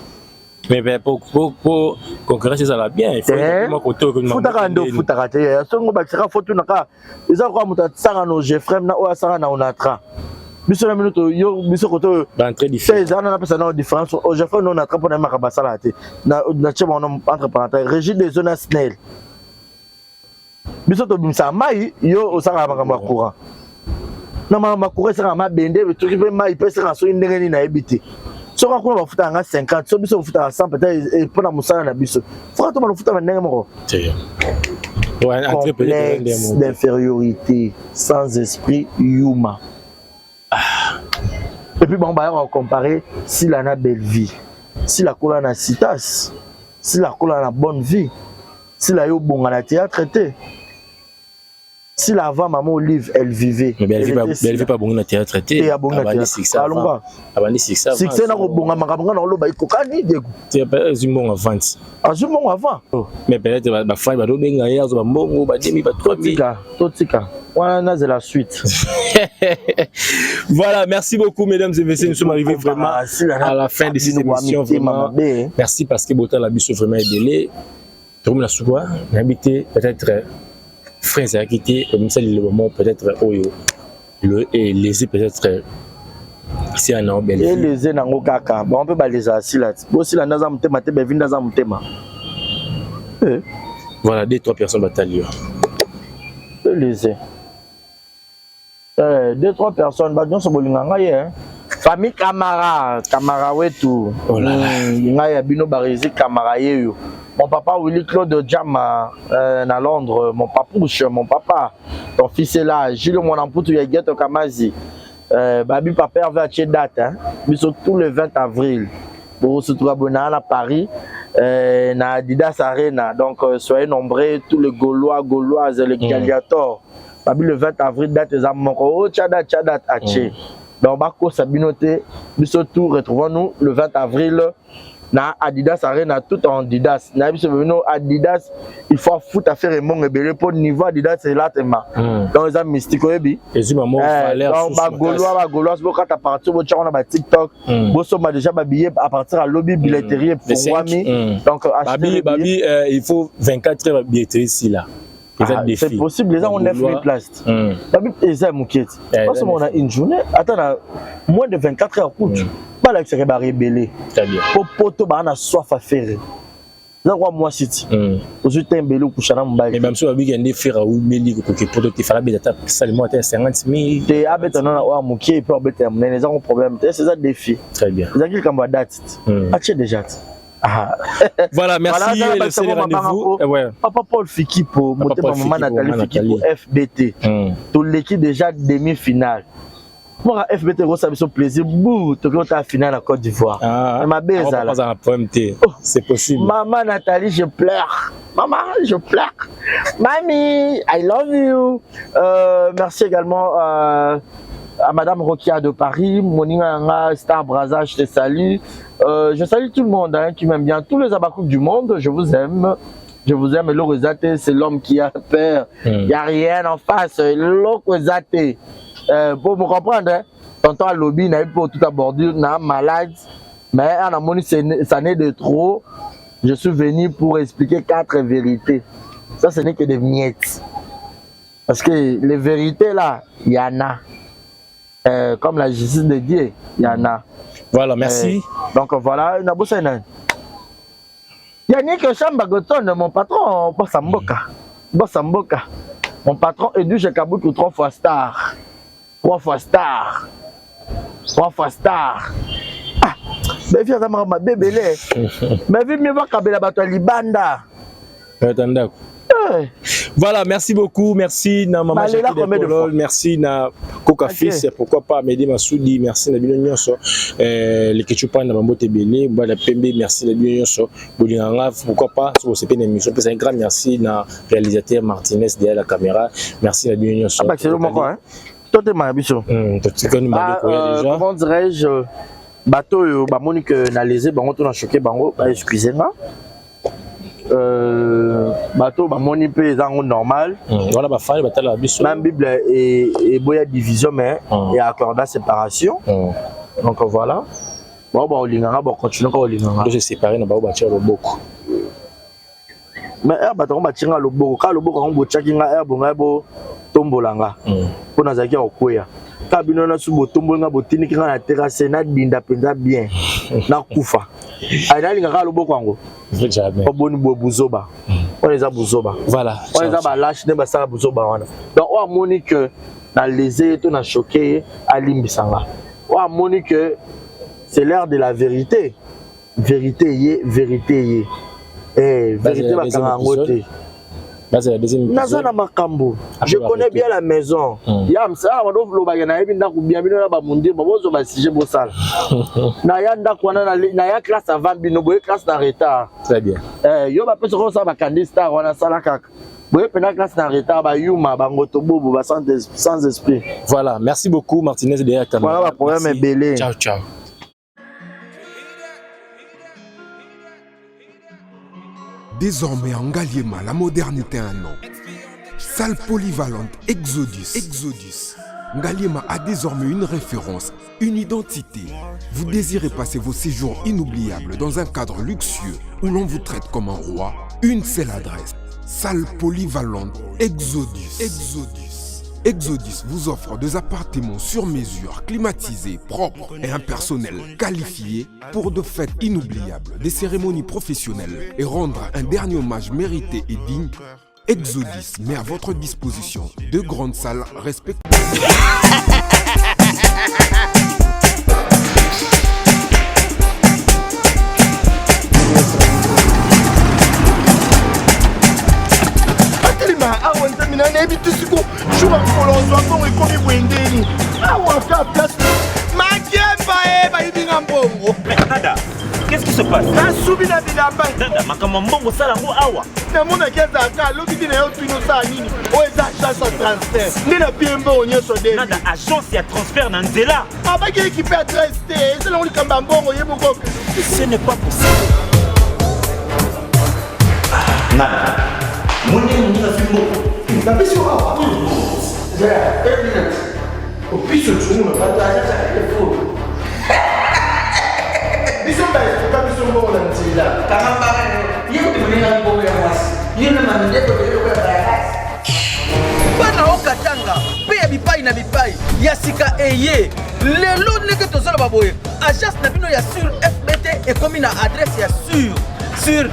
mais pour concurrence ça va bien il faut comment côté que futa ka ndo futa ka te so ngo ba tsaka photo na ka eza kwa muta tsanga no Jeffrem na o asanga na onatra biso na minuto yo biso koto d'entrée différente 16 ans na pesa na différence au Jeffrem no onatra pour na makabasala te na chema on entre parenthèses régime des zones snell biso to bimsa mai yo osanga makambo courant na makambo courant sanga mabende truc pe mai pe sanga so ndenge ni na ebité so ka kuna bafuta nga 50 so biso bafuta 100 peut-être pour na musala na biso faut to bafuta ndenge moko c'est ouais entrer peut-être d'infériorité sans esprit yuma et puis bon ba on comparer si la na belle vie si la cola na citas si la cola na bonne vie si la yo bonga na théâtre traité si la va maman Olive elle vivait mais elle vit pas bon na théâtre traité et bon na théâtre alonga abandi succès na ko bonga makambo na lo ba ikokani dego c'est pas zimon avant azumon avant mais peut-être ba fa ba do benga ya zo ba mbongo ba demi ba 3000 totika wana c'est la suite. Voilà, merci beaucoup mesdames et messieurs, nous sommes arrivés vraiment à la fin de cette émission vraiment. Merci parce que Botan la biso vraiment aidé. Tout le monde a souvent habité peut-être frères et quitté comme ça le moment peut-être le et les peut-être si un an belle. Et les nango kaka, bon on peut balayer assis là. Bon si la naza mutema te bevin naza mutema. Voilà, 2-3 personnes bataillon. Les 2-3 personnes bah nous sommes bolinganga famille Camara wetu ngaya bino barizi Camara yeyo mon papa Willy Claude Jama na Londres mon papouche mon papa ton fils est là Gilles mon amputu yegeto Kamazi babi papa avait acheté date biso tout le 20 avril pour se trouver à Paris na Adidas Arena donc soyez nombreux tous les Gauloises les gladiateurs. Le 20 avril, date des amours, tchadat, haché. Donc, Bako Sabinote, nous surtout retrouvons-nous le 20 avril, na Adidas Arena, tout en Adidas. Na Adidas, il faut foutre à faire un monde belé pour le niveau Adidas, c'est là, donc, les amis mystiques, et donc, Gaulois, quand à partir de TikTok, on a déjà habillé à partir de lobby billetterie pour Wami. Donc, Babi, il faut 24 heures de billetterie ici là. C'est possible, les gens ont 9000 places. Les gens on a une journée, attends, moins de 24 heures coûte. Pas là que c'est rebellé. Très bien. Pour poto, on a soif à faire. Là, moi, city. Aujourd'hui, tu es un bello pour Chana Mbaye. Mais même si on a des frères ou Méli, qui pour te faire la bête, seulement 50 000. Tu es à bête, on a un moukier, et puis on a un problème. C'est ça le défi. Très bien. Les gens qui ont date. Acheter déjà. Voilà, merci. Le rendez-vous. Papa Paul Fikipo, maman Nathalie Fikipo, FBT. Tout l'équipe déjà demi-finale. Moi, FBT, ça me fait plaisir. Bouh, tu as finale en Côte d'Ivoire. Ma belle, c'est possible. Maman Nathalie, je pleure. Maman, je pleure. Mamie, I love you. Merci également à à Madame Rokia de Paris, Moninga Star Braza, je te salue. Je salue tout le monde hein, qui m'aime bien, tous les abakouks du monde, je vous aime. Je vous aime, Lorezate, c'est l'homme qui a peur. Il n'y a rien en face. Lorezate. Pour me comprendre, hein, tonton à lobby, n'a pas tout aborder, n'a malade. Mais en amont, ça n'est de trop. Je suis venu pour expliquer 4 vérités. Ça, ce n'est que des miettes. Parce que les vérités là, il y en a. Comme la justice de Dieu, il y en a. Voilà, merci. Donc voilà, Yannick Chambagoton, mon patron, Bossamboka. Mon patron Edouche Kabuki, 3 fois star. 3 fois star. 3 fois star. Ah, mais viens à ma bébé. Mais viens me voir Kabela Bato Libanda. Voilà, merci beaucoup, merci na maman merci na Coca Fils, pourquoi pas Mehdi Massoudi, merci na bino nyonso les ketchup na Bambote Belé, la Pembe, merci na bino nyonso bolinganga, pourquoi pas c'est une émission, c'est un grand merci na réalisateur Martinez derrière la caméra, merci na bino nyonso. Ah bah c'est le moment hein. Toi t'es ma bicho. Comment dirais-je bateau ba Monique na lésé bango to na choqué bango, excusez-moi. Bateau ba moni pe zango normal voilà ba fali batala biso même bible et boya division mais et accorda séparation donc voilà bon ba olinganga ba continuer ko olinganga je séparer na ba tia loboko mais bateau ba tinga loboko ka loboko ngo tchaki nga bonga bo tombolanga pona zaki okoya ka bino na subo tombolanga botini kinga na terrasse na dinda penza bien na kufa ayali nga ka loboko ngo jamais. On les a bouzoba. Voilà. On les a balash ne basa bouzoba wana. Donc on a moni que dans les états on a choqué à Limbisanga. On a moni que c'est l'heure de la vérité. Vérité yé, vérité yé. Eh, vérité va karangote. C'est la deuxième épisode. Je connais bien la maison. Yam ça on doit vouloir gagner bien ndaku bien bino na ba mundi babozo ba sujet bosala. Na ya ndaku na ya classe avant bino boye classe na retard. Très bien. Yo ba peso ko ça ba candidat wana sala kaka. Boye pena classe na retard ba yuma ba ngoto bobo ba sans esprit. Voilà, merci beaucoup Martinez derrière ta caméra. Voilà, le problème est belé. Ciao ciao. Désormais en Ngaliema, la modernité a un nom. Salle polyvalente Exodus. Ngaliema a désormais une référence, une identité. Vous désirez passer vos séjours inoubliables dans un cadre luxueux où l'on vous traite comme un roi? Une seule adresse. Salle polyvalente Exodus. Exodus vous offre des appartements sur mesure, climatisés, propres et un personnel qualifié pour de fêtes inoubliables, des cérémonies professionnelles et rendre un dernier hommage mérité et digne. Exodus met à votre disposition 2 grandes salles respectives. Nada, qu'est-ce qui se passe? Nada, agence et transfert dans Nzela. Ce n'est pas possible. Nada. Bana okatanga pe ya bipai na bipai ya sika eye lelo ndenge tozala baboye agence na bino ya sur FBT ekomi na adresse ya sur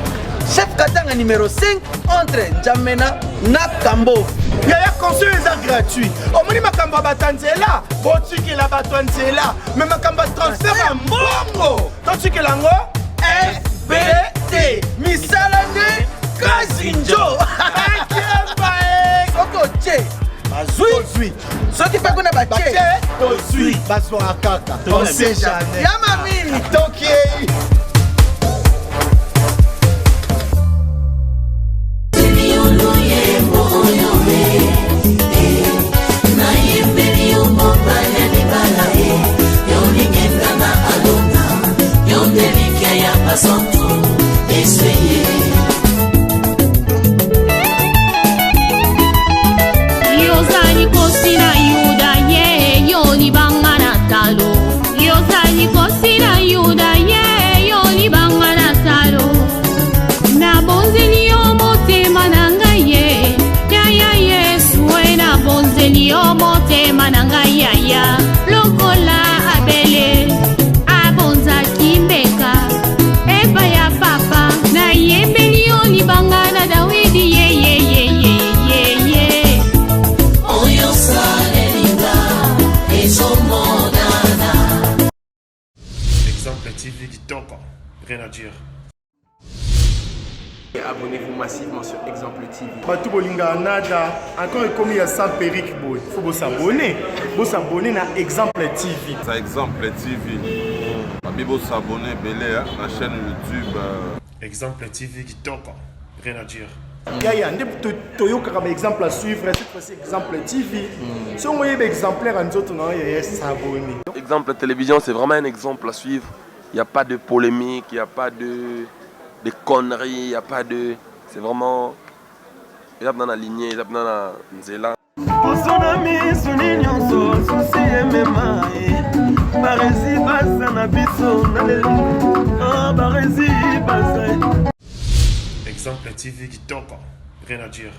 chef Katanga numéro 5 entre Njamena na Kambo. Yaya conseil est gratuit. Omoni makamba batanzela, botiki la batanzela, mais makamba transfert à mbongo. Totiki lango FBT. Misalane Kazinjo. Soko che. Bazui. Soki pe kuna ba che. Tozui. Baso akaka. On sait jamais. Yama mimi. Toki. Na yembeli yo mbomba ya passons tout essayé. Yozani kosina yuda ye yoni bangana talo. Yozani kosina yuda ye yoni bangana talo. Na bonzeli yo motema nanga ye. Ya ya Yesu we na bonzeli yo motema nanga ya ya. Lokola abele abonza kimbeka. Eba ya papa na yembeli yo ni bangana Dawidi ye ye ye ye ye ye. Oyo salenga ezomonana. Exemple TV Kitoko, rien à dire. Abonnez-vous massivement sur Exemple TV. Batou Bolinga Nada, encore comme il y a ça Péric Boy. Il faut s'abonner. Vous s'abonner à Exemple TV. C'est Exemple TV. Vous s'abonner à la chaîne YouTube. Exemple TV Kitoko, rien à dire. Il y a un exemple à suivre. Cette fois-ci, Exemple TV. Si on voit exemplaire en autres, il y a s'abonner. Exemple télévision, c'est vraiment un exemple à suivre. Il n'y a pas de polémique, il n'y a pas de conneries, il n'y a pas de... C'est vraiment... Il y a dans la lignée, il y a dans la nzela. Exemple TV Kitoko, rien à dire.